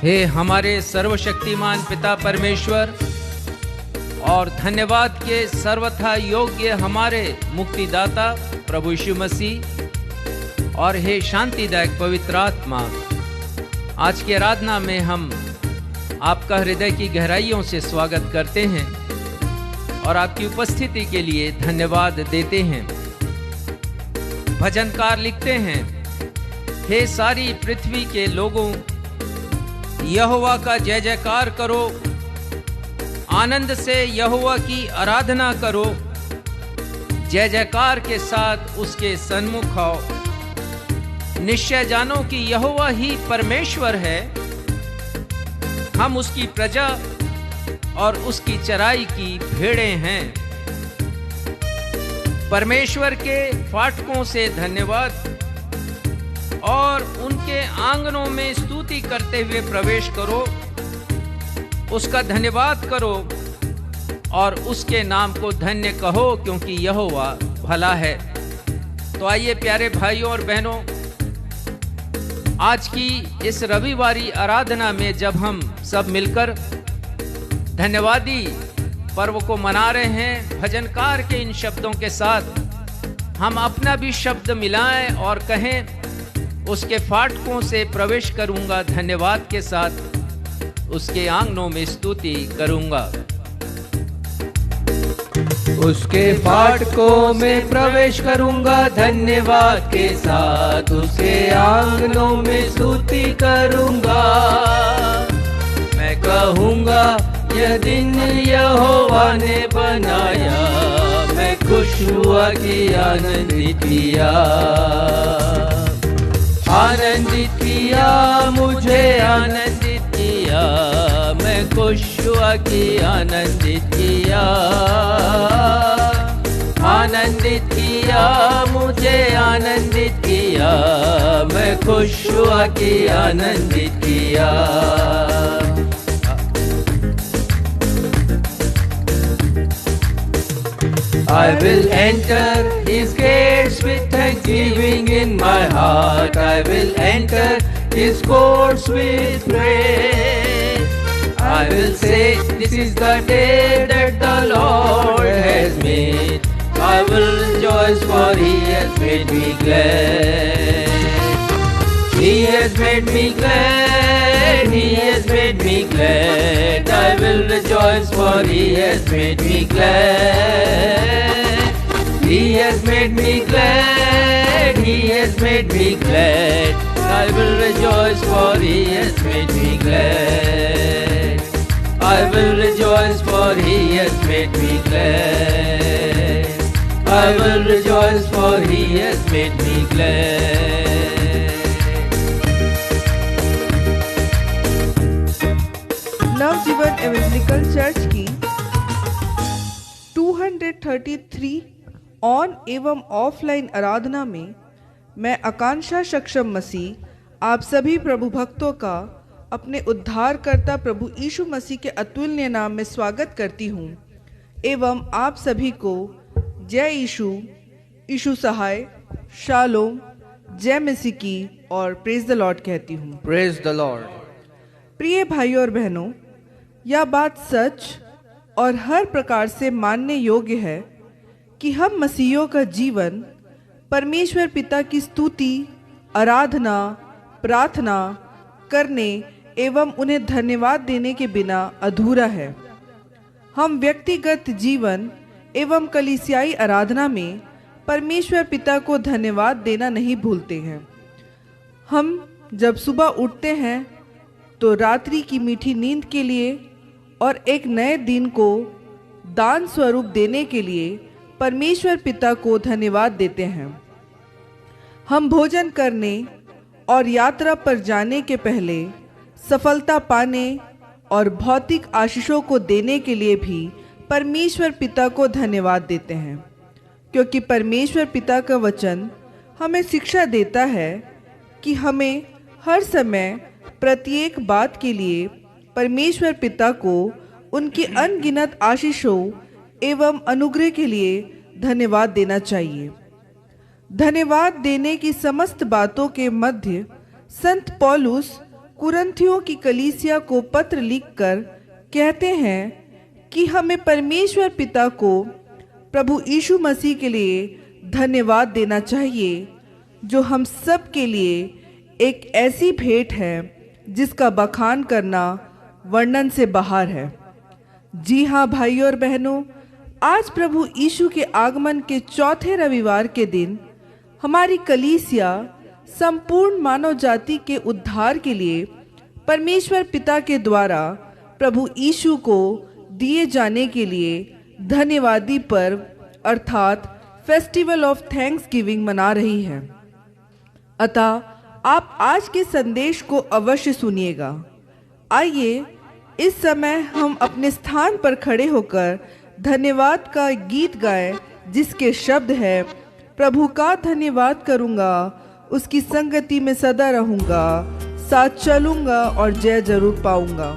हे हमारे सर्वशक्तिमान पिता परमेश्वर और धन्यवाद के सर्वथा योग्य हमारे मुक्तिदाता प्रभु यीशु मसीह, और हे शांतिदायक पवित्र आत्मा, आज की आराधना में हम आपका हृदय की गहराइयों से स्वागत करते हैं और आपकी उपस्थिति के लिए धन्यवाद देते हैं। भजनकार लिखते हैं, हे सारी पृथ्वी के लोगों, यहोवा का जय जयकार करो, आनंद से यहोवा की आराधना करो, जय जयकार के साथ उसके सन्मुख आओ। निश्चय जानो कि यहोवा ही परमेश्वर है, हम उसकी प्रजा और उसकी चराई की भेड़ें हैं। परमेश्वर के फाटकों से धन्यवाद और उनके आंगनों में स्तुति करते हुए प्रवेश करो, उसका धन्यवाद करो और उसके नाम को धन्य कहो, क्योंकि यहोवा भला है। तो आइए प्यारे भाइयों और बहनों, आज की इस रविवारी आराधना में जब हम सब मिलकर धन्यवादी पर्व को मना रहे हैं, भजनकार के इन शब्दों के साथ हम अपना भी शब्द मिलाएं और कहें, उसके फाटकों से प्रवेश करूंगा, धन्यवाद के साथ उसके आंगनों में स्तुति करूंगा। उसके फाटकों में प्रवेश करूंगा, धन्यवाद के साथ उसके आंगनों में स्तुति करूंगा। मैं कहूंगा, यह दिन यहोवा ने बनाया, मैं खुश हुआ कि आनंदित किया। आनंदित किया, मुझे आनंदित किया, मैं खुश हुआ कि आनंदित किया। आनंदित किया, मुझे आनंदित किया, मैं खुश हुआ कि आनंदित किया। I will enter his gates with thanksgiving in my heart. I will enter his courts with praise. I will say, this is the day that the Lord has made. I will rejoice, for he has made me glad. He has made me glad. He has made me glad. I will rejoice, for he has made me glad. He has made me glad. He has made me glad. I will rejoice, for he has made me glad. I will rejoice, for he has made me glad. I will rejoice, for he has made me glad. Navjeevan evangelical church की 233 on एवं offline आराधना में मैं आकांक्षा सक्षम मसीह आप सभी प्रभु भक्तों का अपने उद्धारकर्ता प्रभु यीशु मसीह के अतुल्य नाम में स्वागत करती हूँ एवं आप सभी को जय यीशु, यीशु सहाय, शालोम, जय मसीह की और प्रेज द लॉर्ड कहती हूँ। Praise the Lord. प्रिय भाइयों और बहनों, यह बात सच और हर प्रकार से मानने योग्य है कि हम मसीहियों का जीवन परमेश्वर पिता की स्तुति, आराधना, प्रार्थना करने एवं उन्हें धन्यवाद देने के बिना अधूरा है। हम व्यक्तिगत जीवन एवं कलीसियाई आराधना में परमेश्वर पिता को धन्यवाद देना नहीं भूलते हैं। हम जब सुबह उठते हैं तो रात्रि की मीठी नींद के लिए और एक नए दिन को दान स्वरूप देने के लिए परमेश्वर पिता को धन्यवाद देते हैं। हम भोजन करने और यात्रा पर जाने के पहले सफलता पाने और भौतिक आशीषों को देने के लिए भी परमेश्वर पिता को धन्यवाद देते हैं, क्योंकि परमेश्वर पिता का वचन हमें शिक्षा देता है कि हमें हर समय प्रत्येक बात के लिए परमेश्वर पिता को उनकी अनगिनत आशीषों एवं अनुग्रह के लिए धन्यवाद देना चाहिए। धन्यवाद देने की समस्त बातों के मध्य संत पौलुस कुरिन्थियों की कलीसिया को पत्र लिखकर कहते हैं कि हमें परमेश्वर पिता को प्रभु यीशु मसीह के लिए धन्यवाद देना चाहिए, जो हम सब के लिए एक ऐसी भेंट है जिसका बखान करना वर्णन से बाहर है। जी हाँ भाइयों और बहनों, आज प्रभु यीशु के आगमन के चौथे रविवार के दिन हमारी कलीसिया संपूर्ण मानव जाति के उद्धार के लिए परमेश्वर पिता के द्वारा प्रभु यीशु को दिए जाने के लिए धन्यवादी पर्व अर्थात फेस्टिवल ऑफ थैंक्स गिविंग मना रही है। अतः आप आज के संदेश को अवश्य सुनिएगा। आइए इस समय हम अपने स्थान पर खड़े होकर धन्यवाद का गीत गाएं, जिसके शब्द है, प्रभु का धन्यवाद करूंगा, उसकी संगति में सदा रहूंगा, साथ चलूंगा और जय जरूर पाऊंगा।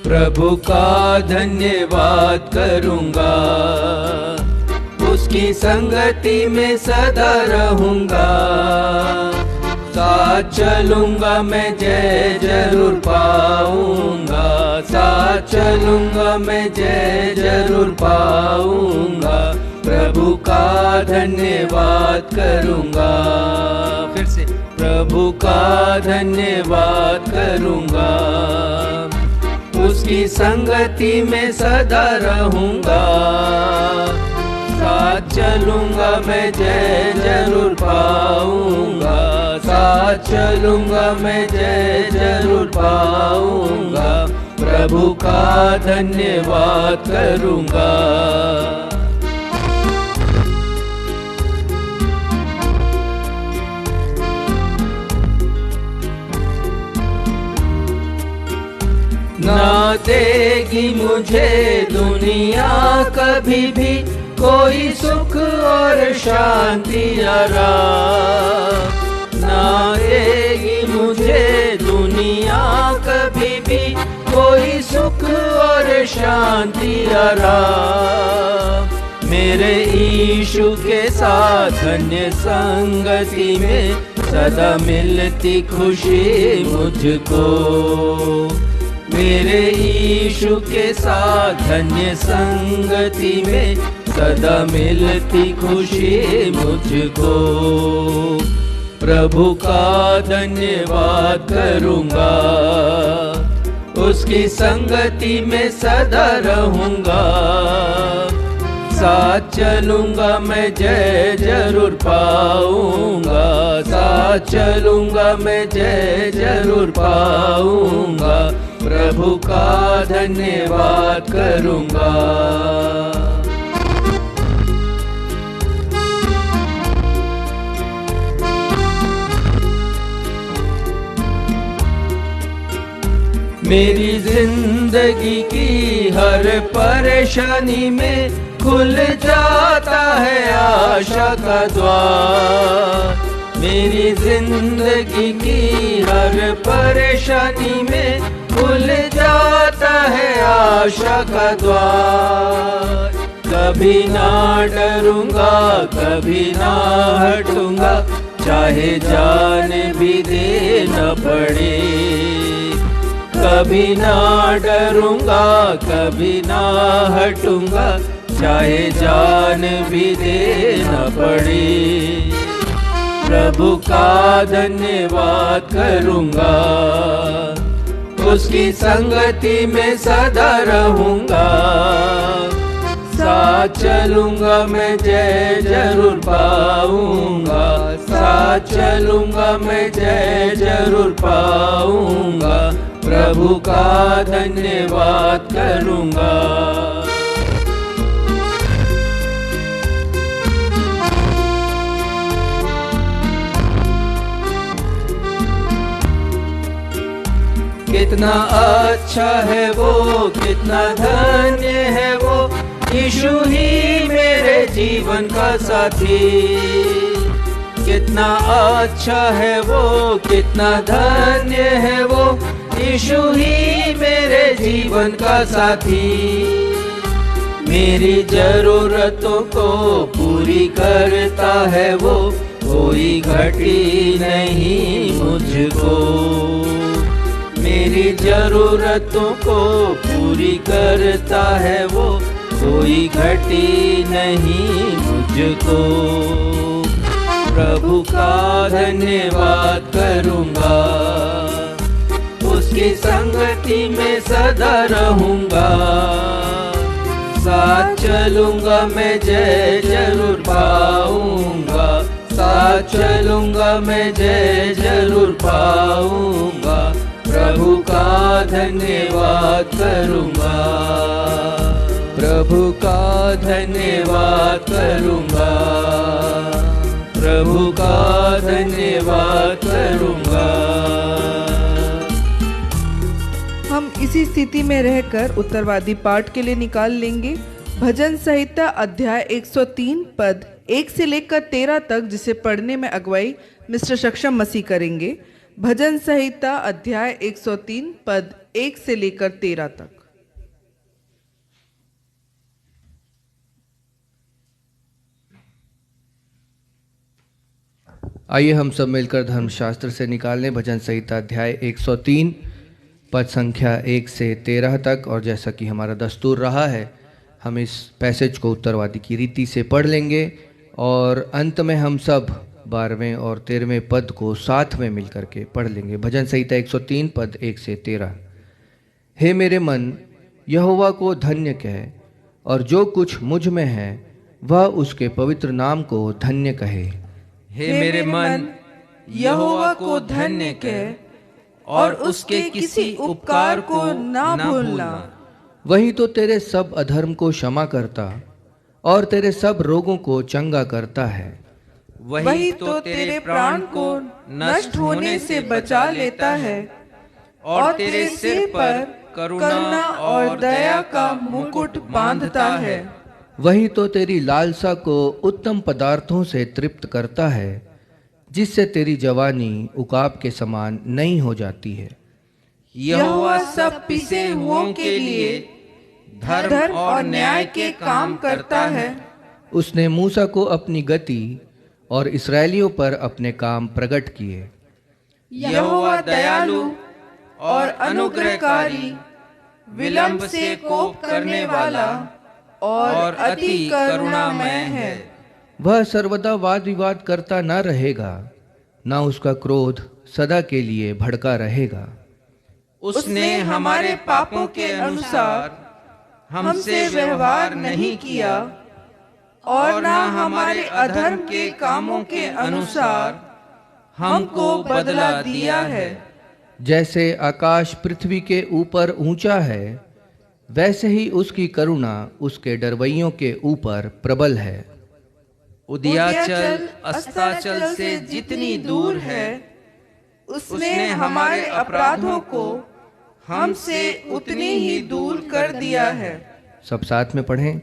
प्रभु का धन्यवाद करूंगा, उसकी संगति में सदा रहूंगा, साथ चलूंगा मैं जय जरूर पाऊंगा, साथ चलूंगा मैं जय जरूर पाऊंगा। प्रभु का धन्यवाद करूंगा, फिर से प्रभु का धन्यवाद करूंगा, उसकी संगति में सदा रहूंगा, साथ चलूंगा मैं जय जरूर पाऊंगा, साथ चलूंगा मैं जय जरूर पाऊंगा। प्रभु का धन्यवाद करूंगा। ना देगी मुझे दुनिया कभी भी कोई सुख और शांति आराम, ना देगी मुझे दुनिया कभी भी कोई सुख और शांति आराम। मेरे यीशु के साथ धन्य संगति में सदा मिलती खुशी मुझको, मेरे यीशु के साथ धन्य संगति में सदा मिलती खुशी मुझको। प्रभु का धन्यवाद करूंगा, उसकी संगति में सदा रहूंगा, साथ चलूंगा मैं जय जरूर पाऊंगा, साथ चलूंगा मैं जय जरूर पाऊंगा। प्रभु का धन्यवाद करूंगा। मेरी जिंदगी की हर परेशानी में खुल जाता है आशा का द्वार, मेरी जिंदगी की हर परेशानी में खुल जाता है आशा का द्वार। कभी ना डरूंगा, कभी ना हटूंगा, चाहे जान भी देना पड़े। कभी ना डरूंगा, कभी ना हटूंगा, चाहे जान भी देना पड़े। प्रभु का धन्यवाद करूंगा, उसकी संगति में सदा रहूंगा, साथ चलूंगा मैं जय जरूर पाऊंगा, साथ चलूंगा मैं जय जरूर पाऊंगा। प्रभु का धन्यवाद करूंगा। कितना अच्छा है वो, कितना धन्य है वो, यीशु ही मेरे जीवन का साथी। कितना अच्छा है वो, कितना धन्य है वो, यीशु ही मेरे जीवन का साथी। मेरी जरूरतों को पूरी करता है वो, कोई घटी नहीं मुझको। मेरी जरूरतों को पूरी करता है वो, कोई घटी नहीं मुझको। प्रभु का धन्यवाद करूंगा, उसकी संगति में सदा रहूंगा। साथ चलूंगा मैं, जय जरूर पाऊंगा। साथ चलूंगा मैं, जय जरूर पाऊंगा। प्रभु का धन्यवाद करूंगा, प्रभु का धन्यवाद करूंगा, प्रभु का धन्यवाद करूंगा। हम इसी स्थिति में रहकर उत्तरवादी पाठ के लिए निकाल लेंगे भजन संहिता अध्याय 103 पद 1 से लेकर 13 तक, जिसे पढ़ने में अगुवाई मिस्टर सक्षम मसीह करेंगे। भजन संहिता अध्याय 103 पद 1 से लेकर 13 तक। आइए हम सब मिलकर धर्मशास्त्र से निकाल लें भजन संहिता अध्याय 103 पद संख्या 1 से 13 तक। और जैसा कि हमारा दस्तूर रहा है, हम इस पैसेज को उत्तरवादी की रीति से पढ़ लेंगे और अंत में हम सब 12वें और 13वें पद को साथ में मिलकर के पढ़ लेंगे। भजन संहिता 103 पद 1 से 13। हे मेरे मन, यहोवा को धन्य कह, और जो कुछ मुझ में है वह उसके पवित्र नाम को धन्य कहे। हे मेरे मन, यहोवा को धन्य कह और उसके किसी उपकार को ना भूलना। वही तो तेरे सब अधर्म को क्षमा करता और तेरे सब रोगों को चंगा करता है। वही तो तेरे प्राण को नष्ट होने से बचा लेता है और तेरे सिर पर करुणा और दया का मुकुट बांधता है। वही तो तेरी लालसा को उत्तम पदार्थों से तृप्त करता है, जिससे तेरी जवानी उकाब के समान नई हो जाती है। यहोवा सब पिसे हुओं के लिए धर्म और न्याय के काम करता है। उसने मूसा को अपनी गति और इस्राएलियों पर अपने काम प्रकट किए। यहोवा दयालु और अनुग्रहकारी, विलंब से कोप करने वाला और अति करुणामय है। वह सर्वदा वाद विवाद करता न रहेगा, न उसका क्रोध सदा के लिए भड़का रहेगा। उसने हमारे पापों के अनुसार हमसे व्यवहार नहीं किया और न हमारे अधर्म के कामों के अनुसार हमको बदला दिया है। जैसे आकाश पृथ्वी के ऊपर ऊंचा है, वैसे ही उसकी करुणा उसके डरवैयों के ऊपर प्रबल है। उदयाचल अस्ताचल से जितनी दूर है, उसने हमारे अपराधों को हमसे उतनी ही दूर कर दिया है। सब साथ में पढ़ें।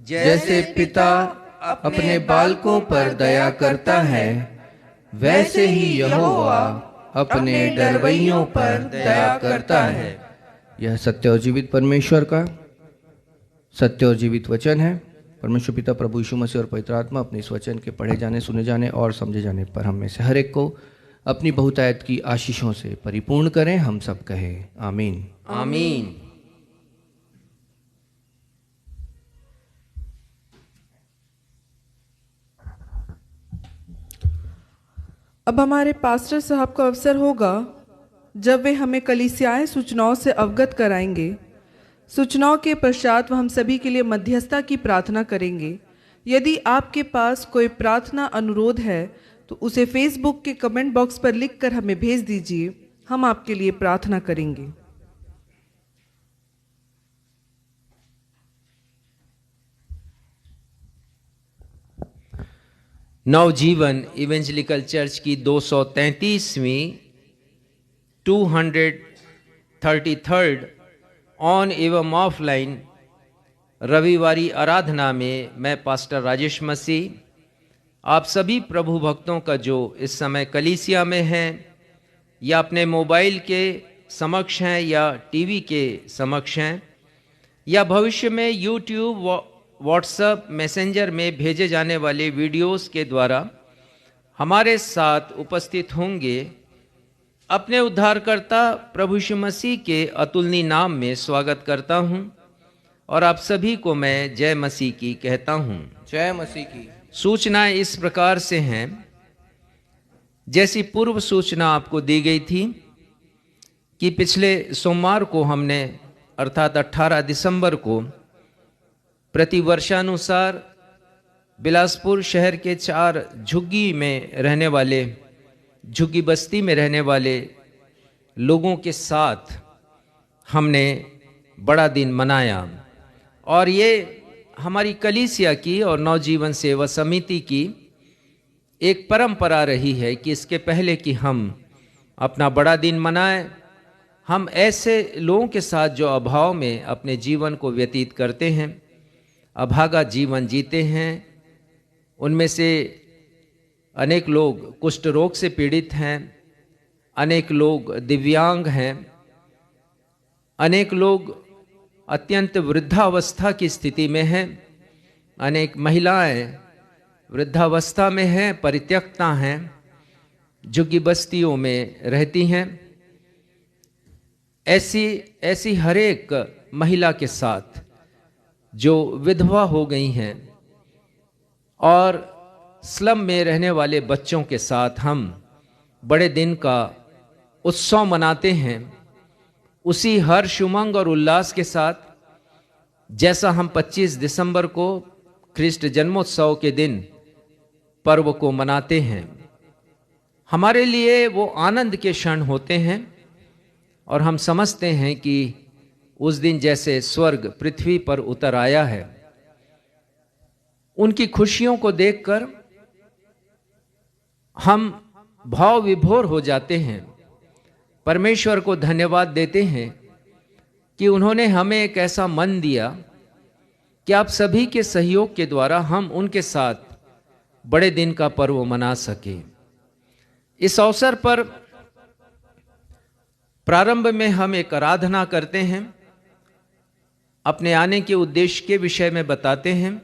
जैसे पिता अपने बालकों पर दया करता है, वैसे ही यहोवा अपने डरवैयों पर दया करता है। यह सत्य और जीवित परमेश्वर का सत्य और जीवित वचन है। परमेश्वर पिता, प्रभु यीशु मसीह और पवित्र आत्मा अपने इस वचन के पढ़े जाने, सुने जाने और समझे जाने पर हम में से हर एक को अपनी बहुतायत की आशीषों से परिपूर्ण करें। हम सब कहें आमीन। आमीन। अब हमारे पास्टर साहब का अवसर होगा जब वे हमें कलीसियाएं सूचनाओं से अवगत कराएंगे। सूचनाओं के पश्चात वह हम सभी के लिए मध्यस्थता की प्रार्थना करेंगे। यदि आपके पास कोई प्रार्थना अनुरोध है तो उसे फेसबुक के कमेंट बॉक्स पर लिखकर हमें भेज दीजिए, हम आपके लिए प्रार्थना करेंगे। नवजीवन इवेंजलिकल चर्च की 233वीं 233rd ऑन एवं ऑफलाइन रविवारी आराधना में मैं पास्टर राजेश मसीह आप सभी प्रभु भक्तों का जो इस समय कलीसिया में हैं या अपने मोबाइल के समक्ष हैं या टीवी के समक्ष हैं या भविष्य में यूट्यूब व्हाट्सएप मैसेंजर में भेजे जाने वाले वीडियोस के द्वारा हमारे साथ उपस्थित होंगे, अपने उद्धारकर्ता प्रभु यीशु मसीह के अतुलनीय नाम में स्वागत करता हूं और आप सभी को मैं जय मसीह की कहता हूं। जय मसीह की। सूचनाएं इस प्रकार से हैं, जैसी पूर्व सूचना आपको दी गई थी कि पिछले सोमवार को हमने अर्थात 18 दिसंबर को प्रतिवर्षानुसार बिलासपुर शहर के 4 झुग्गी में रहने वाले झुग्गी बस्ती में रहने वाले लोगों के साथ हमने बड़ा दिन मनाया और ये हमारी कलीसिया की और नवजीवन सेवा समिति की एक परंपरा रही है कि इसके पहले कि हम अपना बड़ा दिन मनाएं, हम ऐसे लोगों के साथ जो अभाव में अपने जीवन को व्यतीत करते हैं, अभागा जीवन जीते हैं, उनमें से अनेक लोग कुष्ठ रोग से पीड़ित हैं, अनेक लोग दिव्यांग हैं, अनेक लोग अत्यंत वृद्धावस्था की स्थिति में हैं, अनेक महिलाएं वृद्धावस्था में हैं, परित्यक्ता हैं, झुग्गी बस्तियों में रहती हैं। ऐसी हर एक महिला के साथ जो विधवा हो गई हैं और स्लम में रहने वाले बच्चों के साथ हम बड़े दिन का उत्सव मनाते हैं, उसी हर्ष उमंग और उल्लास के साथ जैसा हम 25 दिसंबर को ख्रिस्ट जन्मोत्सव के दिन पर्व को मनाते हैं। हमारे लिए वो आनंद के क्षण होते हैं और हम समझते हैं कि उस दिन जैसे स्वर्ग पृथ्वी पर उतर आया है। उनकी खुशियों को देखकर हम भाव विभोर हो जाते हैं, परमेश्वर को धन्यवाद देते हैं कि उन्होंने हमें एक ऐसा मन दिया कि आप सभी के सहयोग के द्वारा हम उनके साथ बड़े दिन का पर्व मना सके। इस अवसर पर प्रारंभ में हम एक आराधना करते हैं, अपने आने के उद्देश्य के विषय में बताते हैं,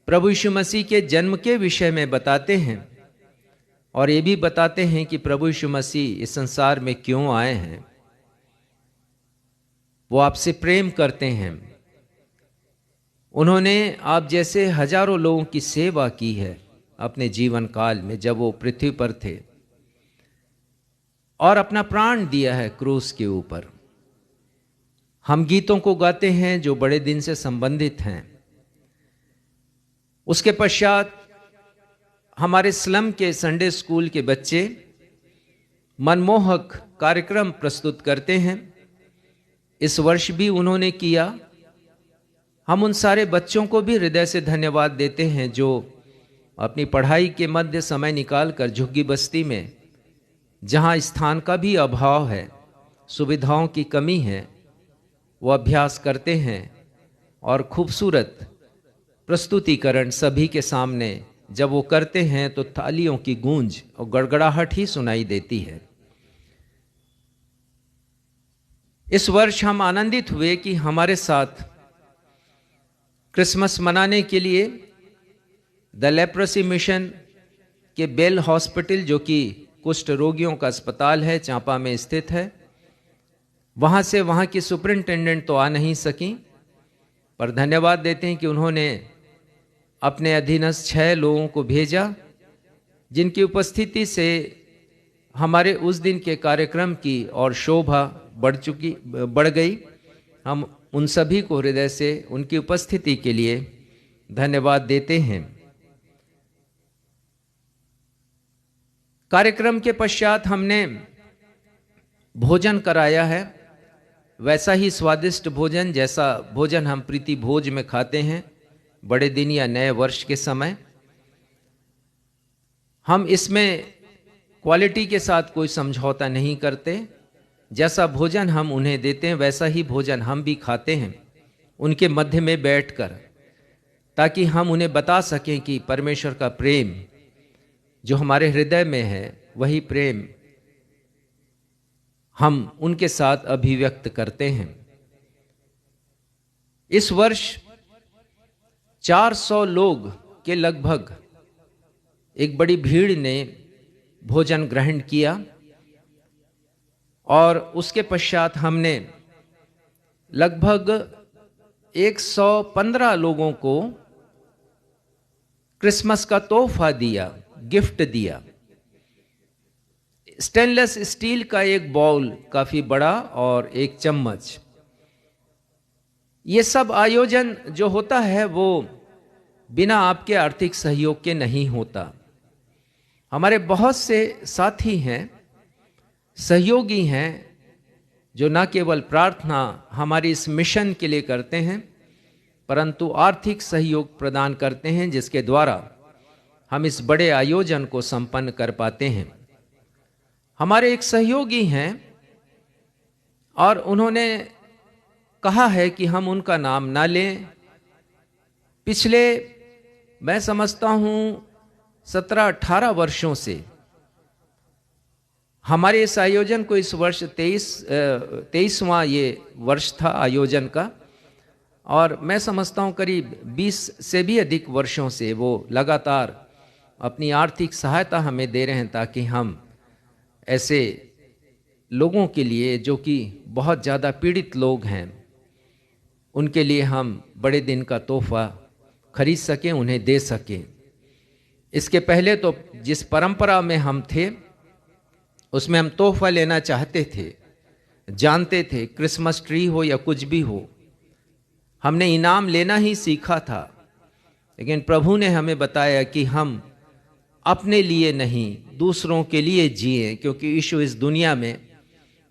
प्रभु यीशु मसीह के जन्म के विषय में बताते हैं और ये भी बताते हैं कि प्रभु यीशु मसीह इस संसार में क्यों आए हैं। वो आपसे प्रेम करते हैं, उन्होंने आप जैसे हजारों लोगों की सेवा की है अपने जीवन काल में जब वो पृथ्वी पर थे और अपना प्राण दिया है क्रूस के ऊपर। हम गीतों को गाते हैं जो बड़े दिन से संबंधित हैं। उसके पश्चात हमारे स्लम के संडे स्कूल के बच्चे मनमोहक कार्यक्रम प्रस्तुत करते हैं। इस वर्ष भी उन्होंने किया। हम उन सारे बच्चों को भी हृदय से धन्यवाद देते हैं जो अपनी पढ़ाई के मध्य समय निकालकर झुग्गी बस्ती में, जहां स्थान का भी अभाव है, सुविधाओं की कमी है, वो अभ्यास करते हैं और खूबसूरत प्रस्तुतिकरण सभी के सामने जब वो करते हैं तो तालियों की गूंज और गड़गड़ाहट ही सुनाई देती है। इस वर्ष हम आनंदित हुए कि हमारे साथ क्रिसमस मनाने के लिए द लेप्रोसी मिशन के बेल हॉस्पिटल, जो कि कुष्ठ रोगियों का अस्पताल है, चांपा में स्थित है, वहां से वहां की सुपरिंटेंडेंट तो आ नहीं सकी, पर धन्यवाद देते हैं कि उन्होंने अपने अधीनस्थ 6 लोगों को भेजा, जिनकी उपस्थिति से हमारे उस दिन के कार्यक्रम की और शोभा बढ़ गई। हम उन सभी को हृदय से उनकी उपस्थिति के लिए धन्यवाद देते हैं। कार्यक्रम के पश्चात हमने भोजन कराया है, वैसा ही स्वादिष्ट भोजन जैसा भोजन हम प्रीति भोज में खाते हैं बड़े दिन या नए वर्ष के समय। हम इसमें क्वालिटी के साथ कोई समझौता नहीं करते। जैसा भोजन हम उन्हें देते हैं वैसा ही भोजन हम भी खाते हैं उनके मध्य में बैठकर, ताकि हम उन्हें बता सकें कि परमेश्वर का प्रेम जो हमारे हृदय में है, वही प्रेम हम उनके साथ अभिव्यक्त करते हैं। इस वर्ष 400 लोग के लगभग एक बड़ी भीड़ ने भोजन ग्रहण किया, और उसके पश्चात हमने लगभग 115 लोगों को क्रिसमस का तोहफा दिया, गिफ्ट दिया। स्टेनलेस स्टील का एक बाउल काफी बड़ा और एक चम्मच। ये सब आयोजन जो होता है वो बिना आपके आर्थिक सहयोग के नहीं होता। हमारे बहुत से साथी हैं, सहयोगी हैं, जो न केवल प्रार्थना हमारी इस मिशन के लिए करते हैं, परंतु आर्थिक सहयोग प्रदान करते हैं, जिसके द्वारा हम इस बड़े आयोजन को संपन्न कर पाते हैं। हमारे एक सहयोगी हैं और उन्होंने कहा है कि हम उनका नाम ना लें। पिछले मैं समझता हूं 17-18 वर्षों से हमारे इस आयोजन को, इस वर्ष 23वां ये वर्ष था आयोजन का, और मैं समझता हूं करीब 20 से भी अधिक वर्षों से वो लगातार अपनी आर्थिक सहायता हमें दे रहे हैं, ताकि हम ऐसे लोगों के लिए जो कि बहुत ज़्यादा पीड़ित लोग हैं, उनके लिए हम बड़े दिन का तोहफा खरीद सकें, उन्हें दे सकें। इसके पहले तो जिस परंपरा में हम थे उसमें हम तोहफा लेना चाहते थे, जानते थे क्रिसमस ट्री हो या कुछ भी हो, हमने इनाम लेना ही सीखा था। लेकिन प्रभु ने हमें बताया कि हम अपने लिए नहीं, दूसरों के लिए जिए, क्योंकि यीशु इस दुनिया में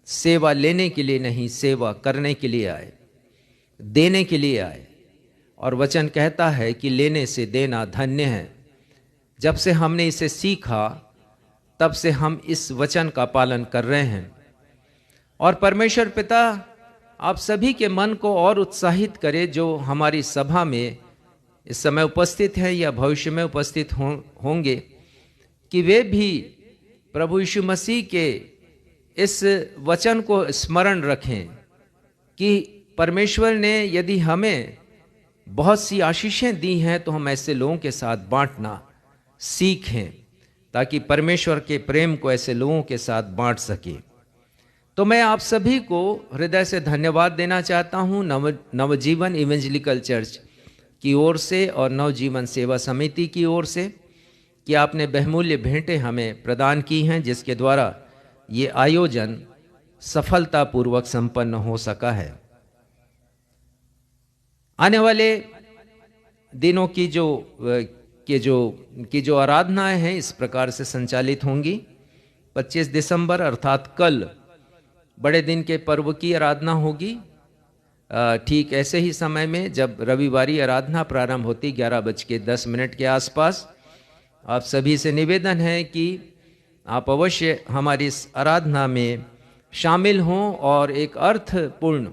सेवा लेने के लिए नहीं, सेवा करने के लिए आए, देने के लिए आए। और वचन कहता है कि लेने से देना धन्य है। जब से हमने इसे सीखा, तब से हम इस वचन का पालन कर रहे हैं। और परमेश्वर पिता आप सभी के मन को और उत्साहित करे, जो हमारी सभा में इस समय उपस्थित हैं या भविष्य में उपस्थित होंगे, कि वे भी प्रभु यीशु मसीह के इस वचन को स्मरण रखें कि परमेश्वर ने यदि हमें बहुत सी आशीषें दी हैं, तो हम ऐसे लोगों के साथ बांटना सीखें, ताकि परमेश्वर के प्रेम को ऐसे लोगों के साथ बांट सके। तो मैं आप सभी को हृदय से धन्यवाद देना चाहता हूं नवजीवन इवेंजलिकल चर्च की ओर से और नवजीवन सेवा समिति की ओर से, कि आपने बहुमूल्य भेंटें हमें प्रदान की हैं, जिसके द्वारा ये आयोजन सफलतापूर्वक संपन्न हो सका है। आने वाले दिनों की जो आराधनाएं हैं इस प्रकार से संचालित होंगी। 25 दिसंबर अर्थात कल बड़े दिन के पर्व की आराधना होगी, ठीक ऐसे ही समय में जब रविवारी आराधना प्रारंभ होती 11:10 के आसपास। आप सभी से निवेदन है कि आप अवश्य हमारी इस आराधना में शामिल हों और एक अर्थपूर्ण,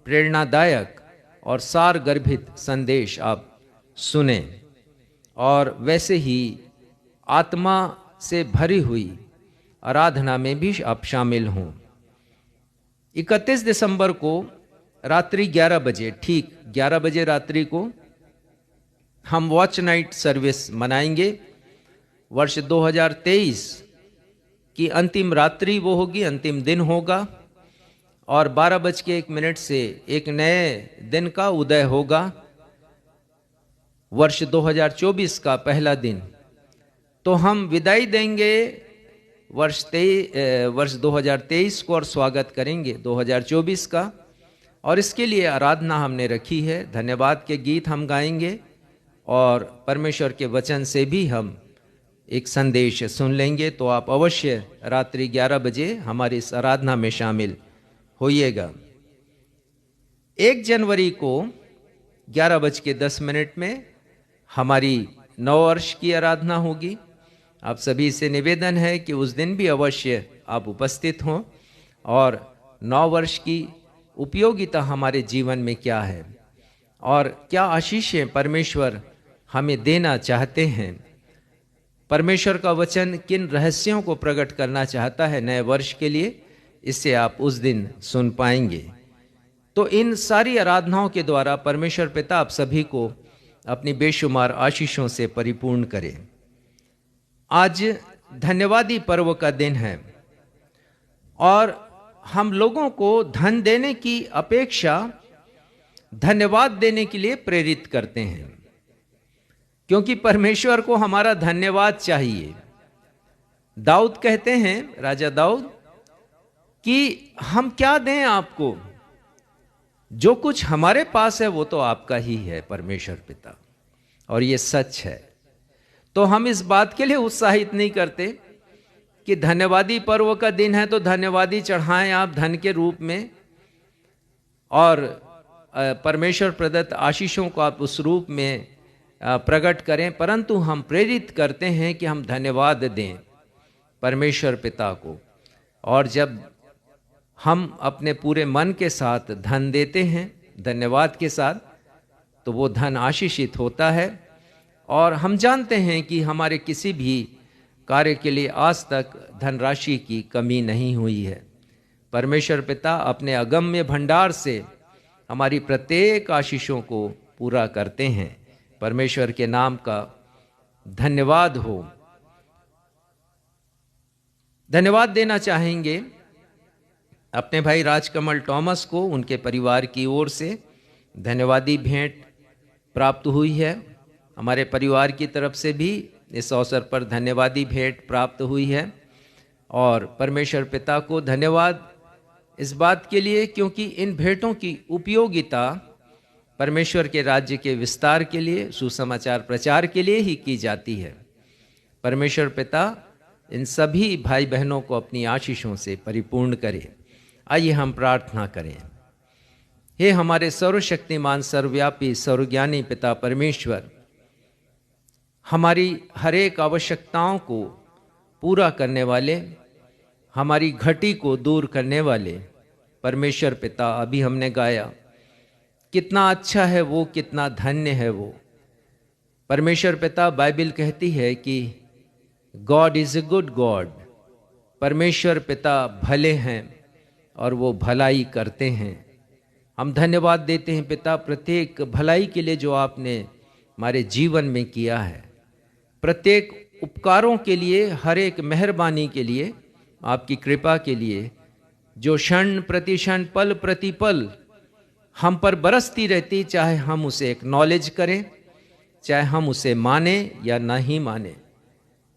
प्रेरणादायक और सार गर्भित संदेश आप सुने, और वैसे ही आत्मा से भरी हुई आराधना में भी आप शामिल हों। 31 दिसंबर को रात्रि 11 बजे, ठीक 11 बजे रात्रि को हम वॉच नाइट सर्विस मनाएंगे। वर्ष 2023 की अंतिम रात्रि वो होगी, अंतिम दिन होगा, और 12:01 से एक नए दिन का उदय होगा, वर्ष 2024 का पहला दिन। तो हम विदाई देंगे वर्ष 2023 को और स्वागत करेंगे 2024 का। और इसके लिए आराधना हमने रखी है, धन्यवाद के गीत हम गाएंगे और परमेश्वर के वचन से भी हम एक संदेश सुन लेंगे। तो आप अवश्य रात्रि 11 बजे हमारी इस आराधना में शामिल होइएगा। 1 जनवरी को 11:10 में हमारी नववर्ष की आराधना होगी। आप सभी से निवेदन है कि उस दिन भी अवश्य आप उपस्थित हों, और नववर्ष की उपयोगिता हमारे जीवन में क्या है, और क्या आशीषें परमेश्वर हमें देना चाहते हैं, परमेश्वर का वचन किन रहस्यों को प्रकट करना चाहता है नए वर्ष के लिए, इससे आप उस दिन सुन पाएंगे। तो इन सारी आराधनाओं के द्वारा परमेश्वर पिता आप सभी को अपनी बेशुमार आशीषों से परिपूर्ण करे। आज धन्यवादी पर्व का दिन है और हम लोगों को धन देने की अपेक्षा धन्यवाद देने के लिए प्रेरित करते हैं, क्योंकि परमेश्वर को हमारा धन्यवाद चाहिए। दाऊद कहते हैं, राजा दाऊद, कि हम क्या दें आपको, जो कुछ हमारे पास है वो तो आपका ही है परमेश्वर पिता, और ये सच है। तो हम इस बात के लिए उत्साहित नहीं करते कि धन्यवादी पर्व का दिन है तो धन्यवादी चढ़ाएं आप धन के रूप में, और परमेश्वर प्रदत्त आशीषों को आप उस रूप में प्रकट करें, परंतु हम प्रेरित करते हैं कि हम धन्यवाद दें परमेश्वर पिता को। और जब हम अपने पूरे मन के साथ धन देते हैं धन्यवाद के साथ, तो वो धन आशीषित होता है। और हम जानते हैं कि हमारे किसी भी कार्य के लिए आज तक धनराशि की कमी नहीं हुई है। परमेश्वर पिता अपने अगम्य भंडार से हमारी प्रत्येक आशीषों को पूरा करते हैं। परमेश्वर के नाम का धन्यवाद हो। धन्यवाद देना चाहेंगे अपने भाई राजकमल टॉमस को, उनके परिवार की ओर से धन्यवादी भेंट प्राप्त हुई है। हमारे परिवार की तरफ से भी इस अवसर पर धन्यवादी भेंट प्राप्त हुई है। और परमेश्वर पिता को धन्यवाद इस बात के लिए क्योंकि इन भेंटों की उपयोगिता परमेश्वर के राज्य के विस्तार के लिए, सुसमाचार प्रचार के लिए ही की जाती है। परमेश्वर पिता इन सभी भाई बहनों को अपनी आशीषों से परिपूर्ण करे। आइए हम प्रार्थना करें। हे हमारे सर्वशक्तिमान, सर्वव्यापी, सर्वज्ञानी पिता परमेश्वर, हमारी हर एक आवश्यकताओं को पूरा करने वाले, हमारी घटी को दूर करने वाले परमेश्वर पिता, अभी हमने गाया कितना अच्छा है वो, कितना धन्य है वो। परमेश्वर पिता, बाइबल कहती है कि God is a good God, परमेश्वर पिता भले हैं और वो भलाई करते हैं। हम धन्यवाद देते हैं पिता प्रत्येक भलाई के लिए जो आपने हमारे जीवन में किया है, प्रत्येक उपकारों के लिए, हर एक मेहरबानी के लिए, आपकी कृपा के लिए, जो क्षण प्रति क्षण, पल प्रति पल हम पर बरसती रहती, चाहे हम उसे एक्नॉलेज करें, चाहे हम उसे माने या नहीं माने।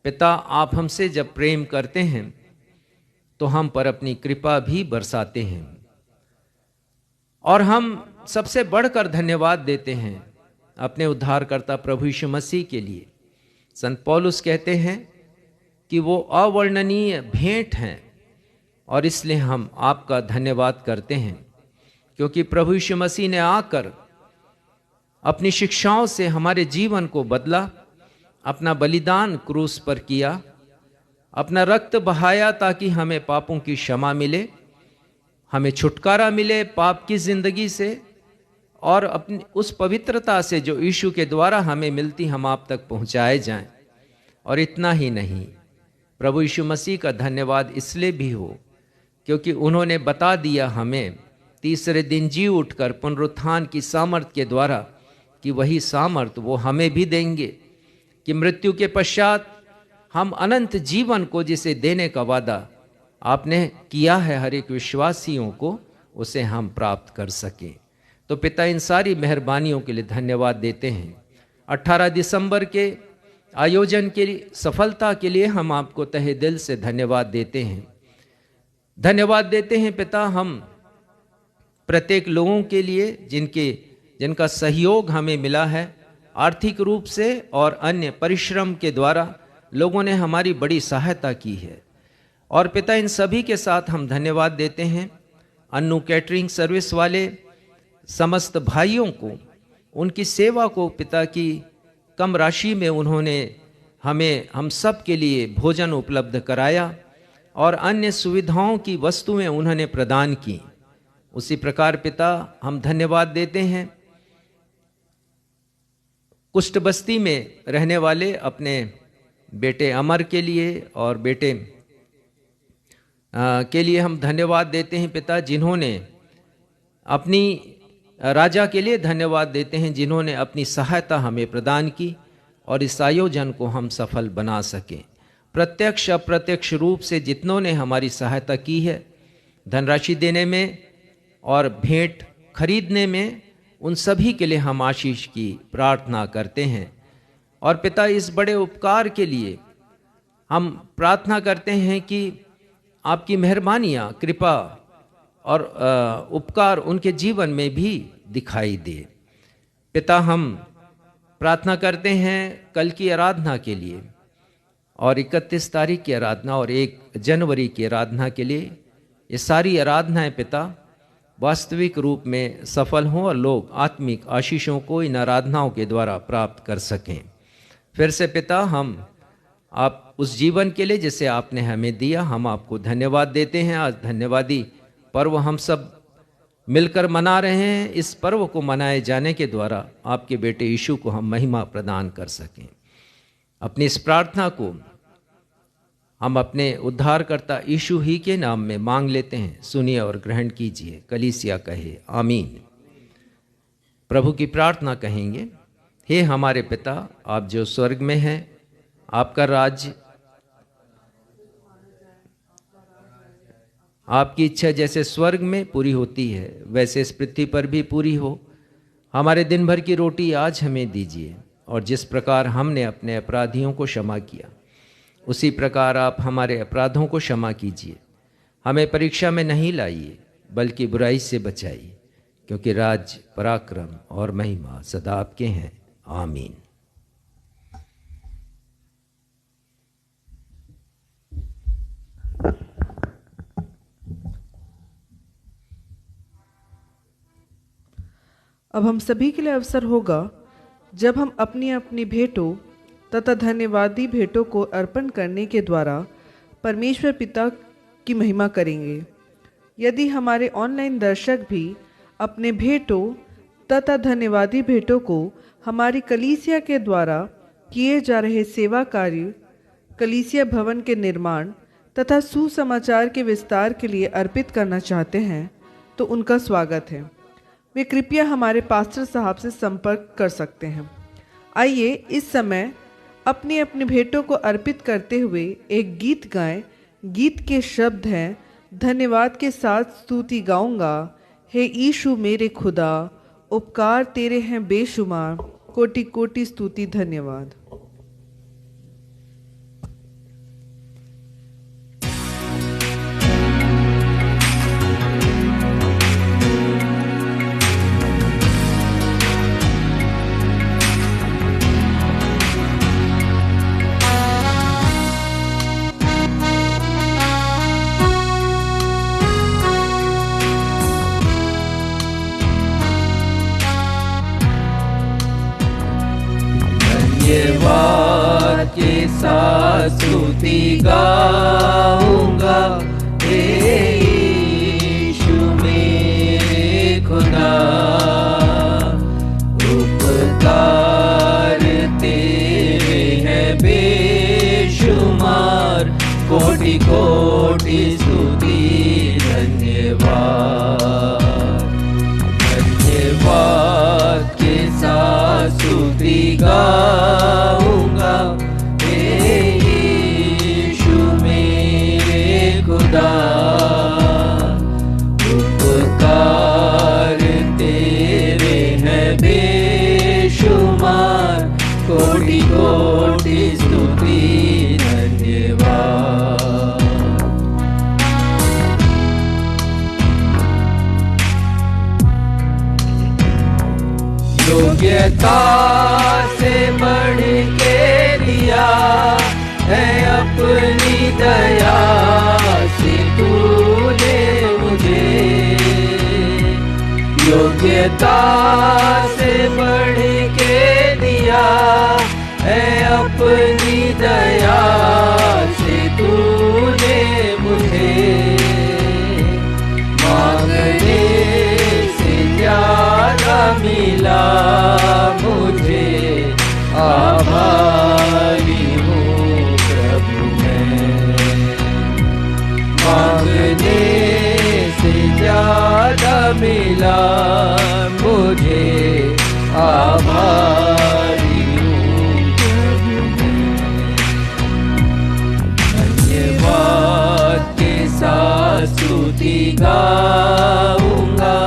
पिता, आप हमसे जब प्रेम करते हैं तो हम पर अपनी कृपा भी बरसाते हैं। और हम सबसे बढ़कर धन्यवाद देते हैं अपने उद्धारकर्ता प्रभु यीशु मसीह के लिए। संत पौलुस कहते हैं कि वो अवर्णनीय भेंट हैं, और इसलिए हम आपका धन्यवाद करते हैं, क्योंकि प्रभु यीशु मसीह ने आकर अपनी शिक्षाओं से हमारे जीवन को बदला, अपना बलिदान क्रूस पर किया, अपना रक्त बहाया ताकि हमें पापों की क्षमा मिले, हमें छुटकारा मिले पाप की जिंदगी से, और अपनी उस पवित्रता से जो यीशु के द्वारा हमें मिलती हम आप तक पहुंचाए जाएं। और इतना ही नहीं, प्रभु यीशु मसीह का धन्यवाद इसलिए भी हो क्योंकि उन्होंने बता दिया हमें तीसरे दिन जी उठकर पुनरुत्थान की सामर्थ के द्वारा कि वही सामर्थ वो हमें भी देंगे, कि मृत्यु के पश्चात हम अनंत जीवन को जिसे देने का वादा आपने किया है हर एक विश्वासियों को, उसे हम प्राप्त कर सकें। तो पिता, इन सारी मेहरबानियों के लिए धन्यवाद देते हैं। 18 दिसंबर के आयोजन के सफलता के लिए हम आपको तहे दिल से धन्यवाद देते हैं। धन्यवाद देते हैं पिता हम प्रत्येक लोगों के लिए जिनका सहयोग हमें मिला है, आर्थिक रूप से और अन्य परिश्रम के द्वारा लोगों ने हमारी बड़ी सहायता की है। और पिता, इन सभी के साथ हम धन्यवाद देते हैं अन्नू कैटरिंग सर्विस वाले समस्त भाइयों को, उनकी सेवा को पिता की कम राशि में उन्होंने हम सब के लिए भोजन उपलब्ध कराया और अन्य सुविधाओं की वस्तुएं उन्होंने प्रदान की। उसी प्रकार पिता, हम धन्यवाद देते हैं कुष्ठ बस्ती में रहने वाले अपने बेटे अमर के लिए और बेटे के लिए हम धन्यवाद देते हैं पिता, जिन्होंने अपनी राजा के लिए धन्यवाद देते हैं जिन्होंने अपनी सहायता हमें प्रदान की और इस आयोजन को हम सफल बना सकें। प्रत्यक्ष अप्रत्यक्ष रूप से जितनों ने हमारी सहायता की है, धनराशि देने में और भेंट खरीदने में, उन सभी के लिए हम आशीष की प्रार्थना करते हैं। और पिता, इस बड़े उपकार के लिए हम प्रार्थना करते हैं कि आपकी मेहरबानियाँ, कृपा और उपकार उनके जीवन में भी दिखाई दे। पिता, हम प्रार्थना करते हैं कल की आराधना के लिए और 31 तारीख की आराधना और 1 जनवरी की आराधना के लिए। ये सारी आराधनाएं पिता वास्तविक रूप में सफल हों और लोग आत्मिक आशीषों को इन आराधनाओं के द्वारा प्राप्त कर सकें। फिर से पिता, हम आप उस जीवन के लिए जिसे आपने हमें दिया, हम आपको धन्यवाद देते हैं। आज धन्यवादी पर्व हम सब मिलकर मना रहे हैं। इस पर्व को मनाए जाने के द्वारा आपके बेटे यीशु को हम महिमा प्रदान कर सकें। अपनी इस प्रार्थना को हम अपने उद्धारकर्ता यीशु ही के नाम में मांग लेते हैं। सुनिए और ग्रहण कीजिए। कलीसिया कहे आमीन। प्रभु की प्रार्थना कहेंगे। हे हमारे पिता, आप जो स्वर्ग में हैं, आपका राज्य, आपकी इच्छा जैसे स्वर्ग में पूरी होती है वैसे इस पृथ्वी पर भी पूरी हो। हमारे दिन भर की रोटी आज हमें दीजिए और जिस प्रकार हमने अपने अपराधियों को क्षमा किया उसी प्रकार आप हमारे अपराधों को क्षमा कीजिए। हमें परीक्षा में नहीं लाइए बल्कि बुराई से बचाइए, क्योंकि राज्य, पराक्रम और महिमा सदा आपके हैं। आमीन। अब हम सभी के लिए अवसर होगा जब हम अपनी अपनी भेंटों तथा धन्यवादी भेंटों को अर्पण करने के द्वारा परमेश्वर पिता की महिमा करेंगे। यदि हमारे ऑनलाइन दर्शक भी अपने भेंटों तथा धन्यवादी भेंटों को हमारी कलीसिया के द्वारा किए जा रहे सेवा कार्य, कलीसिया भवन के निर्माण तथा सुसमाचार के विस्तार के लिए अर्पित करना चाहते हैं तो उनका स्वागत है। वे कृपया हमारे पास्टर साहब से संपर्क कर सकते हैं। आइए इस समय अपनी अपनी भेंटों को अर्पित करते हुए एक गीत गाएं। गीत के शब्द हैं, धन्यवाद के साथ स्तुति गाऊंगा, हे यीशु मेरे खुदा, उपकार तेरे हैं बेशुमार, कोटि कोटि स्तुति धन्यवाद। धन्यवाद के साथ स्तुति गाऊंगा, हे यीशु मेरे खुदा, उपकार तेरे हैं बेशुमार, कोटि कोटि स्तुति धन्यवाद। धन्यवाद के साथ स्तुति गाऊंगा, हे यीशु मेरे खुदा, उपकार तेरे हैं बेशुमार, कोटि कोटि स्तुति धन्यवाद। योग्यता से बढ़ के दिया है अपनी दया से तूने मुझे, योग्यता से बढ़ के दिया है अपनी दया से तूने मुझे, मांगने से ज्यादा मिला मुझे, आभारी हूँ प्रभु मैं। मांगने से ज्यादा मिला मुझे, आभारी हूँ प्रभु मैं। धन्यवाद के साथ स्तुति गाऊंगा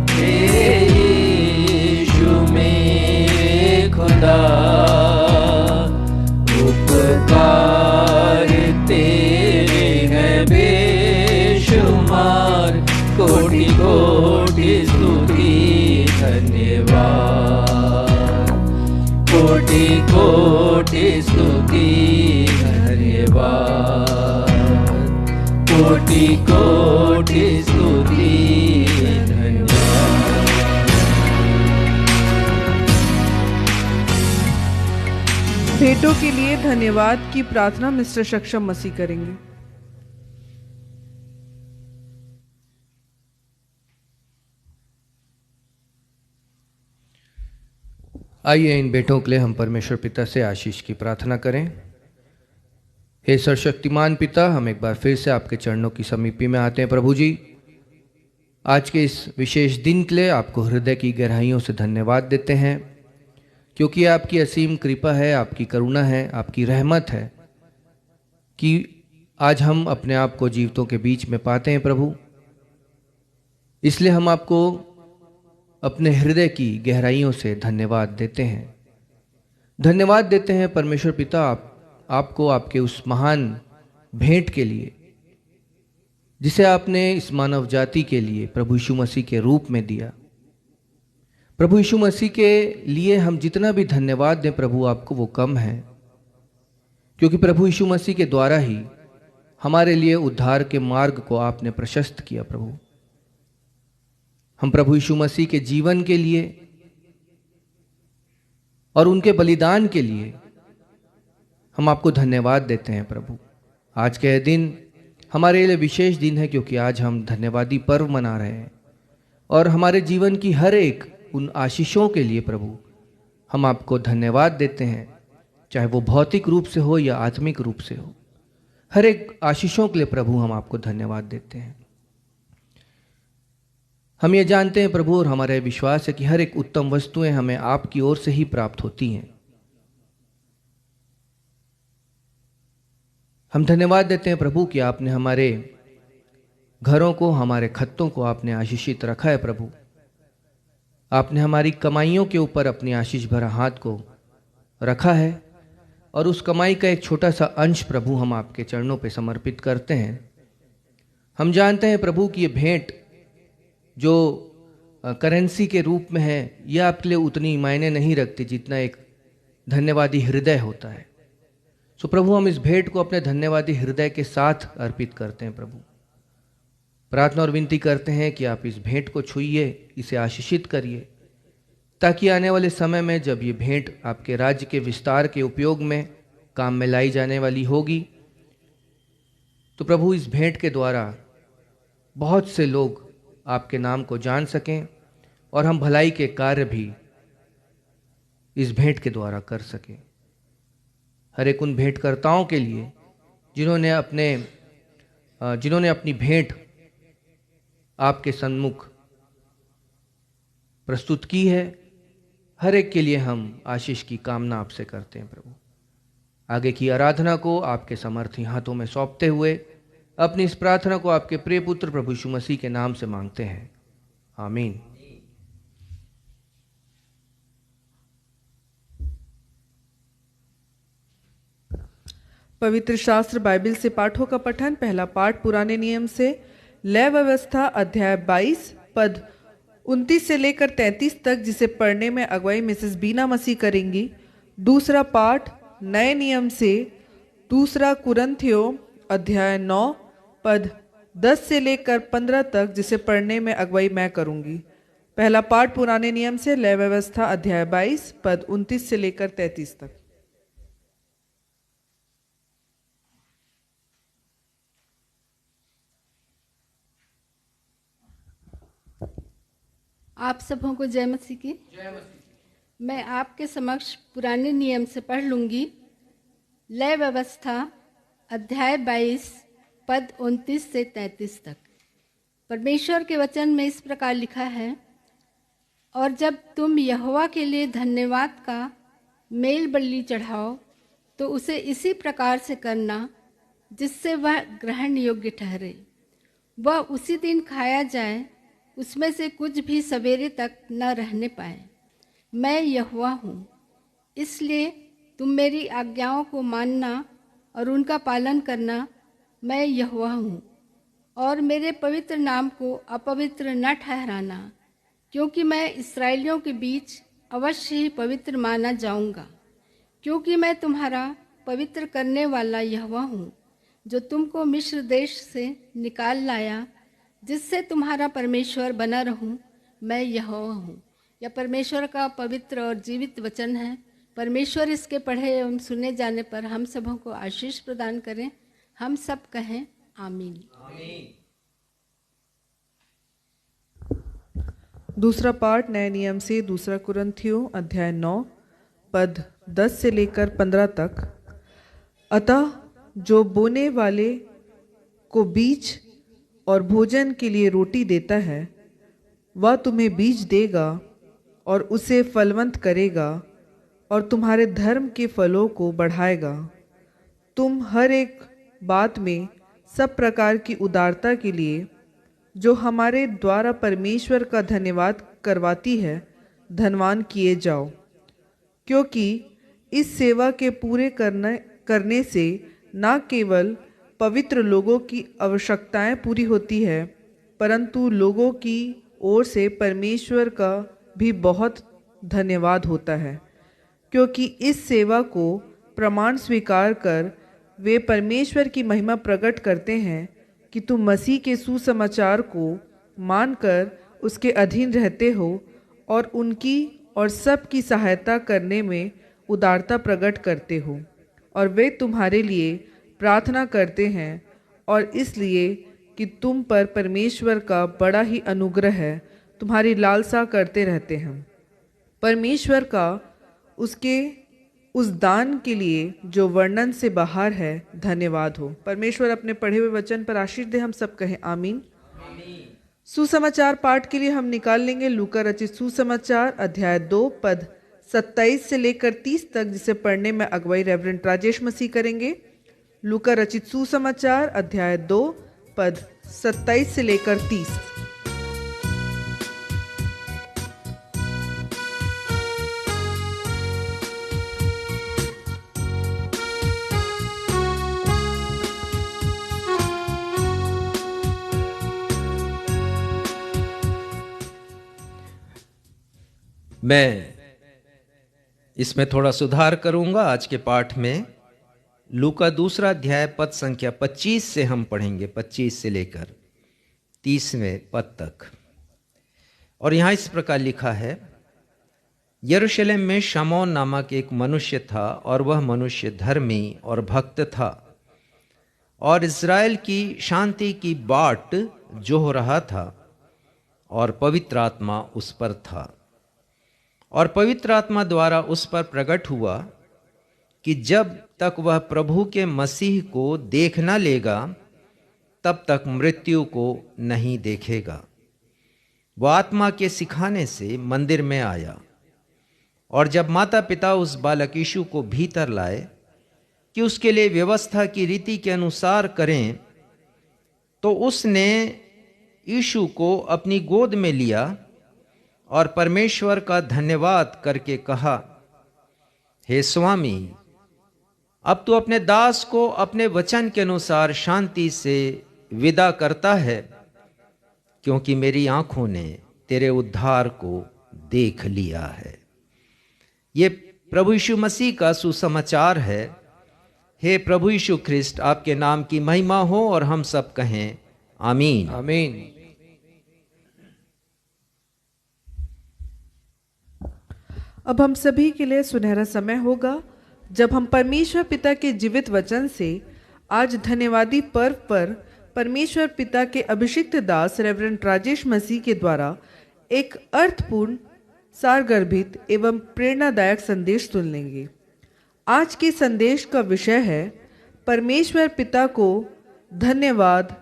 तेरे यीशु मेरे खुदा। उपकार तेरे हैं बेशुमार, कोटि कोटि स्तुति धन्यवाद। कोटि कोटि स्तुति धन्यवाद। कोटि कोटि स्तुति धन्यवाद। भेंटों के लिए धन्यवाद की प्रार्थना मिस्टर सक्षम मसीह करेंगे। आइए इन बेटों के लिए हम परमेश्वर पिता से आशीष की प्रार्थना करें। हे सर्वशक्तिमान पिता, हम एक बार फिर से आपके चरणों की समीपी में आते हैं। प्रभु जी, आज के इस विशेष दिन के लिए आपको हृदय की गहराइयों से धन्यवाद देते हैं, क्योंकि आपकी असीम कृपा है, आपकी करुणा है, आपकी रहमत है कि आज हम अपने आप को जीवितों के बीच में पाते हैं। प्रभु, इसलिए हम आपको अपने हृदय की गहराइयों से धन्यवाद देते हैं। धन्यवाद देते हैं परमेश्वर पिता आपको आपके उस महान भेंट के लिए जिसे आपने इस मानव जाति के लिए प्रभु यीशु मसीह के रूप में दिया। प्रभु यीशु मसीह के लिए हम जितना भी धन्यवाद दें प्रभु आपको, वो कम है, क्योंकि प्रभु यीशु मसीह के द्वारा ही हमारे लिए उद्धार के मार्ग को आपने प्रशस्त किया। प्रभु, हम प्रभु यीशु मसीह के जीवन के लिए और उनके बलिदान के लिए हम आपको धन्यवाद देते हैं। प्रभु, आज के दिन हमारे लिए विशेष दिन है, क्योंकि आज हम धन्यवादी पर्व मना रहे हैं और हमारे जीवन की हर एक उन आशीषों के लिए प्रभु हम आपको धन्यवाद देते हैं, चाहे वो भौतिक रूप से हो या आत्मिक रूप से हो। हर एक आशीषों के लिए प्रभु हम आपको धन्यवाद देते हैं। हम ये जानते हैं प्रभु, और हमारा विश्वास है कि हर एक उत्तम वस्तुएं हमें आपकी ओर से ही प्राप्त होती हैं। हम धन्यवाद देते हैं प्रभु कि आपने हमारे घरों को, हमारे खत्तों को आपने आशीषित रखा है। प्रभु, आपने हमारी कमाइयों के ऊपर अपनी आशीष भरा हाथ को रखा है और उस कमाई का एक छोटा सा अंश प्रभु हम आपके चरणों पे समर्पित करते हैं। हम जानते हैं प्रभु कि ये भेंट जो करेंसी के रूप में है, यह आपके लिए उतनी मायने नहीं रखती जितना एक धन्यवादी हृदय होता है। सो प्रभु, हम इस भेंट को अपने धन्यवादी हृदय के साथ अर्पित करते हैं। प्रभु, प्रार्थना और विनती करते हैं कि आप इस भेंट को छुइए, इसे आशीषित करिए, ताकि आने वाले समय में जब ये भेंट आपके राज्य के विस्तार के उपयोग में काम में लाई जाने वाली होगी, तो प्रभु इस भेंट के द्वारा बहुत से लोग आपके नाम को जान सकें और हम भलाई के कार्य भी इस भेंट के द्वारा कर सकें। हर एक उन भेंटकर्ताओं के लिए जिन्होंने अपनी भेंट आपके सन्मुख प्रस्तुत की है, हर एक के लिए हम आशीष की कामना आपसे करते हैं। प्रभु, आगे की आराधना को आपके समर्थी हाथों में सौंपते हुए अपनी इस प्रार्थना को आपके प्रिय पुत्र प्रभु यीशु मसीह के नाम से मांगते हैं, आमीन। पवित्र शास्त्र बाइबल से पाठों का पठन। पहला पाठ पुराने नियम से लय व्यवस्था अध्याय 22 पद 29 से लेकर 33 तक, जिसे पढ़ने में अगुवाई मिसेस बीना मसीह करेंगी। दूसरा पाठ नए नियम से दूसरा कुरिन्थियों अध्याय 9 पद 10 से लेकर 15 तक, जिसे पढ़ने में अगुवाई मैं करूंगी। पहला पाठ पुराने नियम से लय व्यवस्था अध्याय 22 पद 29 से लेकर 33 तक। आप सबों को जय मसीह की। मैं आपके समक्ष पुराने नियम से पढ़ लूँगी। लय व्यवस्था अध्याय 22 पद 29 से 33 तक। परमेश्वर के वचन में इस प्रकार लिखा है, और जब तुम यहोवा के लिए धन्यवाद का मेल बलि चढ़ाओ तो उसे इसी प्रकार से करना जिससे वह ग्रहण योग्य ठहरे। वह उसी दिन खाया जाए, उसमें से कुछ भी सवेरे तक न रहने पाए। मैं यहोवा हूँ। इसलिए तुम मेरी आज्ञाओं को मानना और उनका पालन करना। मैं यहोवा हूँ। और मेरे पवित्र नाम को अपवित्र न ठहराना, क्योंकि मैं इस्राएलियों के बीच अवश्य ही पवित्र माना जाऊँगा। क्योंकि मैं तुम्हारा पवित्र करने वाला यहोवा हूँ, जो तुमको मिस्र देश से निकाल लाया, जिससे तुम्हारा परमेश्वर बना रहूं। मैं यहोवा हूँ। यह परमेश्वर का पवित्र और जीवित वचन है। परमेश्वर इसके पढ़े एवं सुने जाने पर हम सबों को आशीष प्रदान करें। हम सब कहें आमीन। दूसरा पाठ नए नियम से 2 कुरिन्थियों अध्याय 9 पद 10 से लेकर 15 तक। अतः जो बोने वाले को बीज और भोजन के लिए रोटी देता है, वह तुम्हें बीज देगा और उसे फलवंत करेगा और तुम्हारे धर्म के फलों को बढ़ाएगा। तुम हर एक बात में सब प्रकार की उदारता के लिए, जो हमारे द्वारा परमेश्वर का धन्यवाद करवाती है, धनवान किए जाओ। क्योंकि इस सेवा के पूरे करने से न केवल पवित्र लोगों की आवश्यकताएं पूरी होती है, परंतु लोगों की ओर से परमेश्वर का भी बहुत धन्यवाद होता है। क्योंकि इस सेवा को प्रमाण स्वीकार कर वे परमेश्वर की महिमा प्रकट करते हैं कि तुम मसीह के सुसमाचार को मानकर उसके अधीन रहते हो और उनकी और सब की सहायता करने में उदारता प्रकट करते हो। और वे तुम्हारे लिए प्रार्थना करते हैं, और इसलिए कि तुम पर परमेश्वर का बड़ा ही अनुग्रह है, तुम्हारी लालसा करते रहते हैं। परमेश्वर का उसके उस दान के लिए जो वर्णन से बाहर है, धन्यवाद हो। परमेश्वर अपने पढ़े हुए वचन पर आशीष दे। हम सब कहें आमीन। सुसमाचार पाठ के लिए हम निकाल लेंगे लूका रचित सुसमाचार अध्याय 2 पद 27 से लेकर 30 तक, जिसे पढ़ने में अगुवाई रेवरेंड राजेश मसीह करेंगे। लूका रचित सुसमाचार अध्याय 2 पद 27 से लेकर 30। मैं इसमें थोड़ा सुधार करूंगा। आज के पाठ में लूका 2 अध्याय पद संख्या 25 से हम पढ़ेंगे, 25 से लेकर 30वें पद तक। और यहाँ इस प्रकार लिखा है, यरूशलेम में शमौन नामक एक मनुष्य था, और वह मनुष्य धर्मी और भक्त था, और इज़राइल की शांति की बाट जोह रहा था, और पवित्र आत्मा उस पर था। और पवित्र आत्मा द्वारा उस पर प्रकट हुआ कि जब तक वह प्रभु के मसीह को देख न लेगा, तब तक मृत्यु को नहीं देखेगा। वह आत्मा के सिखाने से मंदिर में आया, और जब माता पिता उस बालक यीशु को भीतर लाए कि उसके लिए व्यवस्था की रीति के अनुसार करें, तो उसने यीशु को अपनी गोद में लिया और परमेश्वर का धन्यवाद करके कहा, हे स्वामी, अब तू अपने दास को अपने वचन के अनुसार शांति से विदा करता है, क्योंकि मेरी आंखों ने तेरे उद्धार को देख लिया है। ये प्रभु यीशु मसीह का सुसमाचार है। हे प्रभु यीशु ख्रिस्ट, आपके नाम की महिमा हो, और हम सब कहें आमीन। आमीन। अब हम सभी के लिए सुनहरा समय होगा जब हम परमेश्वर पिता के जीवित वचन से आज धन्यवादी पर्व पर परमेश्वर पिता के अभिषिक्त दास रेवरेंड राजेश मसीह के द्वारा एक अर्थपूर्ण सारगर्भित एवं प्रेरणादायक संदेश सुन लेंगे। आज के संदेश का विषय है परमेश्वर पिता को धन्यवाद,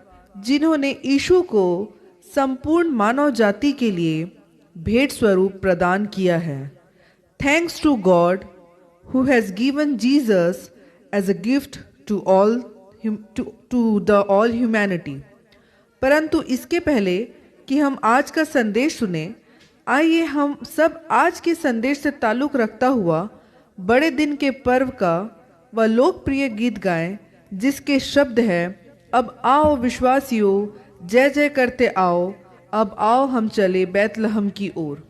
जिन्होंने यीशु को संपूर्ण मानव जाति के लिए भेंट स्वरूप प्रदान किया है। Thanks to God who has given Jesus as a gift to the all humanity. परंतु इसके पहले कि हम आज का संदेश सुने, आइए हम सब आज के संदेश से ताल्लुक़ रखता हुआ बड़े दिन के पर्व का वह लोकप्रिय गीत गाएं, जिसके शब्द है, अब आओ विश्वासियों, जय जय करते आओ, अब आओ हम चले बैतलहम की ओर।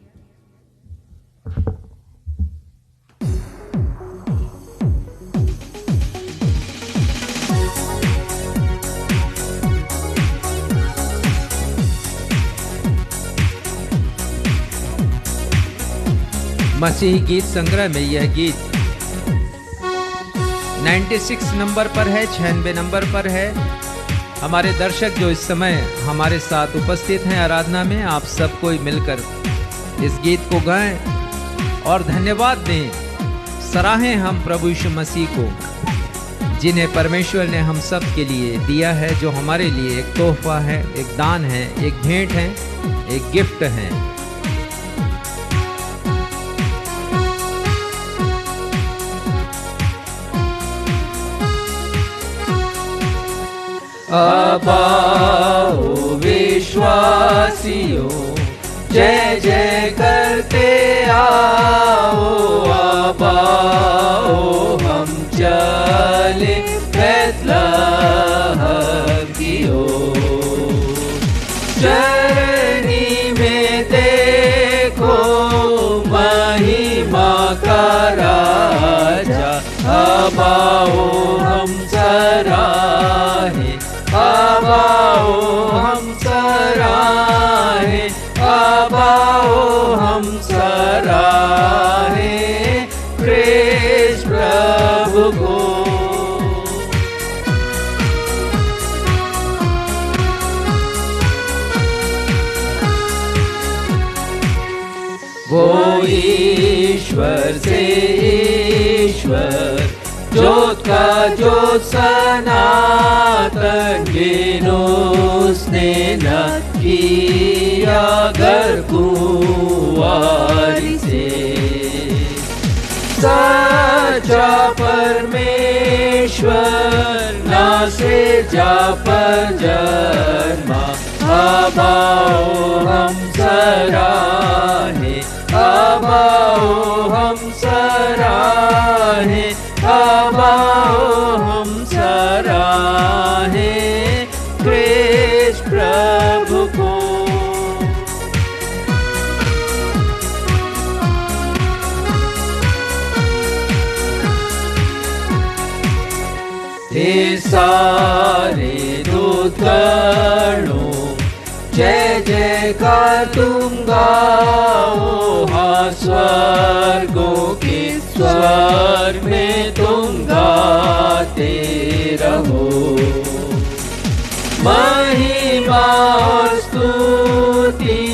मसीही गीत संग्रह में यह गीत 96 नंबर पर है, 96 नंबर पर है। हमारे दर्शक जो इस समय हमारे साथ उपस्थित हैं आराधना में, आप सब कोई मिलकर इस गीत को गाएं और धन्यवाद दें, सराहें हम प्रभु यीशु मसीह को, जिन्हें परमेश्वर ने हम सब के लिए दिया है, जो हमारे लिए एक तोहफा है, एक दान है, एक भेंट है, एक गिफ्ट है। अब आओ विश्वासियों, जय जय करते आओ, अब आओ हम चले बैतलहम की ओर। चरनी में देखो महिमा का राजा, अब आओ हम सराहें, अब आओ हम सराहें, अब आओ हम सराहें प्रेज प्रभु को। वो ईश्वर से ईश्वर, जोत का जोत सनातन, उसने न किया घर कुंवारी से। सच्चा परमेश्वर ना से जा पर जन्मा, अब आओ हम सराहें, अब आओ हम सराहें, अब आओ हम सराहें प्रेज प्रभु को। हे सारे दूतगणों, जय जयकार तुम गाओ, हाँ स्वर्गों के स्वर में तुम गाते रहो। महिमा और स्तुति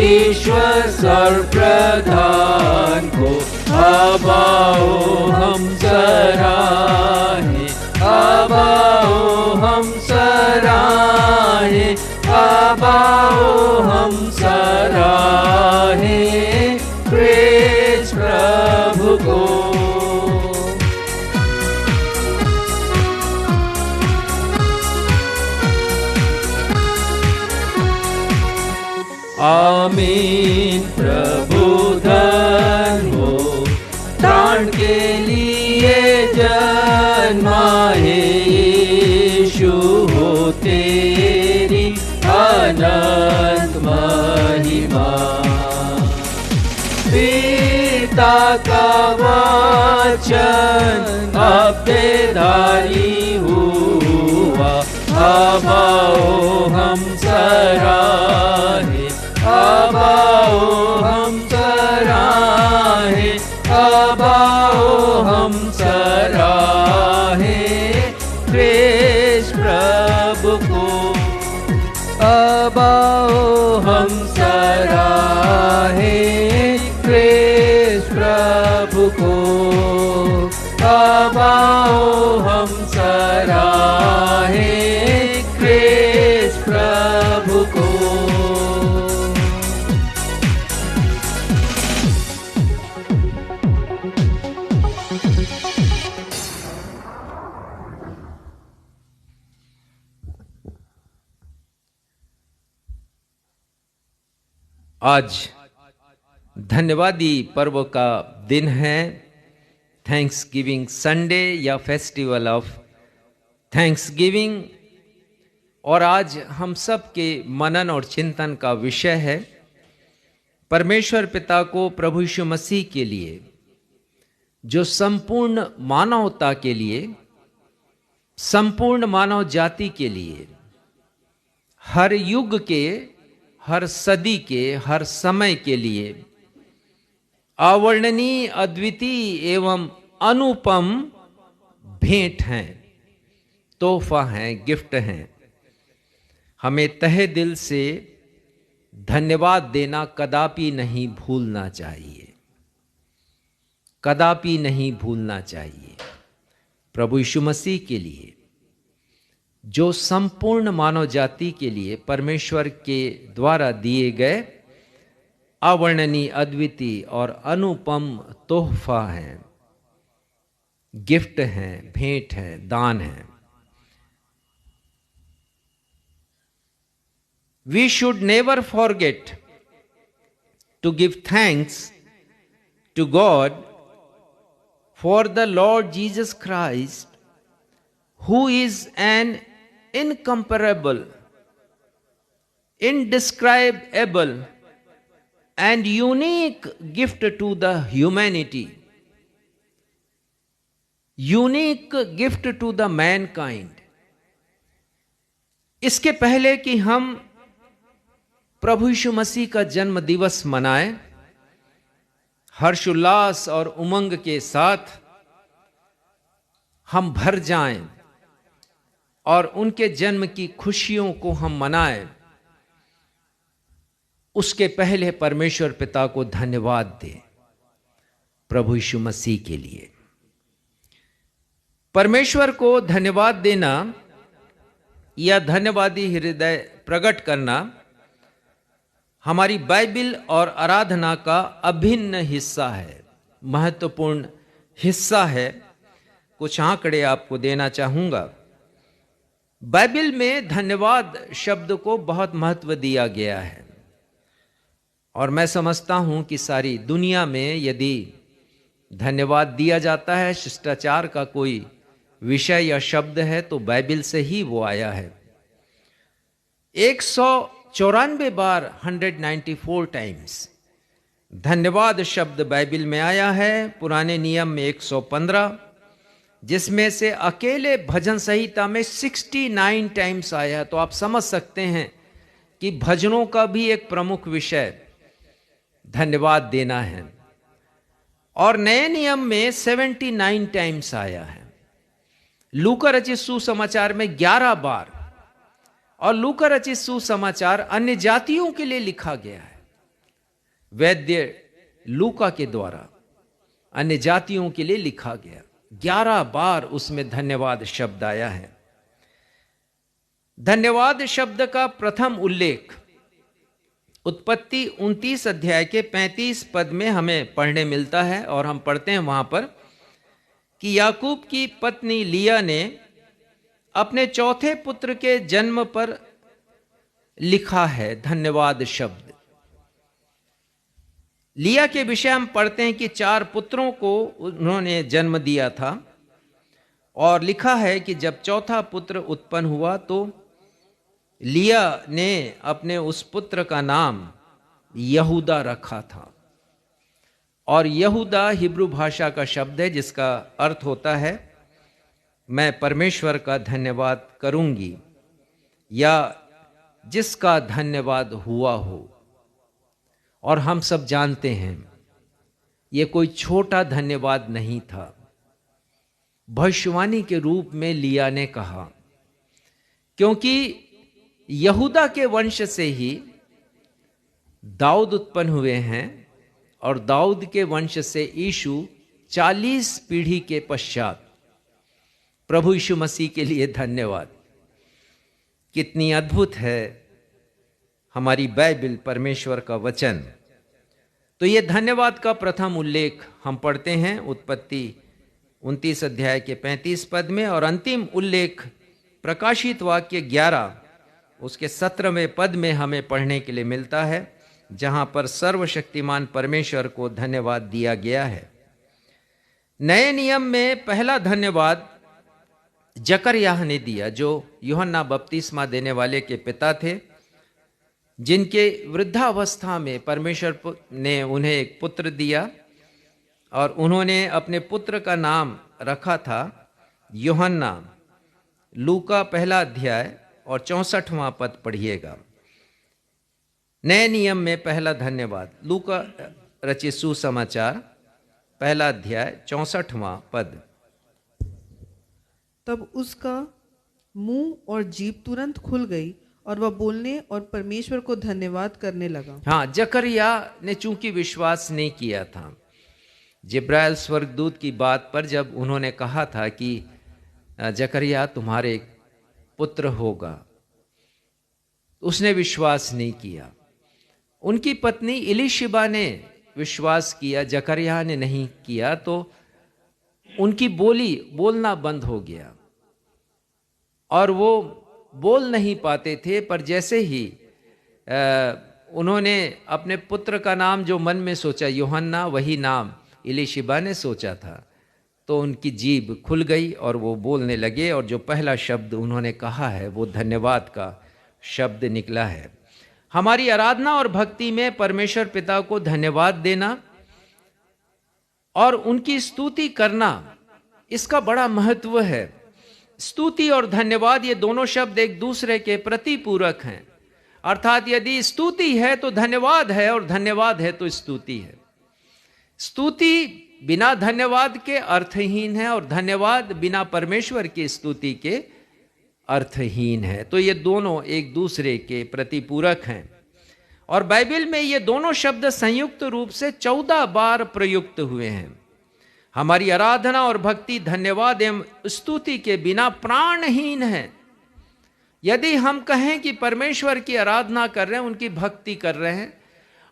ईश्वर सर्वप्रधान को, अब आओ हम सराहें, अब आओ हम सराहें, अब आओ हम सराहें प्रेज प्रभु को। आमीन प्रभु धन हो, दान के लिए जन्मा है यीशु, हो तेरी अनंत महिमा। पिता का वचन अब देधारी हुआ, अब आओ हम सराहें, अब आओ हम सराहें, अब आओ हम सराहें प्रेज प्रभु को। अब आओ हम सराहें अब आओ हम सराहें कृष्ण प्रभु को। आज धन्यवादी पर्व का दिन है, थैंक्स गिविंग संडे या फेस्टिवल ऑफ थैंक्स गिविंग। और आज हम सब के मनन और चिंतन का विषय है परमेश्वर पिता को प्रभु यीशु मसीह के लिए, जो संपूर्ण मानवता के लिए, संपूर्ण मानव जाति के लिए, हर युग के, हर सदी के, हर समय के लिए अवर्णनीय, अद्वितीय एवं अनुपम भेंट हैं, तोहफा हैं, गिफ्ट हैं। हमें तहे दिल से धन्यवाद देना कदापि नहीं भूलना चाहिए, कदापि नहीं भूलना चाहिए। प्रभु यीशु मसीह के लिए, जो संपूर्ण मानव जाति के लिए परमेश्वर के द्वारा दिए गए अवर्णनीय, अद्वितीय और अनुपम तोहफा हैं, गिफ्ट हैं, भेंट हैं, दान हैं। We should never forget to give thanks to God for the Lord Jesus Christ, who is an incomparable, indescribable and unique gift to the humanity, unique gift to the mankind। इसके पहले कि हम प्रभु यीशु मसीह का जन्म दिवस मनाएं, हर्षोल्लास और उमंग के साथ हम भर जाएं और उनके जन्म की खुशियों को हम मनाएं, उसके पहले परमेश्वर पिता को धन्यवाद दें प्रभु यीशु मसीह के लिए। परमेश्वर को धन्यवाद देना या धन्यवादी हृदय प्रकट करना हमारी बाइबिल और आराधना का अभिन्न हिस्सा है, महत्वपूर्ण हिस्सा है। कुछ आंकड़े आपको देना चाहूंगा। बाइबिल में धन्यवाद शब्द को बहुत महत्व दिया गया है और मैं समझता हूं कि सारी दुनिया में यदि धन्यवाद दिया जाता है, शिष्टाचार का कोई विषय या शब्द है, तो बाइबिल से ही वो आया है। 194 बार 194 टाइम्स धन्यवाद शब्द बाइबिल में आया है। पुराने नियम में 115, जिसमें से अकेले भजन संहिता में 69 टाइम्स आया है। तो आप समझ सकते हैं कि भजनों का भी एक प्रमुख विषय धन्यवाद देना है। और नए नियम में 79 टाइम्स आया है। लूका रचित सुसमाचार में 11 बार, और लूका रचित सुसमाचार अन्य जातियों के लिए लिखा गया है। वैद्य लूका के द्वारा अन्य जातियों के लिए लिखा गया। 11 बार उसमें धन्यवाद शब्द आया है। धन्यवाद शब्द का प्रथम उल्लेख उत्पत्ति 29 अध्याय के 35 पद में हमें पढ़ने मिलता है, और हम पढ़ते हैं वहां पर कि याकूब की पत्नी लिया ने अपने चौथे पुत्र के जन्म पर लिखा है धन्यवाद शब्द। लिया के विषय हम पढ़ते हैं कि 4 पुत्रों को उन्होंने जन्म दिया था, और लिखा है कि जब चौथा पुत्र उत्पन्न हुआ तो लिया ने अपने उस पुत्र का नाम यहूदा रखा था। और यहूदा हिब्रू भाषा का शब्द है जिसका अर्थ होता है मैं परमेश्वर का धन्यवाद करूंगी, या जिसका धन्यवाद हुआ हो। और हम सब जानते हैं ये कोई छोटा धन्यवाद नहीं था। भविष्यवाणी के रूप में लिया ने कहा, क्योंकि यहूदा के वंश से ही दाऊद उत्पन्न हुए हैं, और दाऊद के वंश से यीशु 40 पीढ़ी के पश्चात प्रभु यीशु मसीह के लिए धन्यवाद। कितनी अद्भुत है हमारी बाइबल, परमेश्वर का वचन। तो ये धन्यवाद का प्रथम उल्लेख हम पढ़ते हैं उत्पत्ति 29 अध्याय के 35 पद में, और अंतिम उल्लेख प्रकाशित वाक्य 11 उसके 17वें पद में हमें पढ़ने के लिए मिलता है, जहां पर सर्वशक्तिमान परमेश्वर को धन्यवाद दिया गया है। नए नियम में पहला धन्यवाद जकरयाह ने दिया, जो यूहन्ना बपतिस्मा देने वाले के पिता थे, जिनके वृद्धावस्था में परमेश्वर ने उन्हें एक पुत्र दिया और उन्होंने अपने पुत्र का नाम रखा था यूहन्ना। लूका पहला अध्याय और 64वां पद पढ़िएगा। नए नियम में पहला धन्यवाद, लूका रचित सुसमाचार पहला अध्याय 64वां पद। तब उसका मुंह और जीभ तुरंत खुल गई और वह बोलने और परमेश्वर को धन्यवाद करने लगा। हाँ, जकरिया ने चूंकि विश्वास नहीं किया था, जिब्राइल स्वर्गदूत की बात पर जब उन्होंने कहा था कि जकरिया तुम्हारे पुत्र होगा, उसने विश्वास नहीं किया। उनकी पत्नी इलीशिबा ने विश्वास किया, जकरिया ने नहीं किया, तो उनकी बोलना बंद हो गया और वो बोल नहीं पाते थे। पर जैसे ही उन्होंने अपने पुत्र का नाम जो मन में सोचा यूहन्ना, वही नाम इलीशिबा ने सोचा था, तो उनकी जीभ खुल गई और वो बोलने लगे, और जो पहला शब्द उन्होंने कहा है वो धन्यवाद का शब्द निकला है। हमारी आराधना और भक्ति में परमेश्वर पिता को धन्यवाद देना और उनकी स्तुति करना, इसका बड़ा महत्व है। स्तुति और धन्यवाद ये दोनों शब्द एक दूसरे के प्रतिपूरक हैं। अर्थात यदि स्तुति है तो धन्यवाद है, और धन्यवाद है तो स्तुति है। स्तुति बिना धन्यवाद के अर्थहीन है, और धन्यवाद बिना परमेश्वर की स्तुति के अर्थहीन है। तो ये दोनों एक दूसरे के प्रतिपूरक हैं, और बाइबल में ये दोनों शब्द संयुक्त रूप से 14 बार प्रयुक्त हुए हैं। हमारी आराधना और भक्ति धन्यवाद एवं स्तुति के बिना प्राणहीन है। यदि हम कहें कि परमेश्वर की आराधना कर रहे हैं, उनकी भक्ति कर रहे हैं,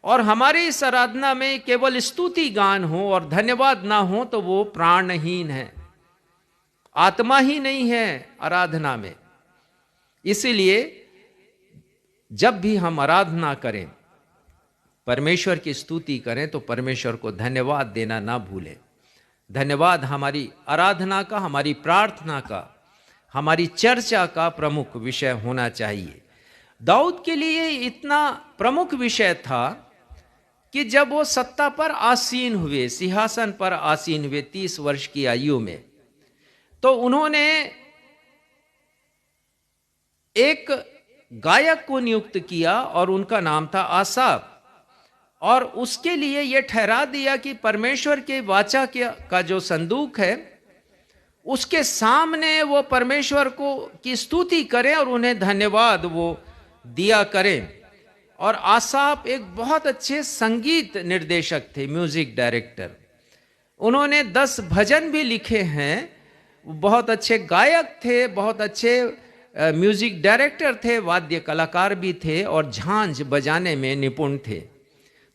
और हमारी इस आराधना में केवल स्तुति गान हो और धन्यवाद ना हो, तो वो प्राणहीन है, आत्मा ही नहीं है आराधना में। इसीलिए जब भी हम आराधना करें, परमेश्वर की स्तुति करें, तो परमेश्वर को धन्यवाद देना ना भूलें। धन्यवाद हमारी आराधना का, हमारी प्रार्थना का, हमारी चर्चा का प्रमुख विषय होना चाहिए। दाऊद के लिए इतना प्रमुख विषय था कि जब वो सत्ता पर आसीन हुए, सिंहासन पर आसीन हुए 30 वर्ष की आयु में, तो उन्होंने एक गायक को नियुक्त किया और उनका नाम था आसाफ, और उसके लिए यह ठहरा दिया कि परमेश्वर के वाचा का जो संदूक है उसके सामने वो परमेश्वर को की स्तुति करें और उन्हें धन्यवाद वो दिया करें। और आसाफ एक बहुत अच्छे संगीत निर्देशक थे, म्यूजिक डायरेक्टर। उन्होंने 10 भजन भी लिखे हैं, बहुत अच्छे गायक थे, बहुत अच्छे म्यूजिक डायरेक्टर थे, वाद्य कलाकार भी थे, और झांझ बजाने में निपुण थे।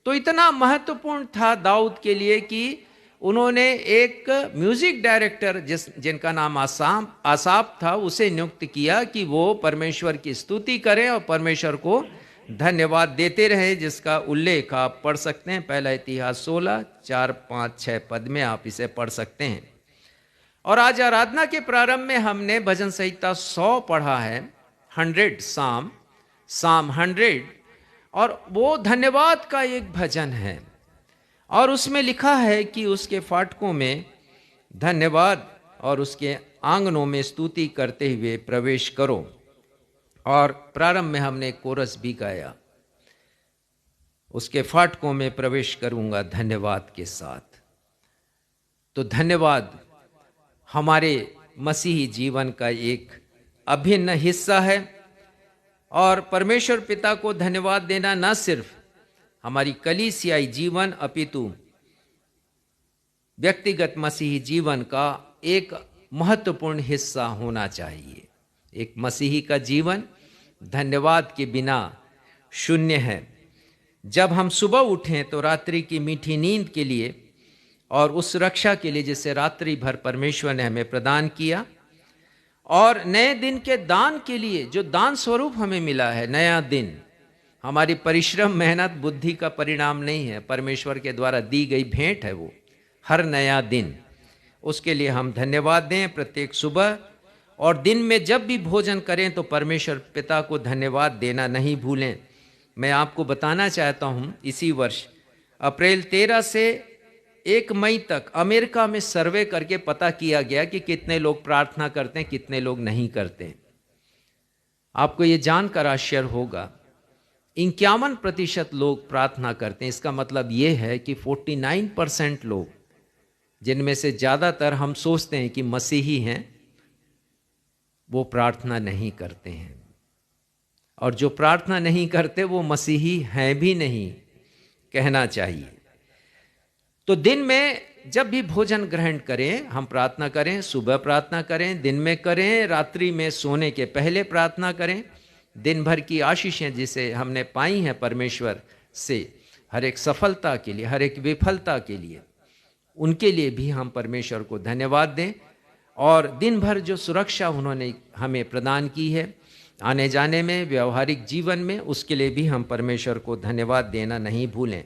तो इतना महत्वपूर्ण था दाऊद के लिए कि उन्होंने एक म्यूजिक डायरेक्टर जिनका नाम आसाफ था, उसे नियुक्त किया कि वो परमेश्वर की स्तुति करें और परमेश्वर को धन्यवाद देते रहे, जिसका उल्लेख आप पढ़ सकते हैं। पहला इतिहास 16, 4, 5, 6 पद में आप इसे पढ़ सकते हैं। और आज आराधना के प्रारंभ में हमने भजन संहिता 100 पढ़ा है, 100 साम 100, और वो धन्यवाद का एक भजन है। और उसमें लिखा है कि उसके फाटकों में धन्यवाद और उसके आंगनों में स्तुति करते हुए प्रवेश करो। और प्रारंभ में हमने कोरस भी गाया, उसके फाटकों में प्रवेश करूंगा धन्यवाद के साथ। तो धन्यवाद हमारे मसीही जीवन का एक अभिन्न हिस्सा है, और परमेश्वर पिता को धन्यवाद देना न सिर्फ हमारी कलीसियाई जीवन अपितु व्यक्तिगत मसीही जीवन का एक महत्वपूर्ण हिस्सा होना चाहिए। एक मसीही का जीवन धन्यवाद के बिना शून्य है। जब हम सुबह उठें तो रात्रि की मीठी नींद के लिए और उस रक्षा के लिए जिसे रात्रि भर परमेश्वर ने हमें प्रदान किया, और नए दिन के दान के लिए जो दान स्वरूप हमें मिला है। नया दिन हमारी परिश्रम, मेहनत, बुद्धि का परिणाम नहीं है, परमेश्वर के द्वारा दी गई भेंट है वो हर नया दिन। उसके लिए हम धन्यवाद दें प्रत्येक सुबह, और दिन में जब भी भोजन करें तो परमेश्वर पिता को धन्यवाद देना नहीं भूलें। मैं आपको बताना चाहता हूँ, इसी वर्ष अप्रैल 13 से 1 मई तक अमेरिका में सर्वे करके पता किया गया कि कितने लोग प्रार्थना करते हैं, कितने लोग नहीं करते। आपको ये जानकर आश्चर्य होगा, 51% लोग प्रार्थना करते हैं। इसका मतलब ये है कि 49% लोग, जिनमें से ज़्यादातर हम सोचते हैं कि मसीही हैं, वो प्रार्थना नहीं करते हैं। और जो प्रार्थना नहीं करते वो मसीही हैं भी नहीं कहना चाहिए। तो दिन में जब भी भोजन ग्रहण करें, हम प्रार्थना करें। सुबह प्रार्थना करें, दिन में करें, रात्रि में सोने के पहले प्रार्थना करें। दिन भर की आशीषें जिसे हमने पाई हैं परमेश्वर से, हर एक सफलता के लिए, हर एक विफलता के लिए, उनके लिए भी हम परमेश्वर को धन्यवाद दें। और दिन भर जो सुरक्षा उन्होंने हमें प्रदान की है आने जाने में, व्यवहारिक जीवन में, उसके लिए भी हम परमेश्वर को धन्यवाद देना नहीं भूलें।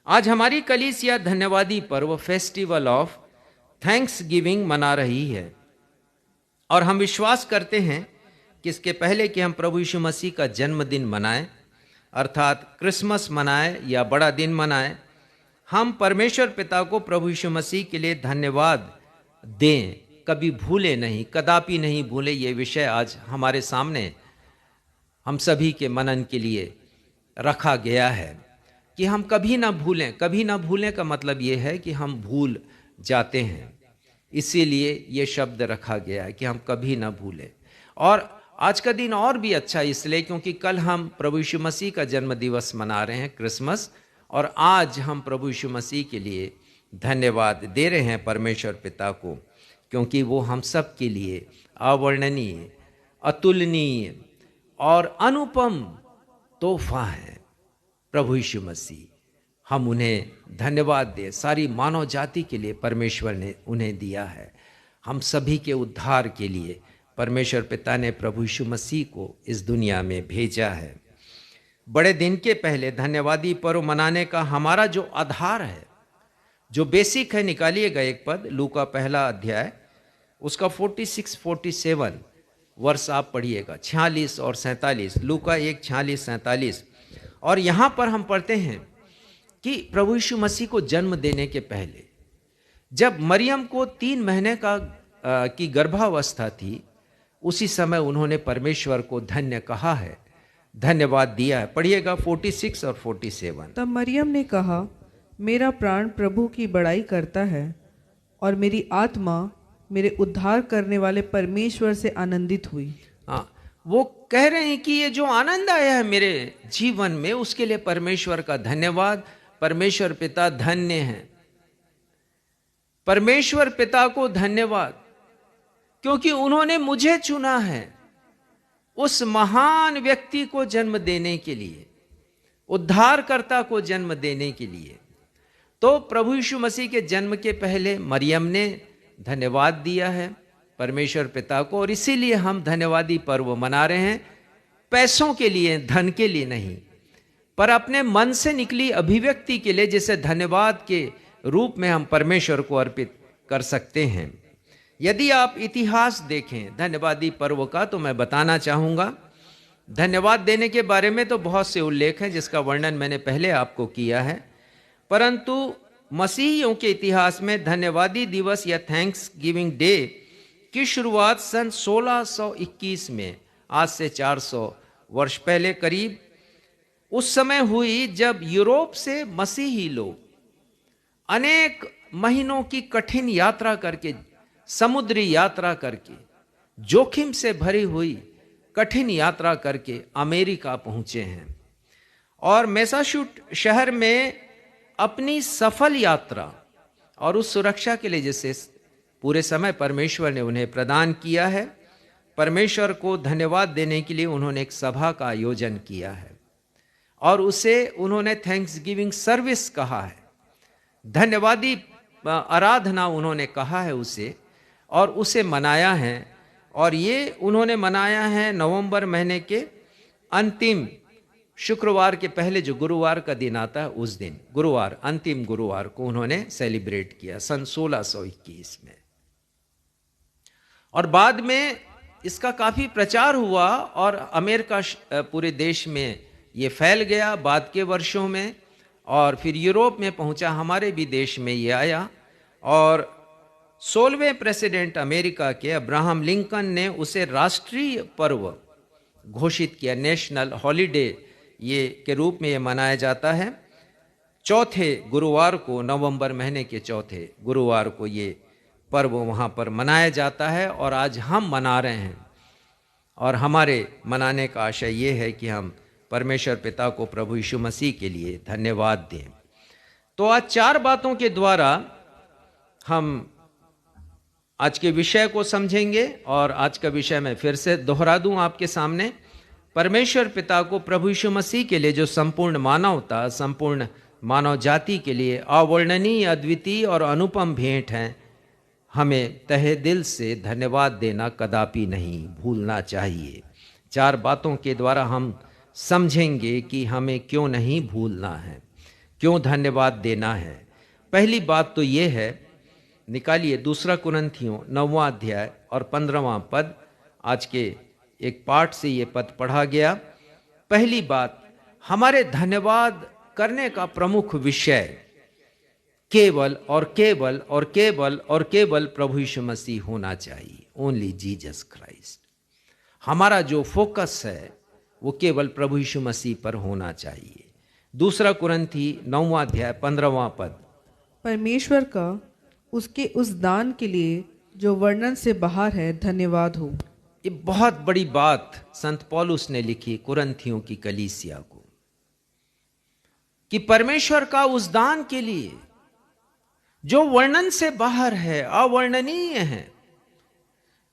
आज हमारी कलीसिया धन्यवादी पर्व, फेस्टिवल ऑफ थैंक्स गिविंग मना रही है। और हम विश्वास करते हैं कि इसके पहले कि हम प्रभु यीशु मसीह का जन्मदिन मनाएं, अर्थात क्रिसमस मनाएं या बड़ा दिन मनाएं, हम परमेश्वर पिता को प्रभु यीशु मसीह के लिए धन्यवाद दें। कभी भूले नहीं, कदापि नहीं भूले। ये विषय आज हमारे सामने हम सभी के मनन के लिए रखा गया है कि हम कभी ना भूलें। कभी ना भूलें का मतलब ये है कि हम भूल जाते हैं, इसीलिए ये शब्द रखा गया है कि हम कभी ना भूलें। और आज का दिन और भी अच्छा इसलिए क्योंकि कल हम प्रभु यीशु मसीह का जन्म दिवस मना रहे हैं, क्रिसमस, और आज हम प्रभु यीशु मसीह के लिए धन्यवाद दे रहे हैं परमेश्वर पिता को, क्योंकि वो हम सब के लिए अवर्णनीय, अतुलनीय और अनुपम तोहफा है। प्रभु यीशु मसीह, हम उन्हें धन्यवाद दें। सारी मानव जाति के लिए परमेश्वर ने उन्हें दिया है। हम सभी के उद्धार के लिए परमेश्वर पिता ने प्रभु यीशु मसीह को इस दुनिया में भेजा है। बड़े दिन के पहले धन्यवादी पर्व मनाने का हमारा जो आधार है, जो बेसिक है, निकालिएगा एक पद, लूका पहला अध्याय, उसका 46-47 वर्ष आप पढ़िएगा, 46 और 47, लूका 1:46-47। और यहाँ पर हम पढ़ते हैं कि प्रभु यीशु मसीह को जन्म देने के पहले, जब मरियम को 3 महीने की गर्भावस्था थी, उसी समय उन्होंने परमेश्वर को धन्य कहा है, धन्यवाद दिया है। पढ़िएगा 46 और 47। तब मरियम ने कहा, मेरा प्राण प्रभु की बड़ाई करता है और मेरी आत्मा मेरे उद्धार करने वाले परमेश्वर से आनंदित हुई। हाँ, वो कह रहे हैं कि ये जो आनंद आया है मेरे जीवन में, उसके लिए परमेश्वर का धन्यवाद। परमेश्वर पिता धन्य है। परमेश्वर पिता को धन्यवाद, क्योंकि उन्होंने मुझे चुना है उस महान व्यक्ति को जन्म देने के लिए, उद्धारकर्ता को जन्म देने के लिए। तो प्रभु यीशु मसीह के जन्म के पहले मरियम ने धन्यवाद दिया है परमेश्वर पिता को, और इसीलिए हम धन्यवादी पर्व मना रहे हैं। पैसों के लिए, धन के लिए नहीं, पर अपने मन से निकली अभिव्यक्ति के लिए, जिसे धन्यवाद के रूप में हम परमेश्वर को अर्पित कर सकते हैं। यदि आप इतिहास देखें धन्यवादी पर्व का, तो मैं बताना चाहूँगा, धन्यवाद देने के बारे में तो बहुत से उल्लेख हैं जिसका वर्णन मैंने पहले आपको किया है, परंतु मसीहियों के इतिहास में धन्यवादी दिवस या थैंक्स गिविंग डे की शुरुआत सन 1621 में, आज से 400 वर्ष पहले करीब, उस समय हुई जब यूरोप से मसीही लोग अनेक महीनों की कठिन यात्रा करके, समुद्री यात्रा करके, जोखिम से भरी हुई कठिन यात्रा करके अमेरिका पहुंचे हैं। और मैसाचुसेट्स शहर में अपनी सफल यात्रा और उस सुरक्षा के लिए जिससे पूरे समय परमेश्वर ने उन्हें प्रदान किया है, परमेश्वर को धन्यवाद देने के लिए उन्होंने एक सभा का आयोजन किया है और उसे उन्होंने थैंक्स गिविंग सर्विस कहा है, धन्यवादी आराधना उन्होंने कहा है उसे, और उसे मनाया है। और ये उन्होंने मनाया है नवंबर महीने के अंतिम शुक्रवार के पहले जो गुरुवार का दिन आता है उस दिन, गुरुवार, अंतिम गुरुवार को उन्होंने सेलिब्रेट किया सन 1621 में। और बाद में इसका काफी प्रचार हुआ और अमेरिका पूरे देश में ये फैल गया बाद के वर्षों में, और फिर यूरोप में पहुंचा, हमारे भी देश में ये आया। और 16वें प्रेसिडेंट अमेरिका के अब्राहम लिंकन ने उसे राष्ट्रीय पर्व घोषित किया, नेशनल हॉलिडे ये के रूप में ये मनाया जाता है। चौथे गुरुवार को, नवंबर महीने के चौथे गुरुवार को ये पर्व वहाँ पर मनाया जाता है और आज हम मना रहे हैं। और हमारे मनाने का आशय ये है कि हम परमेश्वर पिता को प्रभु यीशु मसीह के लिए धन्यवाद दें। तो आज 4 बातों के द्वारा हम आज के विषय को समझेंगे। और आज का विषय मैं फिर से दोहरा दूं आपके सामने, परमेश्वर पिता को प्रभु यीशु मसीह के लिए जो संपूर्ण मानवता, संपूर्ण मानव जाति के लिए अवर्णनीय, अद्वितीय और अनुपम भेंट हैं, हमें तहे दिल से धन्यवाद देना कदापि नहीं भूलना चाहिए। 4 बातों के द्वारा हम समझेंगे कि हमें क्यों नहीं भूलना है, क्यों धन्यवाद देना है। पहली बात तो ये है, निकालिए 2 कुरिन्थियों 9वां अध्याय और 15वां पद, आज के एक पाठ से ये पद पढ़ा गया। पहली बात, हमारे धन्यवाद करने का प्रमुख विषय केवल और केवल और केवल और केवल प्रभु यीशु मसीह होना चाहिए, ओनली जीसस क्राइस्ट। हमारा जो फोकस है वो केवल प्रभु यीशु मसीह पर होना चाहिए। 2 कुरिन्थी 9वां अध्याय 15वां पद, परमेश्वर का उसके उस दान के लिए जो वर्णन से बाहर है धन्यवाद हो। ये बहुत बड़ी बात संत पौलुस ने लिखी कुरिन्थियों की कलीसिया को, कि परमेश्वर का उस दान के लिए जो वर्णन से बाहर है, अवर्णनीय है,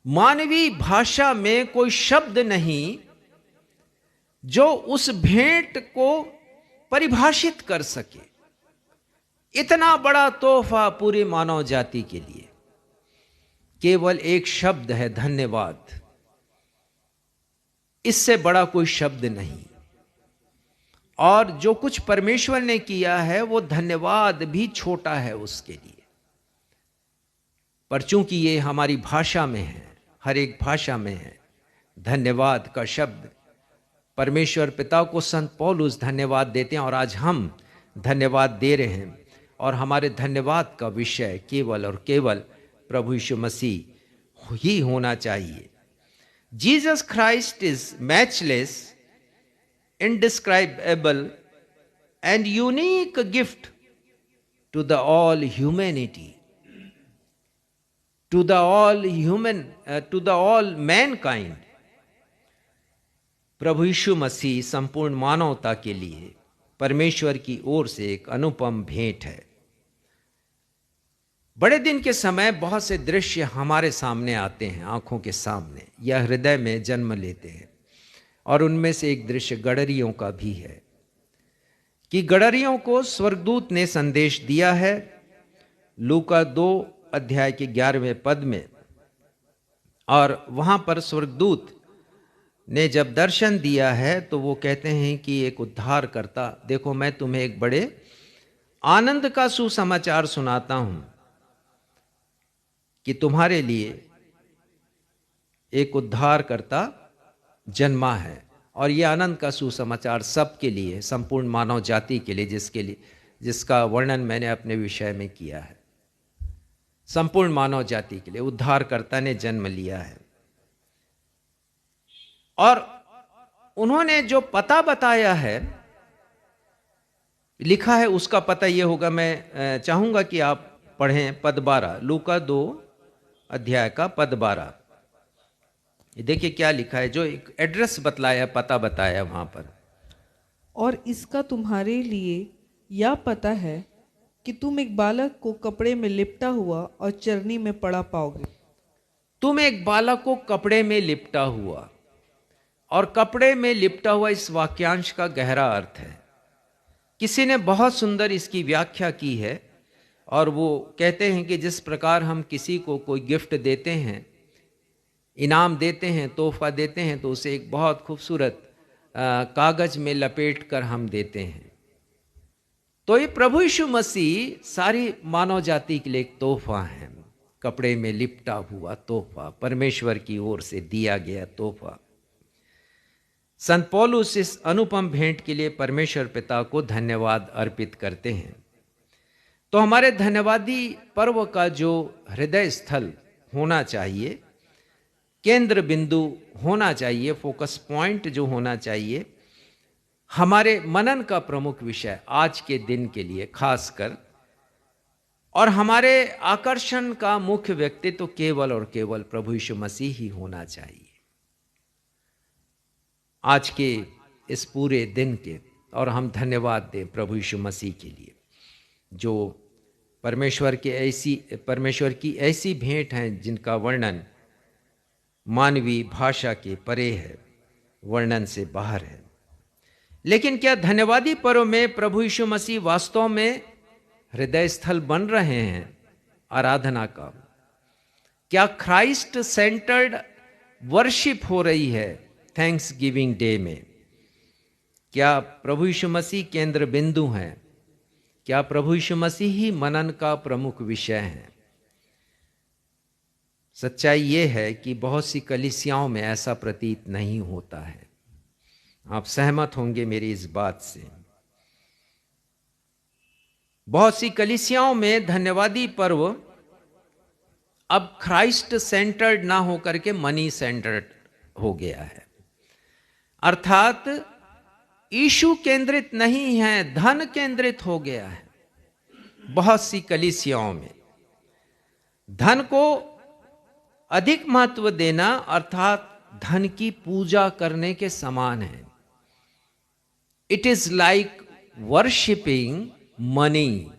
मानवीय भाषा में कोई शब्द नहीं जो उस भेंट को परिभाषित कर सके। इतना बड़ा तोहफा पूरी मानव जाति के लिए केवल एक शब्द है, धन्यवाद। इससे बड़ा कोई शब्द नहीं। और जो कुछ परमेश्वर ने किया है वो धन्यवाद भी छोटा है उसके लिए, पर चूंकि ये हमारी भाषा में है, हर एक भाषा में है, धन्यवाद का शब्द परमेश्वर पिता को संत पौलुस धन्यवाद देते हैं और आज हम धन्यवाद दे रहे हैं। और हमारे धन्यवाद का विषय केवल और केवल प्रभु यीशु मसीह ही होना चाहिए। Jesus Christ is matchless, indescribable and unique gift to the all humanity, to the all mankind. प्रभु यीशु मसीह संपूर्ण मानवता के लिए परमेश्वर की ओर से एक अनुपम भेंट है। बड़े दिन के समय बहुत से दृश्य हमारे सामने आते हैं, आंखों के सामने या हृदय में जन्म लेते हैं, और उनमें से एक दृश्य गडरियों का भी है कि गडरियों को स्वर्गदूत ने संदेश दिया है। लूका 2 अध्याय के 11वें पद में, और वहां पर स्वर्गदूत ने जब दर्शन दिया है तो वो कहते हैं कि एक उद्धार करता, देखो मैं तुम्हें एक बड़े आनंद का सुसमाचार सुनाता हूं कि तुम्हारे लिए एक उद्धार करता जन्मा है। और यह आनंद का सुसमाचार सबके लिए, संपूर्ण मानव जाति के लिए, जिसका वर्णन मैंने अपने विषय में किया है। संपूर्ण मानव जाति के लिए उद्धारकर्ता ने जन्म लिया है। और उन्होंने जो पता बताया है, लिखा है, उसका पता यह होगा, मैं चाहूंगा कि आप पढ़ें पद 12, लूका 2 अध्याय का पद 12। देखिए क्या लिखा है, जो एक एड्रेस बतलाया, पता बताया वहां पर। और इसका तुम्हारे लिए यह पता है कि तुम एक बालक को कपड़े में लिपटा हुआ और चरनी में पड़ा पाओगे। तुम एक बालक को कपड़े में लिपटा हुआ, और कपड़े में लिपटा हुआ इस वाक्यांश का गहरा अर्थ है। किसी ने बहुत सुंदर इसकी व्याख्या की है, और वो कहते हैं कि जिस प्रकार हम किसी को कोई गिफ्ट देते हैं, इनाम देते हैं, तोहफा देते हैं, तो उसे एक बहुत खूबसूरत कागज में लपेट कर हम देते हैं। तो ये प्रभु यीशु मसीह सारी मानव जाति के लिए एक तोहफा है, कपड़े में लिपटा हुआ तोहफा, परमेश्वर की ओर से दिया गया तोहफा। संत पौलुस इस अनुपम भेंट के लिए परमेश्वर पिता को धन्यवाद अर्पित करते हैं। तो हमारे धन्यवादी पर्व का जो हृदय स्थल होना चाहिए, केंद्र बिंदु होना चाहिए, फोकस पॉइंट जो होना चाहिए, हमारे मनन का प्रमुख विषय आज के दिन के लिए खासकर, और हमारे आकर्षण का मुख्य व्यक्ति तो केवल और केवल प्रभु यीशु मसीह ही होना चाहिए आज के इस पूरे दिन के। और हम धन्यवाद दें प्रभु यीशु मसीह के लिए, जो परमेश्वर की ऐसी भेंट हैं जिनका वर्णन मानवीय भाषा के परे है, वर्णन से बाहर है। लेकिन क्या धन्यवादी पर्व में प्रभु यीशु मसीह वास्तव में हृदय स्थल बन रहे हैं आराधना का? क्या क्राइस्ट सेंटर्ड वर्शिप हो रही है थैंक्स गिविंग डे में? क्या प्रभु यीशु मसीह केंद्र बिंदु हैं? क्या प्रभु यीशु मसीह ही मनन का प्रमुख विषय है? सच्चाई यह है कि बहुत सी कलीसियाओं में ऐसा प्रतीत नहीं होता है। आप सहमत होंगे मेरी इस बात से। बहुत सी कलीसियाओं में धन्यवादी पर्व अब क्राइस्ट सेंटर्ड ना होकर के मनी सेंटर्ड हो गया है, अर्थात यीशु केंद्रित नहीं है, धन केंद्रित हो गया है। बहुत सी कलीसियाओं में धन को अधिक महत्व देना अर्थात धन की पूजा करने के समान है। It is like worshipping money.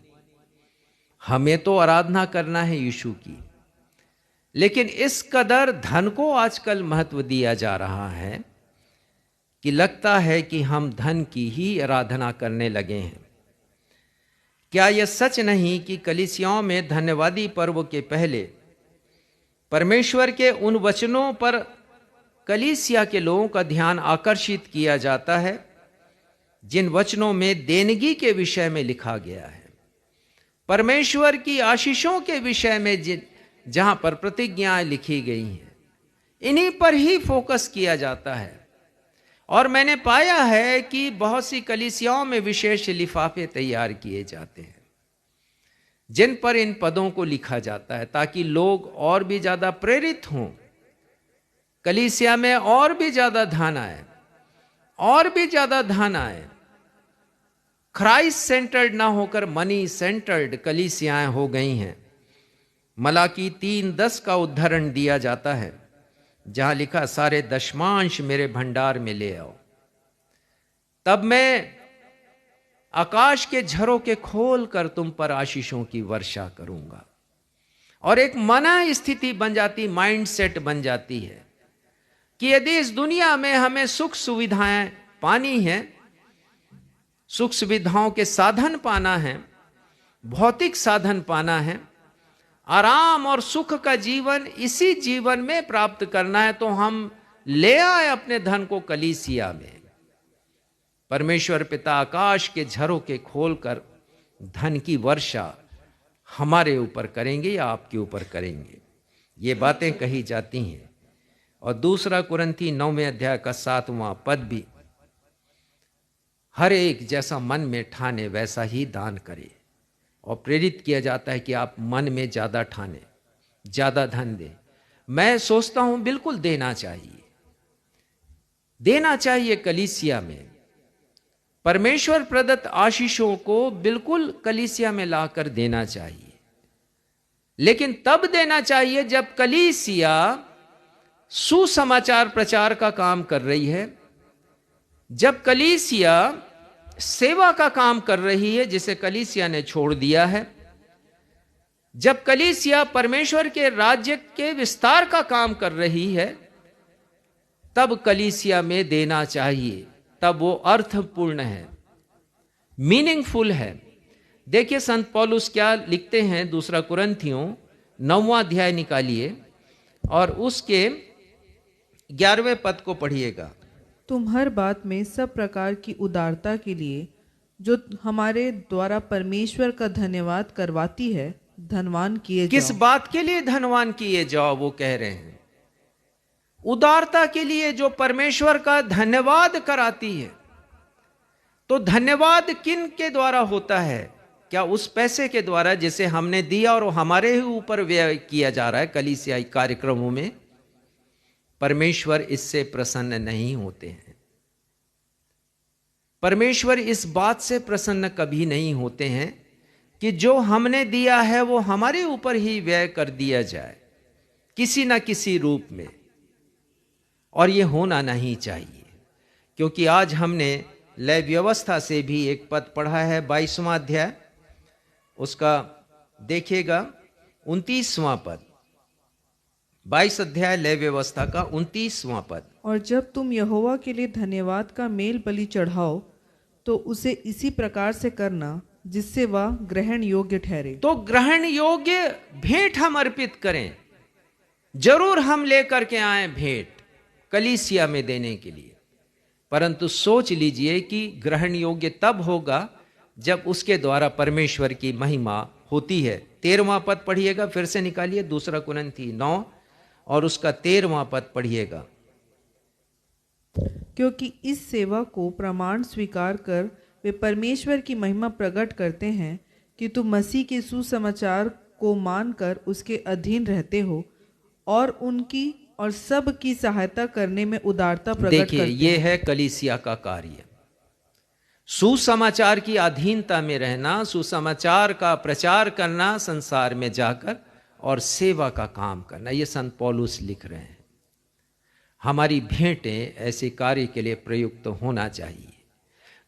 हमें तो आराधना करना है यीशु की, लेकिन इस कदर धन को आजकल महत्व दिया जा रहा है कि लगता है कि हम धन की ही आराधना करने लगे हैं। क्या यह सच नहीं कि कलीसियाओं में धन्यवादी पर्व के पहले परमेश्वर के उन वचनों पर कलीसिया के लोगों का ध्यान आकर्षित किया जाता है जिन वचनों में देनगी के विषय में लिखा गया है, परमेश्वर की आशीषों के विषय में जहां पर प्रतिज्ञाएं लिखी गई हैं, इन्हीं पर ही फोकस किया जाता है। और मैंने पाया है कि बहुत सी कलीसियाओं में विशेष लिफाफे तैयार किए जाते हैं जिन पर इन पदों को लिखा जाता है ताकि लोग और भी ज्यादा प्रेरित हों, कलीसिया में और भी ज्यादा धन आए, और भी ज्यादा धन आए। क्राइस्ट सेंटर्ड ना होकर मनी सेंटर्ड कलीसियाएं हो गई हैं। मलाकी 3:10 का उदाहरण दिया जाता है जहां लिखा, सारे दशमांश मेरे भंडार में ले आओ, तब मैं आकाश के झरोखे खोल कर तुम पर आशीषों की वर्षा करूंगा। और एक मना स्थिति बन जाती, माइंड सेट बन जाती है कि यदि इस दुनिया में हमें सुख सुविधाएं पानी है, सुख सुविधाओं के साधन पाना है, भौतिक साधन पाना है, आराम और सुख का जीवन इसी जीवन में प्राप्त करना है, तो हम ले आए अपने धन को कलीसिया में। परमेश्वर पिता आकाश के झरोखे खोलकर धन की वर्षा हमारे ऊपर करेंगे या आपके ऊपर करेंगे, ये बातें कही जाती हैं। और 2 कुरिन्थी 9वें अध्याय का 7वां पद भी, हर एक जैसा मन में ठाने वैसा ही दान करे। और प्रेरित किया जाता है कि आप मन में ज्यादा ठाने, ज्यादा धन दें। मैं सोचता हूं बिल्कुल देना चाहिए, देना चाहिए कलीसिया में। परमेश्वर प्रदत्त आशीषों को बिल्कुल कलीसिया में लाकर देना चाहिए, लेकिन तब देना चाहिए जब कलीसिया सुसमाचार प्रचार का काम कर रही है, जब कलीसिया सेवा का काम कर रही है जिसे कलीसिया ने छोड़ दिया है। जब कलीसिया परमेश्वर के राज्य के विस्तार का काम कर रही है तब कलीसिया में देना चाहिए, तब वो अर्थपूर्ण है, मीनिंगफुल है। देखिए संत पौलुस क्या लिखते हैं, 2 कुरिन्थियों 9वां अध्याय निकालिए और उसके 11वें पद को पढ़िएगा। तुम हर बात में सब प्रकार की उदारता के लिए जो हमारे द्वारा परमेश्वर का धन्यवाद करवाती है धनवान किए किस जाओ। बात के लिए धनवान किए जाओ? वो कह रहे हैं उदारता के लिए जो परमेश्वर का धन्यवाद कराती है। तो धन्यवाद किन के द्वारा होता है? क्या उस पैसे के द्वारा जिसे हमने दिया और हमारे ही ऊपर व्यय किया जा रहा है कलीसियाई कार्यक्रमों में? परमेश्वर इससे प्रसन्न नहीं होते हैं। परमेश्वर इस बात से प्रसन्न कभी नहीं होते हैं कि जो हमने दिया है वो हमारे ऊपर ही व्यय कर दिया जाए किसी ना किसी रूप में, और ये होना नहीं चाहिए। क्योंकि आज हमने लय व्यवस्था से भी एक पद पढ़ा है, 22वां अध्याय, उसका देखिएगा 29वां पद, 22 अध्याय लय व्यवस्था का 29वां पद। और जब तुम यहोवा के लिए धन्यवाद का मेल बलि चढ़ाओ तो उसे इसी प्रकार से करना जिससे वह ग्रहण योग्य ठहरे। तो ग्रहण योग्य भेंट हम अर्पित करें, जरूर हम लेकर के आए भेंट कलीसिया में देने के लिए, परंतु सोच लीजिए कि ग्रहण योग्य तब होगा जब उसके द्वारा परमेश्वर की महिमा होती है। 13वां पद पढ़िएगा, फिर से निकालिए 2 कुरिन्थी 9 और उसका 13वां पद पढ़िएगा। क्योंकि इस सेवा को प्रमाण स्वीकार कर वे परमेश्वर की महिमा प्रकट करते हैं कि तुम मसीह के सुसमाचार को मानकर उसके अधीन रहते हो और उनकी और सब की सहायता करने में उदारता प्रकट करते देखिए, ये है कलीसिया का कार्य, सुसमाचार की अधीनता में रहना, सुसमाचार का प्रचार करना संसार में जाकर और सेवा का काम करना। ये संत पौलुस लिख रहे हैं। हमारी भेंटें ऐसे कार्य के लिए प्रयुक्त होना चाहिए।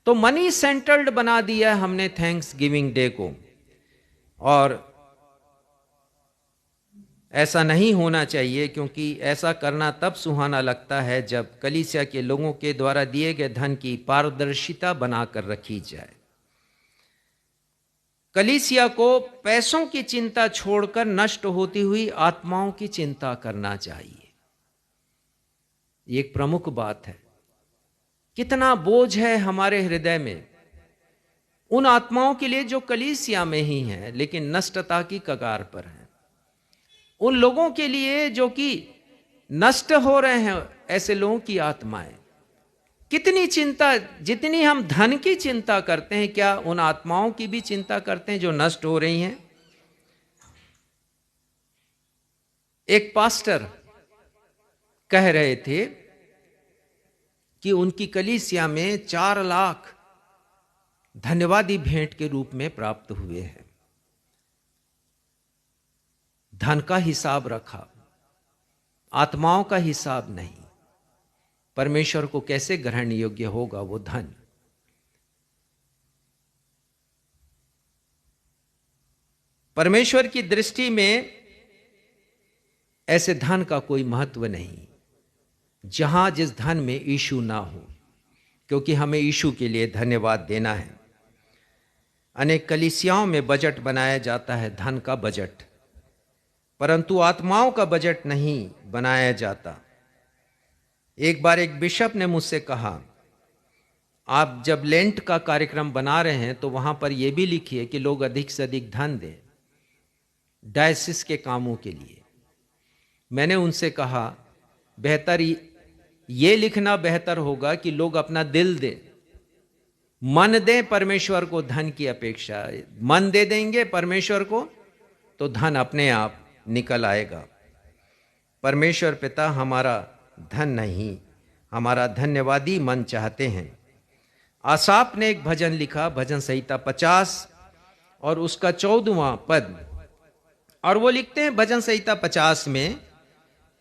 तो मनी सेंटर्ड बना दिया हमने थैंक्स गिविंग डे को, और ऐसा नहीं होना चाहिए, क्योंकि ऐसा करना तब सुहाना लगता है जब कलीसिया के लोगों के द्वारा दिए गए धन की पारदर्शिता बनाकर रखी जाए। कलीसिया को पैसों की चिंता छोड़कर नष्ट होती हुई आत्माओं की चिंता करना चाहिए। ये एक प्रमुख बात है। कितना बोझ है हमारे हृदय में उन आत्माओं के लिए जो कलीसिया में ही हैं लेकिन नष्टता की कगार पर हैं, उन लोगों के लिए जो कि नष्ट हो रहे हैं, ऐसे लोगों की आत्माएं। कितनी चिंता, जितनी हम धन की चिंता करते हैं, क्या उन आत्माओं की भी चिंता करते हैं जो नष्ट हो रही हैं? एक पास्टर कह रहे थे कि उनकी कलीसिया में 4 लाख धन्यवादी भेंट के रूप में प्राप्त हुए हैं। धन का हिसाब रखा, आत्माओं का हिसाब नहीं। परमेश्वर को कैसे ग्रहण योग्य होगा वो धन? परमेश्वर की दृष्टि में ऐसे धन का कोई महत्व नहीं जहां जिस धन में यीशु ना हो, क्योंकि हमें यीशु के लिए धन्यवाद देना है। अनेक कलीसियाओं में बजट बनाया जाता है, धन का बजट, परंतु आत्माओं का बजट नहीं बनाया जाता। एक बार एक बिशप ने मुझसे कहा, आप जब लेंट का कार्यक्रम बना रहे हैं तो वहां पर यह भी लिखिए कि लोग अधिक से अधिक धन दें डायसिस के कामों के लिए। मैंने उनसे कहा, बेहतर ये लिखना बेहतर होगा कि लोग अपना दिल दें, मन दें परमेश्वर को धन की अपेक्षा। मन दे देंगे परमेश्वर को तो धन अपने आप निकल आएगा। परमेश्वर पिता हमारा धन नहीं, हमारा धन्यवादी मन चाहते हैं। आसाफ ने एक भजन लिखा, भजन संहिता 50 और उसका 14वां पद, और वो लिखते हैं भजन संहिता 50 में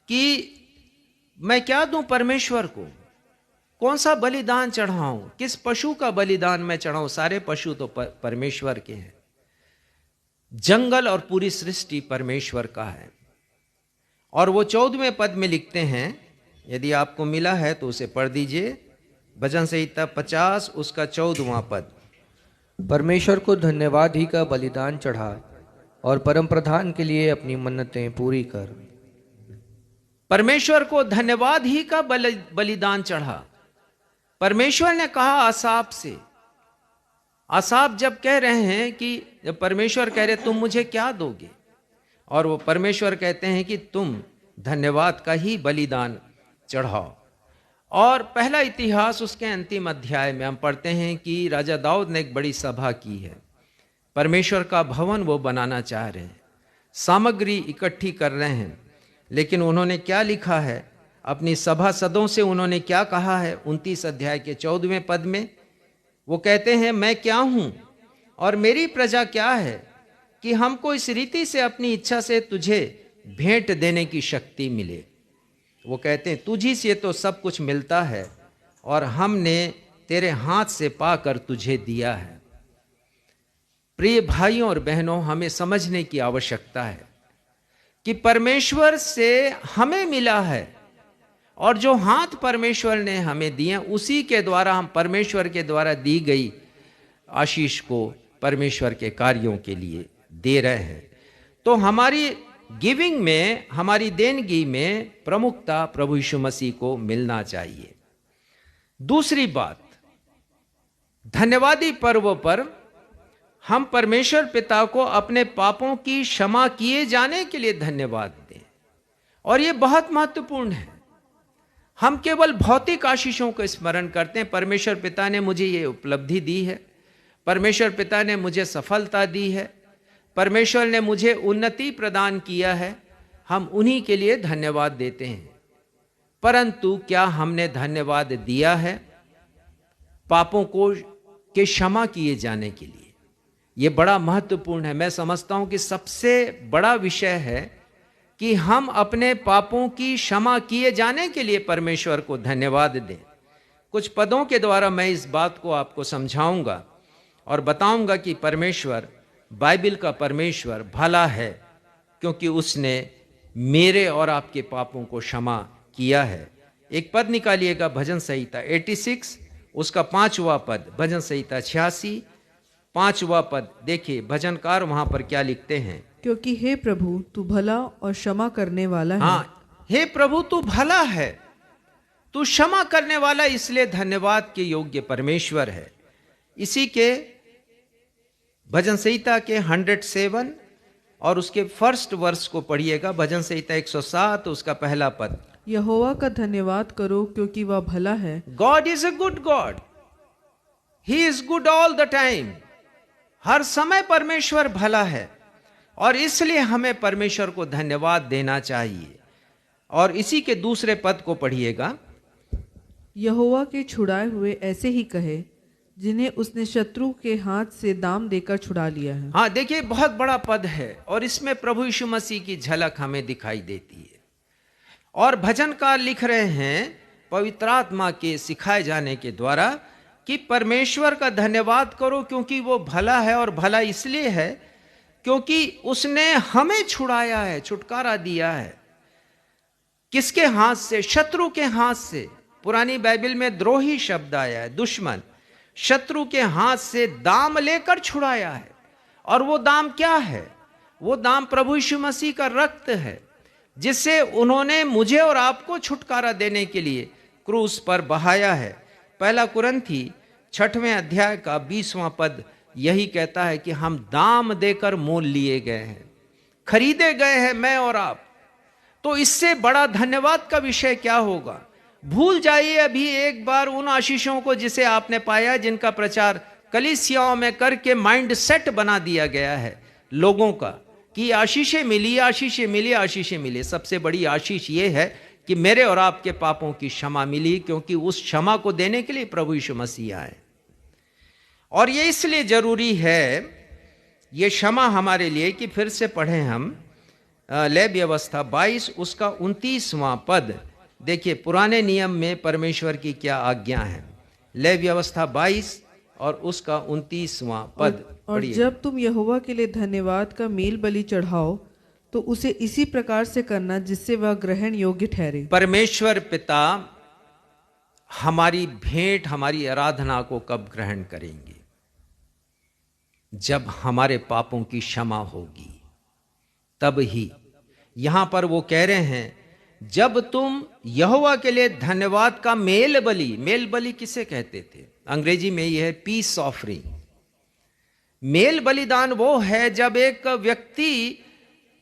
कि मैं क्या दूं परमेश्वर को, कौन सा बलिदान चढ़ाऊं, किस पशु का बलिदान मैं चढ़ाऊं? सारे पशु तो परमेश्वर के हैं। जंगल और पूरी सृष्टि परमेश्वर का है। और वो 14वें पद में लिखते हैं, यदि आपको मिला है तो उसे पढ़ दीजिए, भजन संहिता 50 उसका 14वां पद। परमेश्वर को धन्यवाद ही का बलिदान चढ़ा और परम प्रधान के लिए अपनी मन्नतें पूरी कर। परमेश्वर को धन्यवाद ही का बलिदान चढ़ा। परमेश्वर ने कहा आसाप से, आसाप जब कह रहे हैं कि जब परमेश्वर कह रहे तुम मुझे क्या दोगे, और वो परमेश्वर कहते हैं कि तुम धन्यवाद का ही बलिदान चढ़ाओ। और पहला इतिहास उसके अंतिम अध्याय में हम पढ़ते हैं कि राजा दाऊद ने एक बड़ी सभा की है। परमेश्वर का भवन वो बनाना चाह रहे हैं, सामग्री इकट्ठी कर रहे हैं, लेकिन उन्होंने क्या लिखा है, अपनी सभासदों से उन्होंने क्या कहा है? 29 अध्याय के 14वें पद में वो कहते हैं, मैं क्या हूं और मेरी प्रजा क्या है कि हमको इस रीति से अपनी इच्छा से तुझे भेंट देने की शक्ति मिले। वो कहते हैं तुझी से तो सब कुछ मिलता है और हमने तेरे हाथ से पाकर तुझे दिया है। प्रिय भाइयों और बहनों, हमें समझने की आवश्यकता है कि परमेश्वर से हमें मिला है, और जो हाथ परमेश्वर ने हमें दिए उसी के द्वारा हम परमेश्वर के द्वारा दी गई आशीष को परमेश्वर के कार्यों के लिए दे रहे हैं। तो हमारी गिविंग में, हमारी देनगी में प्रमुखता प्रभु यीशु मसीह को मिलना चाहिए। दूसरी बात, धन्यवादी पर्व पर हम परमेश्वर पिता को अपने पापों की क्षमा किए जाने के लिए धन्यवाद दें। और यह बहुत महत्वपूर्ण है। हम केवल भौतिक आशीषों को स्मरण करते हैं, परमेश्वर पिता ने मुझे ये उपलब्धि दी है, परमेश्वर पिता ने मुझे सफलता दी है, परमेश्वर ने मुझे उन्नति प्रदान किया है, हम उन्हीं के लिए धन्यवाद देते हैं। परंतु क्या हमने धन्यवाद दिया है पापों को के क्षमा किए जाने के लिए? ये बड़ा महत्वपूर्ण है। मैं समझता हूं कि सबसे बड़ा विषय है कि हम अपने पापों की क्षमा किए जाने के लिए परमेश्वर को धन्यवाद दें। कुछ पदों के द्वारा मैं इस बात को आपको समझाऊंगा और बताऊंगा कि परमेश्वर, बाइबल का परमेश्वर भला है, क्योंकि उसने मेरे और आपके पापों को क्षमा किया है। एक पद निकालिएगा, भजन संहिता 86 उसका 5वां पद, भजन संहिता 86 5वां पद। देखिए भजनकार वहां पर क्या लिखते हैं, क्योंकि हे प्रभु तू भला और क्षमा करने वाला है। हाँ, हे प्रभु तू भला है, तू क्षमा करने वाला, इसलिए धन्यवाद के योग्य परमेश्वर है। इसी के भजन संहिता के 107 और उसके फर्स्ट वर्स को पढ़िएगा, भजन संहिता 107 उसका पहला पद। यहोवा का धन्यवाद करो क्योंकि वह भला है। God is a good god, he is good all the time. हर समय परमेश्वर भला है और इसलिए हमें परमेश्वर को धन्यवाद देना चाहिए। और इसी के दूसरे पद को पढ़िएगा, यहोवा के छुड़ाए हुए ऐसे ही कहे जिन्हें उसने शत्रु के हाथ से दाम देकर छुड़ा लिया है। हाँ देखिए, बहुत बड़ा पद है और इसमें प्रभु यीशु मसीह की झलक हमें दिखाई देती है। और भजनकार लिख रहे हैं पवित्र आत्मा के सिखाए जाने के द्वारा कि परमेश्वर का धन्यवाद करो क्योंकि वो भला है। और भला इसलिए है क्योंकि उसने हमें छुड़ाया है, छुटकारा दिया है। किसके हाथ से? शत्रु के हाथ से। पुरानी बाइबल में द्रोही शब्द आया है, दुश्मन। शत्रु के हाथ से दाम लेकर छुड़ाया है। और वो दाम क्या है? वो दाम प्रभु यीशु मसीह का रक्त है, जिससे उन्होंने मुझे और आपको छुटकारा देने के लिए क्रूस पर बहाया है। पहला कुरिन्थी 6वें अध्याय का 20वां पद यही कहता है कि हम दाम देकर मोल लिए गए हैं, खरीदे गए हैं मैं और आप। तो इससे बड़ा धन्यवाद का विषय क्या होगा? भूल जाइए अभी एक बार उन आशीषों को जिसे आपने पाया, जिनका प्रचार कलीसियाओं में करके माइंड सेट बना दिया गया है लोगों का कि आशीषें मिली, आशीषें मिली, आशीषें मिली। सबसे बड़ी आशीष ये है कि मेरे और आपके पापों की क्षमा मिली, क्योंकि उस क्षमा को देने के लिए प्रभु यीशु मसीह आए। और ये इसलिए जरूरी है ये क्षमा हमारे लिए कि फिर से पढ़ें हम, लय व्यवस्था 22 उसका 29वां पद। देखिए पुराने नियम में परमेश्वर की क्या आज्ञा है। लेवी व्यवस्था 22 और उसका 29वां पद और पढ़िए। जब तुम यहोवा के लिए धन्यवाद का मेल बलि चढ़ाओ तो उसे इसी प्रकार से करना जिससे वह ग्रहण योग्य ठहरे। परमेश्वर पिता हमारी भेंट, हमारी आराधना को कब ग्रहण करेंगे? जब हमारे पापों की क्षमा होगी, तब ही। यहां पर वो कह रहे हैं जब तुम यहोवा के लिए धन्यवाद का मेल बलि किसे कहते थे? अंग्रेजी में यह है पीस ऑफरिंग। मेल बलिदान वो है जब एक व्यक्ति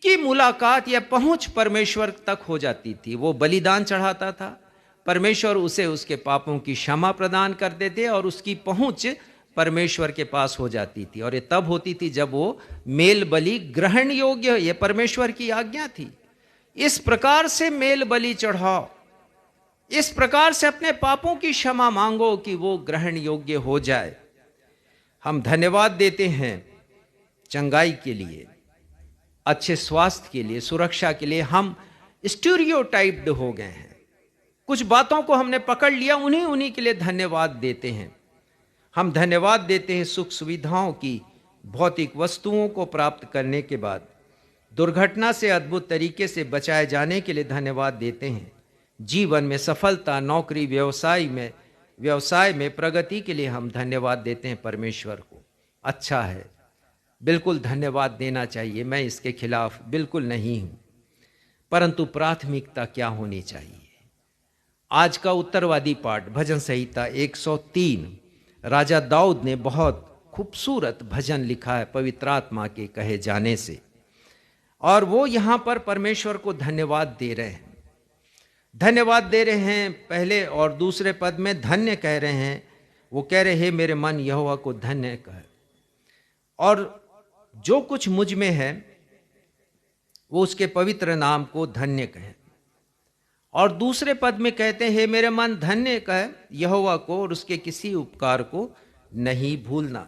की मुलाकात या पहुंच परमेश्वर तक हो जाती थी, वो बलिदान चढ़ाता था, परमेश्वर उसे उसके पापों की क्षमा प्रदान करते थे और उसकी पहुंच परमेश्वर के पास हो जाती थी। और ये तब होती थी जब वो मेल बलि ग्रहण योग्य, ये परमेश्वर की आज्ञा थी। इस प्रकार से मेल बलि चढ़ाओ, इस प्रकार से अपने पापों की क्षमा मांगो कि वो ग्रहण योग्य हो जाए। हम धन्यवाद देते हैं चंगाई के लिए, अच्छे स्वास्थ्य के लिए, सुरक्षा के लिए। हम स्टीरियोटाइप्ड हो गए हैं, कुछ बातों को हमने पकड़ लिया, उन्हीं के लिए धन्यवाद देते हैं। हम धन्यवाद देते हैं सुख सुविधाओं की, भौतिक वस्तुओं को प्राप्त करने के बाद। दुर्घटना से अद्भुत तरीके से बचाए जाने के लिए धन्यवाद देते हैं। जीवन में सफलता, नौकरी, व्यवसाय में प्रगति के लिए हम धन्यवाद देते हैं परमेश्वर को। अच्छा है, बिल्कुल धन्यवाद देना चाहिए, मैं इसके खिलाफ बिल्कुल नहीं हूं। परंतु प्राथमिकता क्या होनी चाहिए? आज का उत्तरवादी पाठ भजन संहिता 103, राजा दाऊद ने बहुत खूबसूरत भजन लिखा है पवित्र आत्मा के कहे जाने से, और वो यहां पर परमेश्वर को धन्यवाद दे रहे हैं। धन्यवाद दे रहे हैं, पहले और दूसरे पद में धन्य कह रहे हैं। वो कह रहे हैं मेरे मन यहोवा को धन्य कह, और जो कुछ मुझ में है वो उसके पवित्र नाम को धन्य कहे। और दूसरे पद में कहते हैं मेरे मन धन्य कह यहोवा को और उसके किसी उपकार को नहीं भूलना।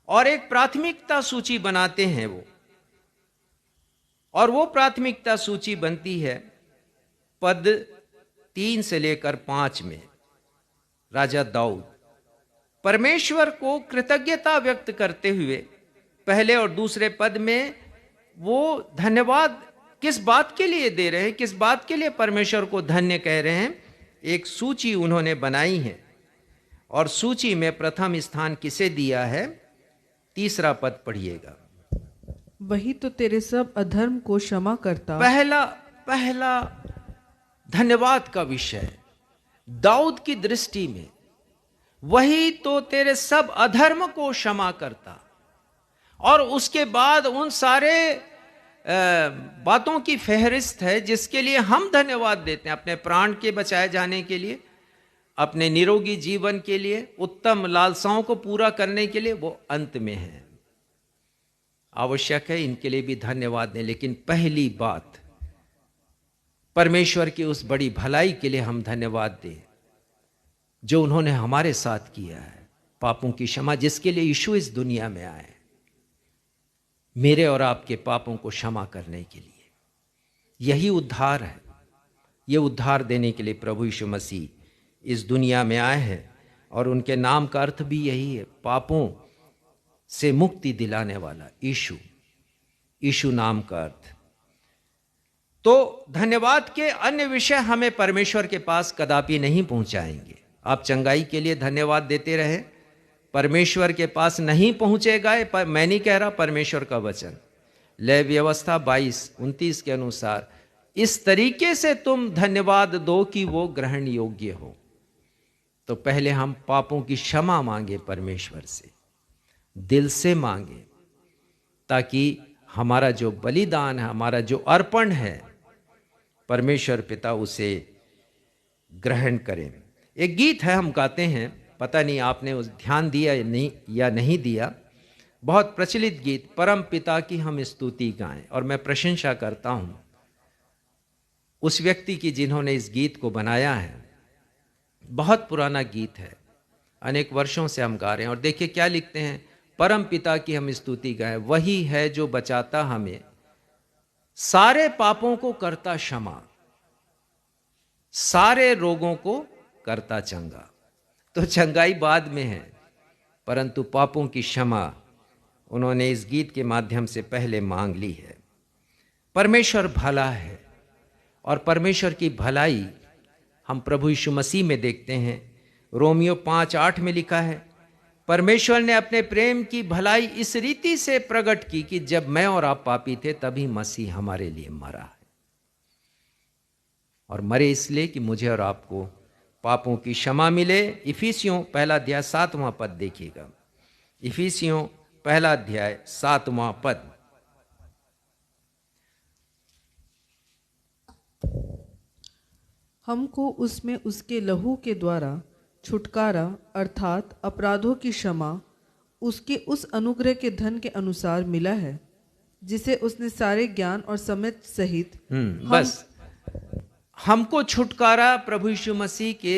और एक प्राथमिकता सूची बनाते हैं वो, और वो प्राथमिकता सूची बनती है पद 3 से लेकर 5 में। राजा दाऊद परमेश्वर को कृतज्ञता व्यक्त करते हुए पहले और दूसरे पद में वो धन्यवाद किस बात के लिए दे रहे हैं, किस बात के लिए परमेश्वर को धन्य कह रहे हैं, एक सूची उन्होंने बनाई है। और सूची में प्रथम स्थान किसे दिया है? तीसरा पद पढ़िएगा। वही तो तेरे सब अधर्म को क्षमा करता। पहला धन्यवाद का विषय दाऊद की दृष्टि में, वही तो तेरे सब अधर्म को क्षमा करता। और उसके बाद उन सारे बातों की फहरिस्त है जिसके लिए हम धन्यवाद देते हैं, अपने प्राण के बचाए जाने के लिए, अपने निरोगी जीवन के लिए, उत्तम लालसाओं को पूरा करने के लिए, वो अंत में है। आवश्यक है इनके लिए भी धन्यवाद दें, लेकिन पहली बात परमेश्वर की उस बड़ी भलाई के लिए हम धन्यवाद दें जो उन्होंने हमारे साथ किया है, पापों की क्षमा, जिसके लिए यीशु इस दुनिया में आए, मेरे और आपके पापों को क्षमा करने के लिए। यही उद्धार है। यह उद्धार देने के लिए प्रभु यीशु मसीह इस दुनिया में आए हैं, और उनके नाम का अर्थ भी यही है, पापों से मुक्ति दिलाने वाला यीशु नाम का अर्थ। तो धन्यवाद के अन्य विषय हमें परमेश्वर के पास कदापि नहीं पहुंचाएंगे। आप चंगाई के लिए धन्यवाद देते रहे, परमेश्वर के पास नहीं पहुंचेगा। पर मैं नहीं कह रहा, परमेश्वर का वचन लेवी व्यवस्था 22-29 के अनुसार इस तरीके से तुम धन्यवाद दो कि वो ग्रहण योग्य हो। तो पहले हम पापों की क्षमा मांगे परमेश्वर से, दिल से मांगे, ताकि हमारा जो बलिदान है, हमारा जो अर्पण है, परमेश्वर पिता उसे ग्रहण करें। एक गीत है हम गाते हैं, पता नहीं आपने उस ध्यान दिया या नहीं दिया, बहुत प्रचलित गीत, परम पिता की हम स्तुति गाएं। और मैं प्रशंसा करता हूं उस व्यक्ति की जिन्होंने इस गीत को बनाया है। बहुत पुराना गीत है, अनेक वर्षों से हम गा रहे हैं। और देखिए क्या लिखते हैं, परम पिता की हम स्तुति गाएं, वही है जो बचाता हमें, सारे पापों को करता क्षमा, सारे रोगों को करता चंगा। तो चंगाई बाद में है, परंतु पापों की क्षमा उन्होंने इस गीत के माध्यम से पहले मांग ली है। परमेश्वर भला है और परमेश्वर की भलाई हम प्रभु यीशु मसीह में देखते हैं। रोमियो 5:8 में लिखा है, परमेश्वर ने अपने प्रेम की भलाई इस रीति से प्रकट की कि जब मैं और आप पापी थे तभी मसीह हमारे लिए मरा है, और मरे इसलिए कि मुझे और आपको पापों की क्षमा मिले। इफिसियों 1:7 देखिएगा। इफिसियों 1:7। हमको उसमें उसके लहू के द्वारा छुटकारा अर्थात अपराधों की क्षमा उसके उस अनुग्रह के धन के अनुसार मिला है, जिसे उसने सारे ज्ञान और समझ सहित बस हमको छुटकारा प्रभु यीशु मसीह के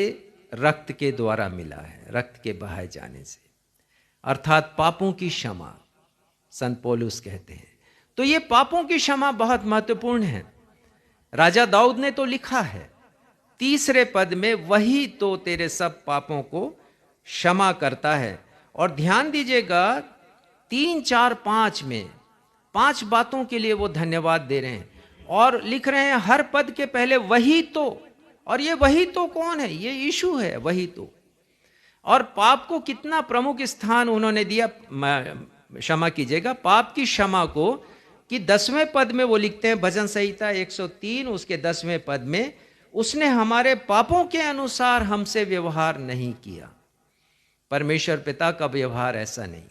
रक्त के द्वारा मिला है, रक्त के बहाए जाने से, अर्थात पापों की क्षमा संत पौलुस कहते हैं। तो ये पापों की क्षमा बहुत महत्वपूर्ण है। राजा दाऊद ने तो लिखा है 3 पद में, वही तो तेरे सब पापों को क्षमा करता है। और ध्यान दीजिएगा 3, 4, 5 में 5 बातों के लिए वो धन्यवाद दे रहे हैं और लिख रहे हैं हर पद के पहले वही तो। और ये वही तो कौन है? ये यीशु है, वही तो। और पाप को कितना प्रमुख स्थान उन्होंने दिया, क्षमा कीजिएगा, पाप की क्षमा को, कि 10वें पद में वो लिखते हैं, भजन संहिता 103 उसके 10वें पद में, उसने हमारे पापों के अनुसार हमसे व्यवहार नहीं किया। परमेश्वर पिता का व्यवहार ऐसा नहीं,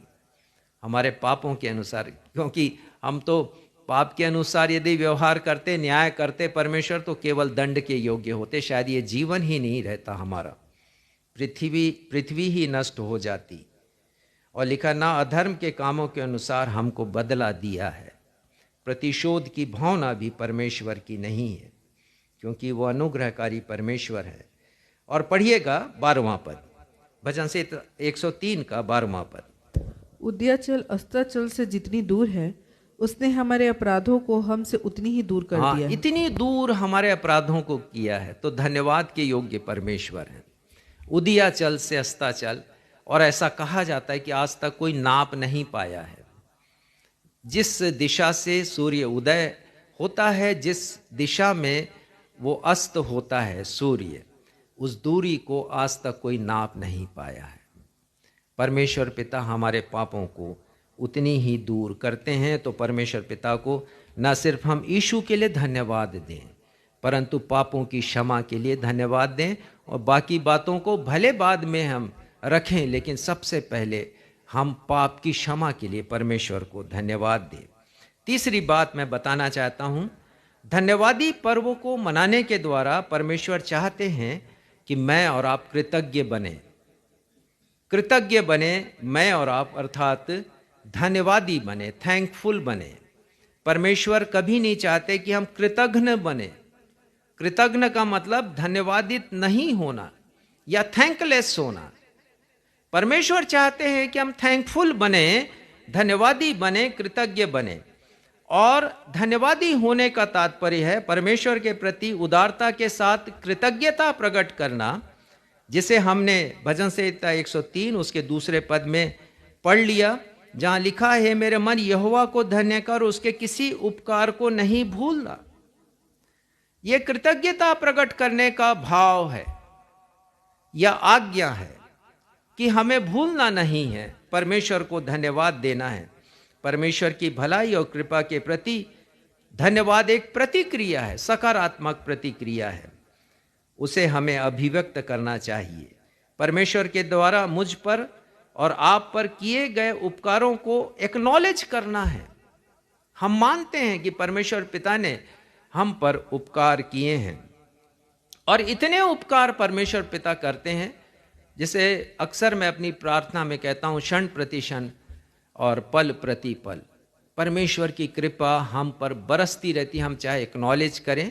हमारे पापों के अनुसार, क्योंकि हम तो पाप के अनुसार यदि व्यवहार करते, न्याय करते परमेश्वर, तो केवल दंड के योग्य होते, शायद ये जीवन ही नहीं रहता हमारा, पृथ्वी ही नष्ट हो जाती। और लिखा, ना अधर्म के कामों के अनुसार हमको बदला दिया है। प्रतिशोध की भावना भी परमेश्वर की नहीं है, क्योंकि वो अनुग्रहकारी परमेश्वर है। और पढ़िएगा 12वां पद, भजन से 103 का 12वां पद। उदयाचल अस्ताचल से जितनी दूर है, उसने हमारे अपराधों को हमसे उतनी ही दूर कर दिया है। इतनी दूर हमारे अपराधों को किया है। तो धन्यवाद के योग्य परमेश्वर है। उदयाचल से अस्ताचल, और ऐसा कहा जाता है कि आज तक कोई नाप नहीं पाया है। जिस दिशा से सूर्य उदय होता है, जिस दिशा में वो अस्त होता है सूर्य, उस दूरी को आज तक कोई नाप नहीं पाया है। परमेश्वर पिता हमारे पापों को उतनी ही दूर करते हैं। तो परमेश्वर पिता को न सिर्फ हम यीशु के लिए धन्यवाद दें, परंतु पापों की क्षमा के लिए धन्यवाद दें, और बाकी बातों को भले बाद में हम रखें, लेकिन सबसे पहले हम पाप की क्षमा के लिए परमेश्वर को धन्यवाद दें। तीसरी बात मैं बताना चाहता हूं, धन्यवादी पर्वों को मनाने के द्वारा परमेश्वर चाहते हैं कि मैं और आप कृतज्ञ बने, मैं और आप, अर्थात धन्यवादी बने, थैंकफुल बने। परमेश्वर कभी नहीं चाहते कि हम कृतज्ञ बने। कृतज्ञ का मतलब धन्यवादित नहीं होना या थैंकलेस होना। परमेश्वर चाहते हैं कि हम थैंकफुल बने, धन्यवादी बने, कृतज्ञ बने। और धन्यवादी होने का तात्पर्य है परमेश्वर के प्रति उदारता के साथ कृतज्ञता प्रकट करना, जिसे हमने भजन संहिता 103 उसके 2 पद में पढ़ लिया, जहां लिखा है, मेरे मन यहोवा को धन्य कर, उसके किसी उपकार को नहीं भूलना। यह कृतज्ञता प्रकट करने का भाव है या आज्ञा है कि हमें भूलना नहीं है, परमेश्वर को धन्यवाद देना है। परमेश्वर की भलाई और कृपा के प्रति धन्यवाद एक प्रतिक्रिया है, सकारात्मक प्रतिक्रिया है, उसे हमें अभिव्यक्त करना चाहिए। परमेश्वर के द्वारा मुझ पर और आप पर किए गए उपकारों को एक्नॉलेज करना है। हम मानते हैं कि परमेश्वर पिता ने हम पर उपकार किए हैं, और इतने उपकार परमेश्वर पिता करते हैं, जिसे अक्सर मैं अपनी प्रार्थना में कहता हूं, क्षण प्रति क्षण और पल प्रति पल परमेश्वर की कृपा हम पर बरसती रहती, हम चाहे एक्नॉलेज करें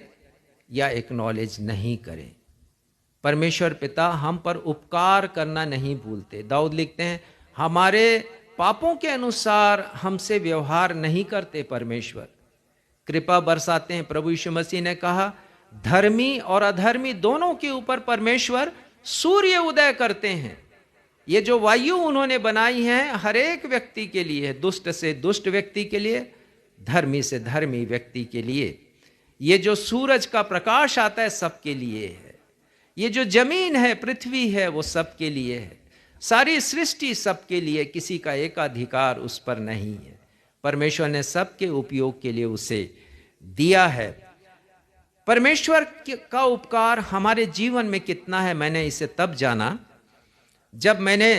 या एक्नॉलेज नहीं करें। परमेश्वर पिता हम पर उपकार करना नहीं भूलते। दाऊद लिखते हैं, हमारे पापों के अनुसार हमसे व्यवहार नहीं करते, परमेश्वर कृपा बरसाते हैं। प्रभु यीशु मसीह ने कहा, धर्मी और अधर्मी दोनों के ऊपर परमेश्वर सूर्य उदय करते हैं। ये जो वायु उन्होंने बनाई है हर एक व्यक्ति के लिए, दुष्ट से दुष्ट व्यक्ति के लिए, धर्मी से धर्मी व्यक्ति के लिए। ये जो सूरज का प्रकाश आता है सबके लिए है। ये जो जमीन है, पृथ्वी है, वो सबके लिए है। सारी सृष्टि सबके लिए, किसी का एकाधिकार उस पर नहीं है। परमेश्वर ने सबके उपयोग के लिए उसे दिया है। परमेश्वर का उपकार हमारे जीवन में कितना है, मैंने इसे तब जाना जब मैंने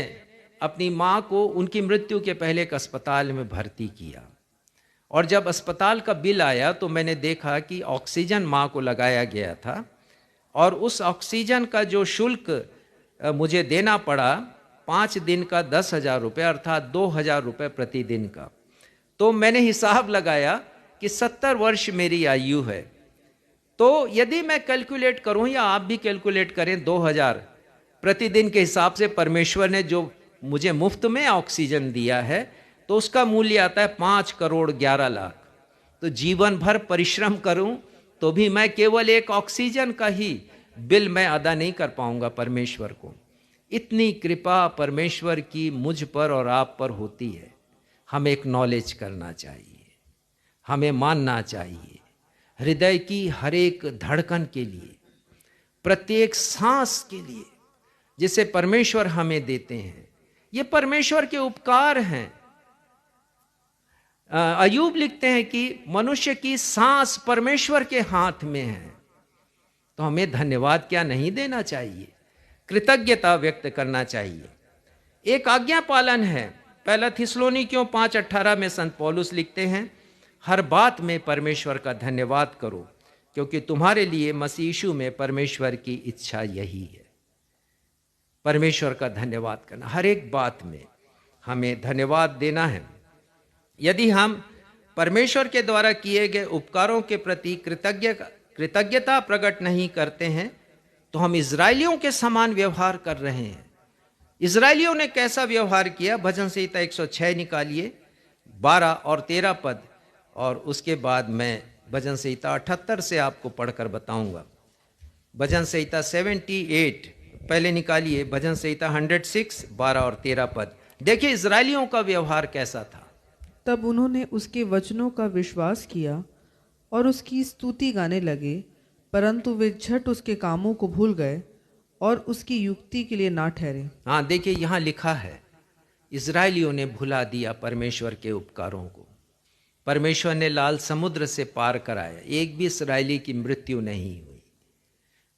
अपनी माँ को उनकी मृत्यु के पहले एक अस्पताल में भर्ती किया। और जब अस्पताल का बिल आया तो मैंने देखा कि ऑक्सीजन माँ को लगाया गया था और उस ऑक्सीजन का जो शुल्क मुझे देना पड़ा 5 दिन का 10,000 रुपये, अर्थात 2,000 रुपये प्रतिदिन का। तो मैंने हिसाब लगाया कि 70 वर्ष मेरी आयु है, तो यदि मैं कैलकुलेट करूं या आप भी कैलकुलेट करें 2,000 प्रतिदिन के हिसाब से परमेश्वर ने जो मुझे मुफ्त में ऑक्सीजन दिया है तो उसका मूल्य आता है 5,11,00,000। तो जीवन भर परिश्रम करूं तो भी मैं केवल एक ऑक्सीजन का ही बिल मैं अदा नहीं कर पाऊंगा परमेश्वर को। इतनी कृपा परमेश्वर की मुझ पर और आप पर होती है। हमें एक्नॉलेज करना चाहिए, हमें मानना चाहिए। हृदय की हर एक धड़कन के लिए, प्रत्येक सांस के लिए जिसे परमेश्वर हमें देते हैं, ये परमेश्वर के उपकार हैं। अयूब लिखते हैं कि मनुष्य की सांस परमेश्वर के हाथ में है। तो हमें धन्यवाद क्या नहीं देना चाहिए, कृतज्ञता व्यक्त करना चाहिए। एक आज्ञा पालन है। पहला थिस्सलुनीकियों 5:18 में संत पौलुस लिखते हैं, हर बात में परमेश्वर का धन्यवाद करो क्योंकि तुम्हारे लिए मसीह यीशु में परमेश्वर की इच्छा यही है। परमेश्वर का धन्यवाद करना, हर एक बात में हमें धन्यवाद देना है। यदि हम परमेश्वर के द्वारा किए गए उपकारों के प्रति कृतज्ञता प्रकट नहीं करते हैं तो हम इजरायलियों के समान व्यवहार कर रहे हैं। इजरायलियों ने कैसा व्यवहार किया, भजन संहिता 106 निकालिए 12 और 13 पद, और उसके बाद मैं भजन संहिता 78 से आपको पढ़कर बताऊंगा। भजन संहिता 78 पहले निकालिए, भजन संहिता 106 12 और 13 पद। देखिए इजरायलियों का व्यवहार कैसा था। तब उन्होंने उसके वचनों का विश्वास किया और उसकी स्तुति गाने लगे, परंतु वे झट उसके कामों को भूल गए और उसकी युक्ति के लिए ना ठहरे। हाँ, देखिए यहाँ लिखा है इजरायलियों ने भुला दिया परमेश्वर के उपकारों को। परमेश्वर ने लाल समुद्र से पार कराया, एक भी इस्राएली की मृत्यु नहीं हुई।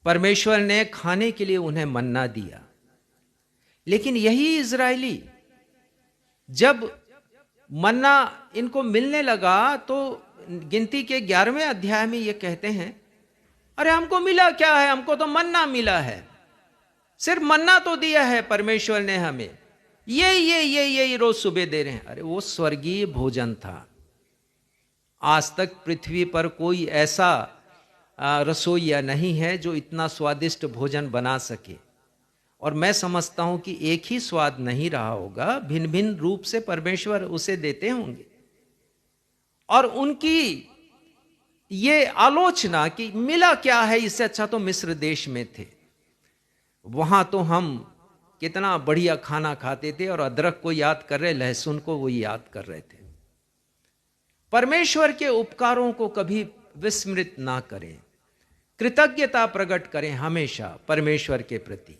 परमेश्वर ने खाने के लिए उन्हें मन्ना दिया। लेकिन यही इजरायली जब मन्ना इनको मिलने लगा तो गिनती के 11वें अध्याय में ये कहते हैं, अरे हमको मिला क्या है, हमको तो मन्ना मिला है, सिर्फ मन्ना तो दिया है परमेश्वर ने हमें, ये रोज सुबह दे रहे हैं। अरे वो स्वर्गीय भोजन था। आज तक पृथ्वी पर कोई ऐसा रसोईया नहीं है जो इतना स्वादिष्ट भोजन बना सके। और मैं समझता हूं कि एक ही स्वाद नहीं रहा होगा, भिन्न भिन्न रूप से परमेश्वर उसे देते होंगे। और उनकी ये आलोचना कि मिला क्या है, इससे अच्छा तो मिस्र देश में थे, वहां तो हम कितना बढ़िया खाना खाते थे और अदरक को याद कर रहे, लहसुन को वो याद कर रहे थे। परमेश्वर के उपकारों को कभी विस्मृत ना करें, कृतज्ञता प्रकट करें हमेशा परमेश्वर के प्रति।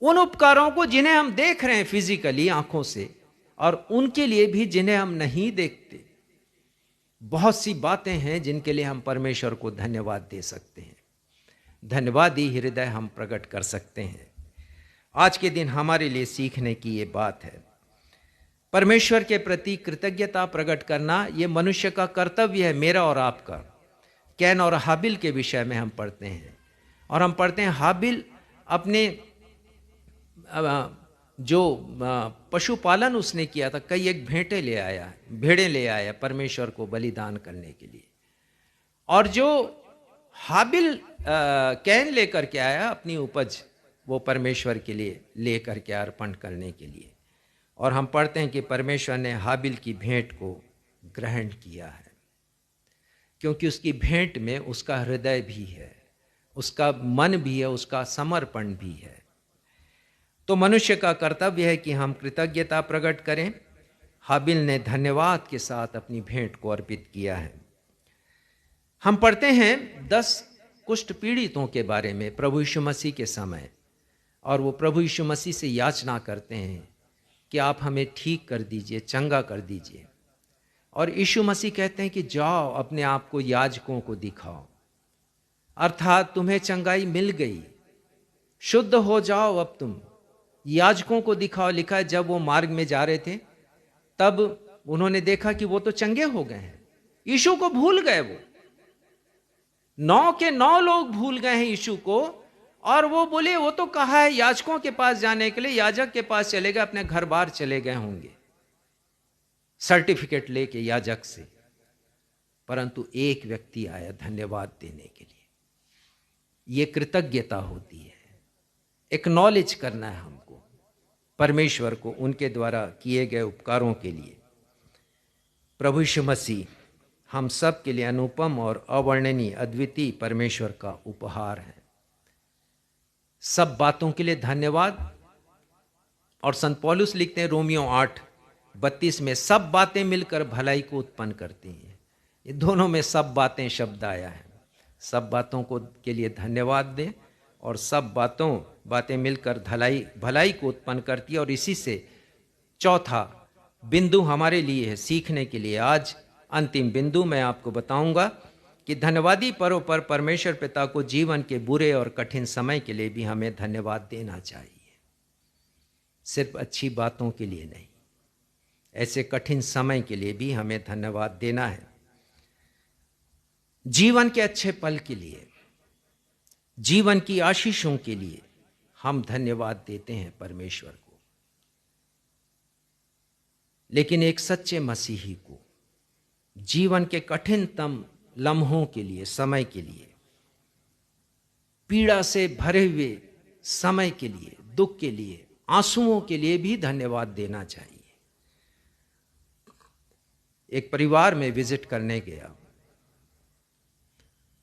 उन उपकारों को जिन्हें हम देख रहे हैं फिजिकली आंखों से, और उनके लिए भी जिन्हें हम नहीं देखते। बहुत सी बातें हैं जिनके लिए हम परमेश्वर को धन्यवाद दे सकते हैं। धन्यवादी हृदय हम प्रकट कर सकते हैं। आज के दिन हमारे लिए सीखने की ये बात है। परमेश्वर के प्रति कृतज्ञता प्रकट करना ये मनुष्य का कर्तव्य है, मेरा और आपका। कैन और हाबिल के विषय में हम पढ़ते हैं, और हम पढ़ते हैं हाबिल अपने जो पशुपालन उसने किया था, कई एक भेड़ें ले आया परमेश्वर को बलिदान करने के लिए। और जो हाबिल कैन लेकर के आया अपनी उपज, वो परमेश्वर के लिए लेकर के अर्पण करने के लिए। और हम पढ़ते हैं कि परमेश्वर ने हाबिल की भेंट को ग्रहण किया है। क्योंकि उसकी भेंट में उसका हृदय भी है, उसका मन भी है, उसका समर्पण भी है। तो मनुष्य का कर्तव्य है कि हम कृतज्ञता प्रकट करें। हाबिल ने धन्यवाद के साथ अपनी भेंट को अर्पित किया है। हम पढ़ते हैं 10 कुष्ठ पीड़ितों के बारे में प्रभु यीशु मसीह के समय, और वो प्रभु यीशु मसीह से याचना करते हैं कि आप हमें ठीक कर दीजिए, चंगा कर दीजिए। और यीशु मसीह कहते हैं कि जाओ अपने आप को याजकों को दिखाओ, अर्थात तुम्हें चंगाई मिल गई, शुद्ध हो जाओ, अब तुम याजकों को दिखाओ। लिखा है जब वो मार्ग में जा रहे थे तब उन्होंने देखा कि वो तो चंगे हो गए हैं, यीशु को भूल गए। वो 9 के 9 लोग भूल गए हैं यीशु को, और वो बोले वो तो कहा है याजकों के पास जाने के लिए, याजक के पास चले गए, अपने घर बार चले गए होंगे सर्टिफिकेट लेके याजक से। परंतु एक व्यक्ति आया धन्यवाद देने के लिए। ये कृतज्ञता होती है, एक्नॉलेज करना है हमको परमेश्वर को उनके द्वारा किए गए उपकारों के लिए। प्रभु यीशु मसीह हम सब के लिए अनुपम और अवर्णनीय अद्वितीय परमेश्वर का उपहार है। सब बातों के लिए धन्यवाद। और संत पौलुस लिखते हैं रोमियो 8:32 में, सब बातें मिलकर भलाई को उत्पन्न करती हैं। ये दोनों में सब बातें शब्द आया है। सब बातों को के लिए धन्यवाद दें, और सब बातें मिलकर भलाई को उत्पन्न करती है। और इसी से चौथा बिंदु हमारे लिए है सीखने के लिए। आज अंतिम बिंदु मैं आपको बताऊंगा कि धन्यवादी पर्व पर परमेश्वर पिता को जीवन के बुरे और कठिन समय के लिए भी हमें धन्यवाद देना चाहिए। सिर्फ अच्छी बातों के लिए नहीं, ऐसे कठिन समय के लिए भी हमें धन्यवाद देना है। जीवन के अच्छे पल के लिए, जीवन की आशीषों के लिए हम धन्यवाद देते हैं परमेश्वर को। लेकिन एक सच्चे मसीही को जीवन के कठिनतम लम्हों के लिए, समय के लिए, पीड़ा से भरे हुए समय के लिए, दुख के लिए, आंसुओं के लिए भी धन्यवाद देना चाहिए। एक परिवार में विजिट करने गया,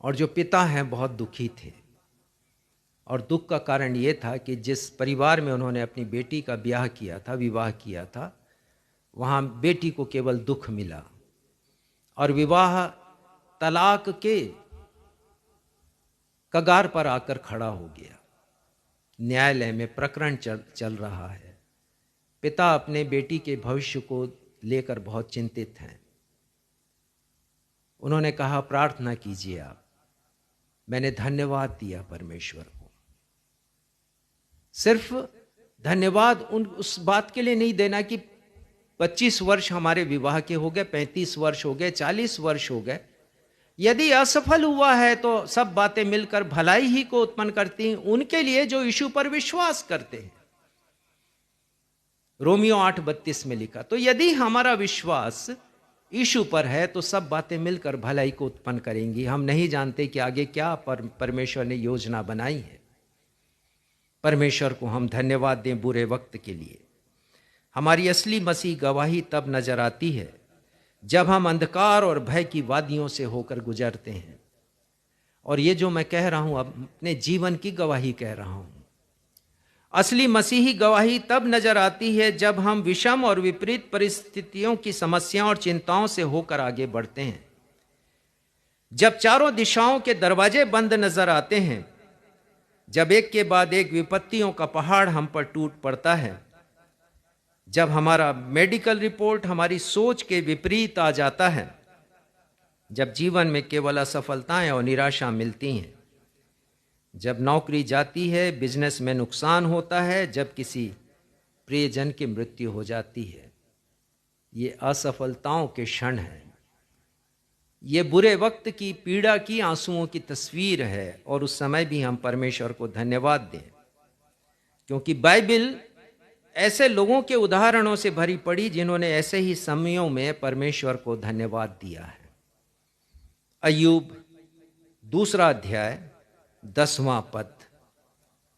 और जो पिता हैं बहुत दुखी थे। और दुख का कारण ये था कि जिस परिवार में उन्होंने अपनी बेटी का ब्याह किया था, विवाह किया था, वहाँ बेटी को केवल दुख मिला, और विवाह तलाक के कगार पर आकर खड़ा हो गया। न्यायालय में प्रकरण चल रहा है। पिता अपने बेटी के भविष्य को लेकर बहुत चिंतित हैं। उन्होंने कहा प्रार्थना कीजिए आप। मैंने धन्यवाद दिया परमेश्वर को। सिर्फ धन्यवाद उस बात के लिए नहीं देना कि 25 वर्ष हमारे विवाह के हो गए, 35 वर्ष हो गए, 40 वर्ष हो गए। यदि असफल हुआ है तो सब बातें मिलकर भलाई ही को उत्पन्न करती हैं उनके लिए जो यीशु पर विश्वास करते हैं। रोमियो 8:32 में लिखा। तो यदि हमारा विश्वास यीशु पर है तो सब बातें मिलकर भलाई को उत्पन्न करेंगी। हम नहीं जानते कि आगे क्या परमेश्वर ने योजना बनाई है। परमेश्वर को हम धन्यवाद दें बुरे वक्त के लिए। हमारी असली मसीह गवाही तब नजर आती है जब हम अंधकार और भय की वादियों से होकर गुजरते हैं। और ये जो मैं कह रहा हूं अपने जीवन की गवाही कह रहा हूं। असली मसीही गवाही तब नजर आती है जब हम विषम और विपरीत परिस्थितियों की समस्याओं और चिंताओं से होकर आगे बढ़ते हैं। जब चारों दिशाओं के दरवाजे बंद नजर आते हैं, जब एक के बाद एक विपत्तियों का पहाड़ हम पर टूट पड़ता है, जब हमारा मेडिकल रिपोर्ट हमारी सोच के विपरीत आ जाता है, जब जीवन में केवल असफलताएं और निराशा मिलती हैं, जब नौकरी जाती है, बिजनेस में नुकसान होता है, जब किसी प्रियजन की मृत्यु हो जाती है, ये असफलताओं के क्षण हैं। ये बुरे वक्त की पीड़ा की आंसुओं की तस्वीर है। और उस समय भी हम परमेश्वर को धन्यवाद दें, क्योंकि बाइबल ऐसे लोगों के उदाहरणों से भरी पड़ी जिन्होंने ऐसे ही समयों में परमेश्वर को धन्यवाद दिया है। अय्यूब 2 अध्याय 10वां पद।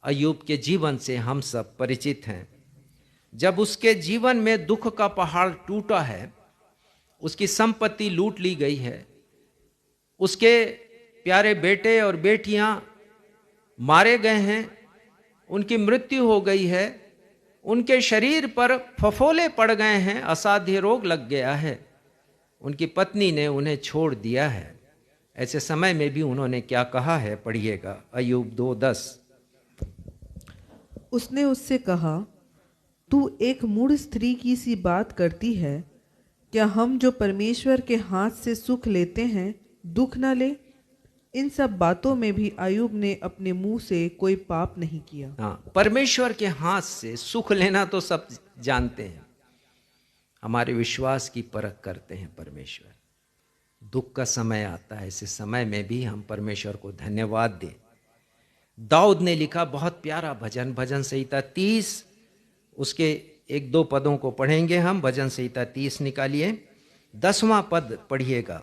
अय्यूब के जीवन से हम सब परिचित हैं। जब उसके जीवन में दुख का पहाड़ टूटा है, उसकी संपत्ति लूट ली गई है, उसके प्यारे बेटे और बेटियां मारे गए हैं, उनकी मृत्यु हो गई है, उनके शरीर पर फफोले पड़ गए हैं, असाध्य रोग लग गया है, उनकी पत्नी ने उन्हें छोड़ दिया है। ऐसे समय में भी उन्होंने क्या कहा है, पढ़िएगा अय्यूब 2:10। उसने उससे कहा, तू एक मूढ़ स्त्री की सी बात करती है, क्या हम जो परमेश्वर के हाथ से सुख लेते हैं दुख न ले? इन सब बातों में भी अय्यूब ने अपने मुंह से कोई पाप नहीं किया। हाँ, परमेश्वर के हाथ से सुख लेना तो सब जानते हैं, हमारे विश्वास की परख करते हैं परमेश्वर। दुख का समय आता है, ऐसे समय में भी हम परमेश्वर को धन्यवाद दें। दाऊद ने लिखा बहुत प्यारा भजन, भजन संहिता 30, उसके 1-2 पदों को पढ़ेंगे हम। भजन संहिता 30 निकालिए, 10वां पद पढ़िएगा।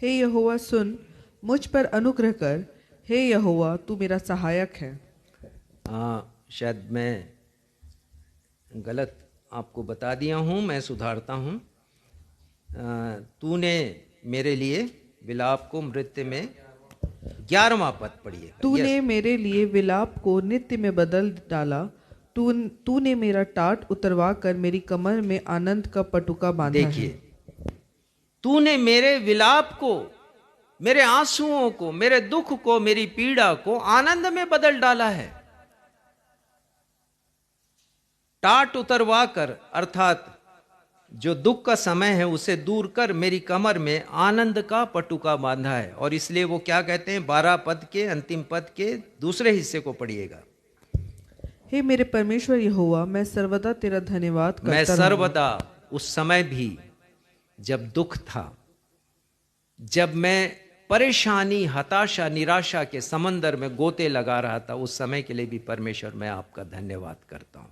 हे यहोवा सुन, मुझ पर अनुग्रह कर, हे यहोवा तू मेरा सहायक है। शायद मैं गलत आपको बता दिया हूँ, मैं सुधारता हूँ। तूने मेरे लिए विलाप को नृत्य में, 11वां पद पढ़िएगा। तूने मेरे लिए विलाप को नित्य में बदल डाला, तूने मेरा टाट उतरवा कर मेरी कमर में आनंद का पटुका बांधा है। देखिए, तूने मेरे विलाप को, मेरे आंसुओं को, मेरे दुख को, मेरी पीड़ा को आनंद में बदल डाला है। टाट उतरवा कर, अर्थात जो दुख का समय है उसे दूर कर मेरी कमर में आनंद का पटुका बांधा है। और इसलिए वो क्या कहते हैं, 12 पद के अंतिम पद के दूसरे हिस्से को पढ़िएगा। हे मेरे परमेश्वर यहोवा, मैं सर्वदा तेरा धन्यवाद करता मैं रहूंगा। सर्वदा, उस समय भी जब दुख था, जब मैं परेशानी, हताशा, निराशा के समंदर में गोते लगा रहा था, उस समय के लिए भी परमेश्वर मैं आपका धन्यवाद करता हूं।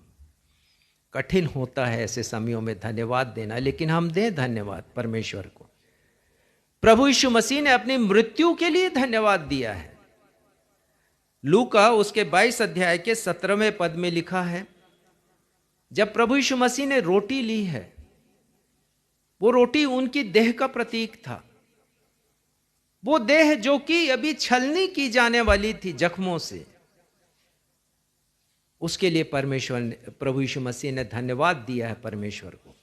कठिन होता है ऐसे समयों में धन्यवाद देना, लेकिन हम दें धन्यवाद परमेश्वर को। प्रभु यीशु मसीह ने अपनी मृत्यु के लिए धन्यवाद दिया है। लूका उसके 22 अध्याय के 17वें पद में लिखा है, जब प्रभु यीशु मसीह ने रोटी ली है, वो रोटी उनकी देह का प्रतीक था। वो देह जो कि अभी छलनी की जाने वाली थी जख्मों से, उसके लिए परमेश्वर ने, प्रभु यीशु मसीह ने धन्यवाद दिया है परमेश्वर को।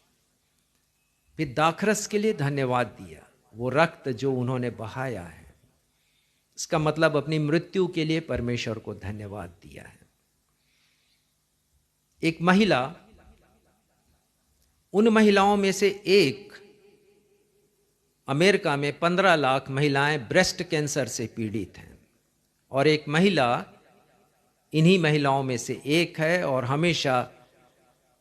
फिर दाखरस के लिए धन्यवाद दिया, वो रक्त जो उन्होंने बहाया है, इसका मतलब अपनी मृत्यु के लिए परमेश्वर को धन्यवाद दिया है। एक महिला, उन महिलाओं में से एक, अमेरिका में 15 लाख महिलाएं ब्रेस्ट कैंसर से पीड़ित हैं, और एक महिला इन्हीं महिलाओं में से एक है, और हमेशा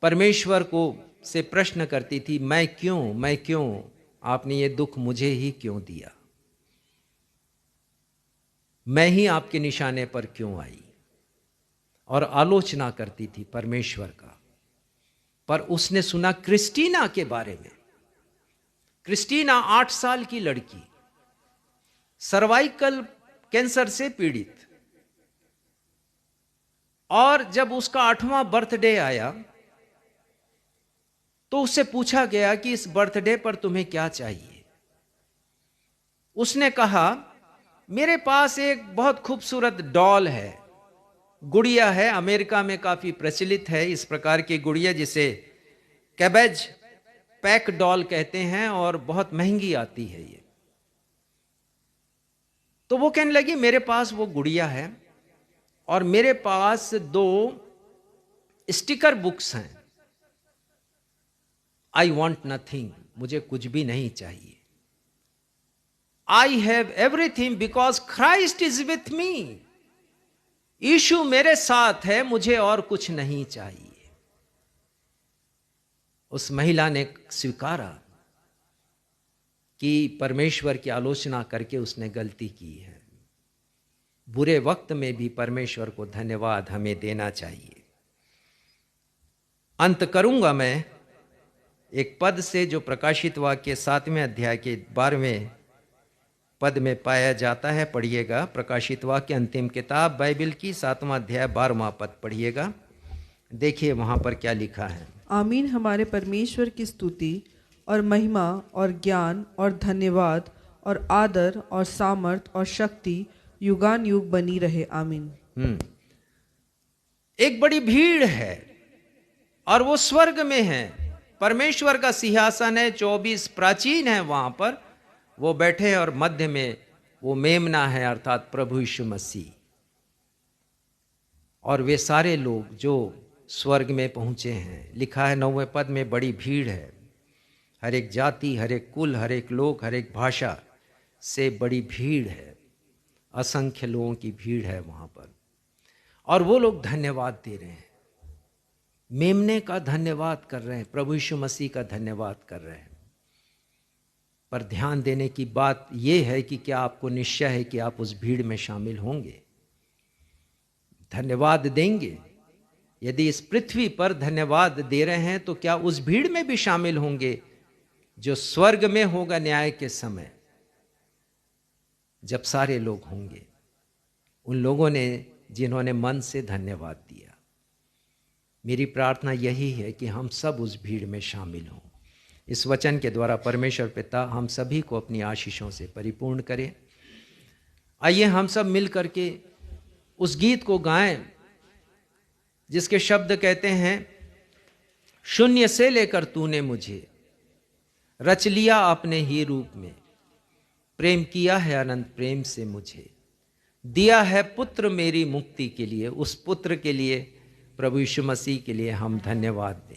परमेश्वर को से प्रश्न करती थी, मैं क्यों, आपने ये दुख मुझे ही क्यों दिया, मैं ही आपके निशाने पर क्यों आई, और आलोचना करती थी परमेश्वर का। पर उसने सुना क्रिस्टीना के बारे में। क्रिस्टीना 8 साल की लड़की, सर्वाइकल कैंसर से पीड़ित, और जब उसका 8वां बर्थडे आया तो उससे पूछा गया कि इस बर्थडे पर तुम्हें क्या चाहिए। उसने कहा, मेरे पास एक बहुत खूबसूरत डॉल है, गुड़िया है, अमेरिका में काफी प्रचलित है इस प्रकार की गुड़िया, जिसे कैबेज पैक डॉल कहते हैं, और बहुत महंगी आती है ये। तो वो कहने लगी, मेरे पास वो गुड़िया है, और मेरे पास 2 स्टिकर बुक्स हैं। आई वॉन्ट नथिंग, मुझे कुछ भी नहीं चाहिए। I have everything because Christ is with me, Yeshu मेरे साथ है, मुझे और कुछ नहीं चाहिए। उस महिला ने स्वीकारा कि परमेश्वर की आलोचना करके उसने गलती की है। बुरे वक्त में भी परमेश्वर को धन्यवाद हमें देना चाहिए। अंत करूंगा मैं एक पद से जो प्रकाशित वाक्य 7वें अध्याय के 12वें पद में पाया जाता है। पढ़िएगा, प्रकाशित वाक्य अंतिम किताब बाइबल की 7वां अध्याय 12वां पद पढ़िएगा। देखिए वहां पर क्या लिखा है। आमीन। हमारे परमेश्वर की स्तुति और महिमा और ज्ञान और धन्यवाद और आदर और सामर्थ और शक्ति युगान युग बनी रहे। आमीन। एक बड़ी भीड़ है और वो स्वर्ग में है। परमेश्वर का सिंहासन है, 24 प्राचीन है वहां पर, वो बैठे और मध्य में वो मेमना है अर्थात प्रभु यीशु मसीह। और वे सारे लोग जो स्वर्ग में पहुंचे हैं, लिखा है 9वें पद में, बड़ी भीड़ है, हर एक जाति, हर एक कुल, हर एक लोग, हर एक भाषा से बड़ी भीड़ है, असंख्य लोगों की भीड़ है वहां पर। और वो लोग धन्यवाद दे रहे हैं, मेमने का धन्यवाद कर रहे हैं, प्रभु यीशु मसीह का धन्यवाद कर रहे हैं। पर ध्यान देने की बात यह है कि क्या आपको निश्चय है कि आप उस भीड़ में शामिल होंगे, धन्यवाद देंगे? यदि इस पृथ्वी पर धन्यवाद दे रहे हैं तो क्या उस भीड़ में भी शामिल होंगे जो स्वर्ग में होगा न्याय के समय, जब सारे लोग होंगे, उन लोगों ने जिन्होंने मन से धन्यवाद दिया। मेरी प्रार्थना यही है कि हम सब उस भीड़ में शामिल हों। इस वचन के द्वारा परमेश्वर पिता हम सभी को अपनी आशीषों से परिपूर्ण करे। आइए हम सब मिल करके उस गीत को गाएं जिसके शब्द कहते हैं, शून्य से लेकर तूने मुझे रच लिया अपने ही रूप में, प्रेम किया है अनंत प्रेम से मुझे, दिया है पुत्र मेरी मुक्ति के लिए। उस पुत्र के लिए, प्रभु यीशु मसीह के लिए हम धन्यवाद दें।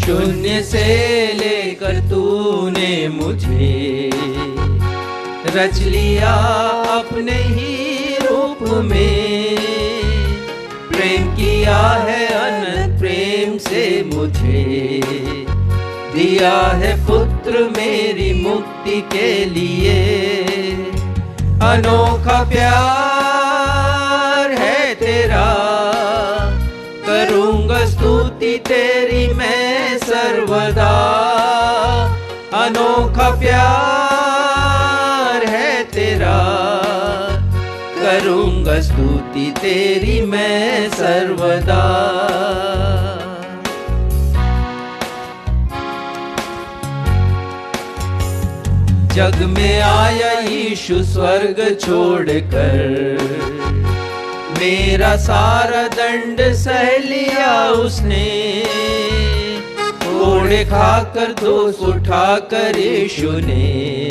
शून्य से लेकर तूने मुझे रच लिया अपने ही रूप में, प्रेम किया है अनंत प्रेम से मुझे, दिया है पुत्र मेरी मुक्ति के लिए। अनोखा प्यार है तेरा, करूंगा स्तुति तेरी मैं सर्वदा। अनोखा प्यार है तेरा, करूंगा स्तुति तेरी मैं सर्वदा। जग में आया यीशु स्वर्ग छोड़कर, मेरा सारा दंड सह लिया उसने। कोड़े खाकर दोष उठाकर यीशु ने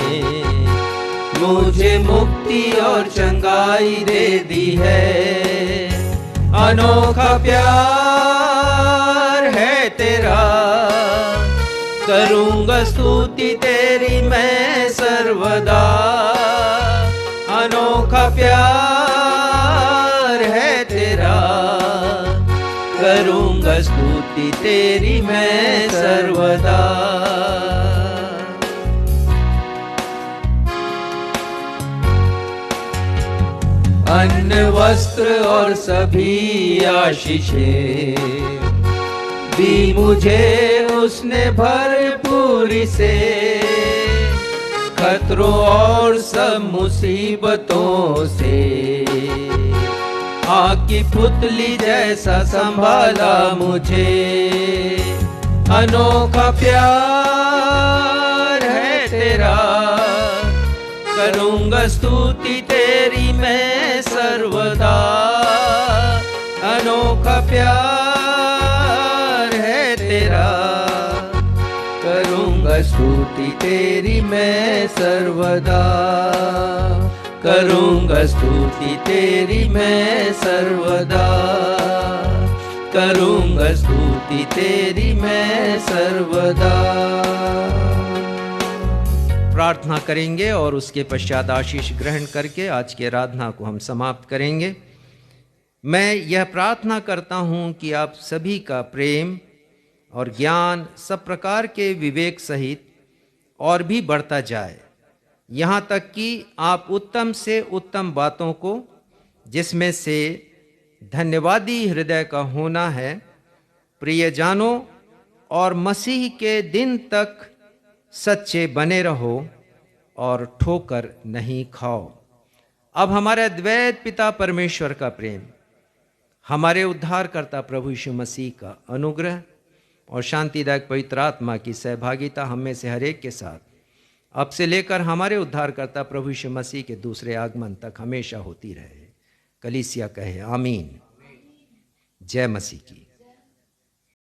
मुझे मुक्ति और चंगाई दे दी है। अनोखा प्यार है तेरा, करूंगा स्तुति तेरी मैं सर्वदा। अनोखा प्यार है तेरा, करूंगा स्तुति तेरी मैं सर्वदा। अन्न वस्त्र और सभी आशीषें दी मुझे उसने भरपूरी से। खतरों और सब मुसीबतों से आग की पुतली जैसा संभाला मुझे। अनोखा प्यार है तेरा, करूंगा स्तुति तेरी मैं सर्वदा। अनोखा प्यार है तेरा, करूंगा स्तुति तेरी मैं सर्वदा। करूंगा स्तुति तेरी मैं सर्वदा। करूंगा स्तुति तेरी मैं सर्वदा। प्रार्थना करेंगे और उसके पश्चात आशीष ग्रहण करके आज की आराधना को हम समाप्त करेंगे। मैं यह प्रार्थना करता हूं कि आप सभी का प्रेम और ज्ञान सब प्रकार के विवेक सहित और भी बढ़ता जाए, यहाँ तक कि आप उत्तम से उत्तम बातों को, जिसमें से धन्यवादी हृदय का होना है, प्रियजनों और मसीह के दिन तक सच्चे बने रहो और ठोकर नहीं खाओ। अब हमारे अद्वैत पिता परमेश्वर का प्रेम, हमारे उद्धारकर्ता प्रभु यीशु मसीह का अनुग्रह और शांतिदायक पवित्र आत्मा की सहभागिता हम में से हर एक के साथ अब से लेकर हमारे उद्धारकर्ता प्रभु यीशु मसीह के दूसरे आगमन तक हमेशा होती रहे। कलीसिया कहे आमीन। जय मसीह की।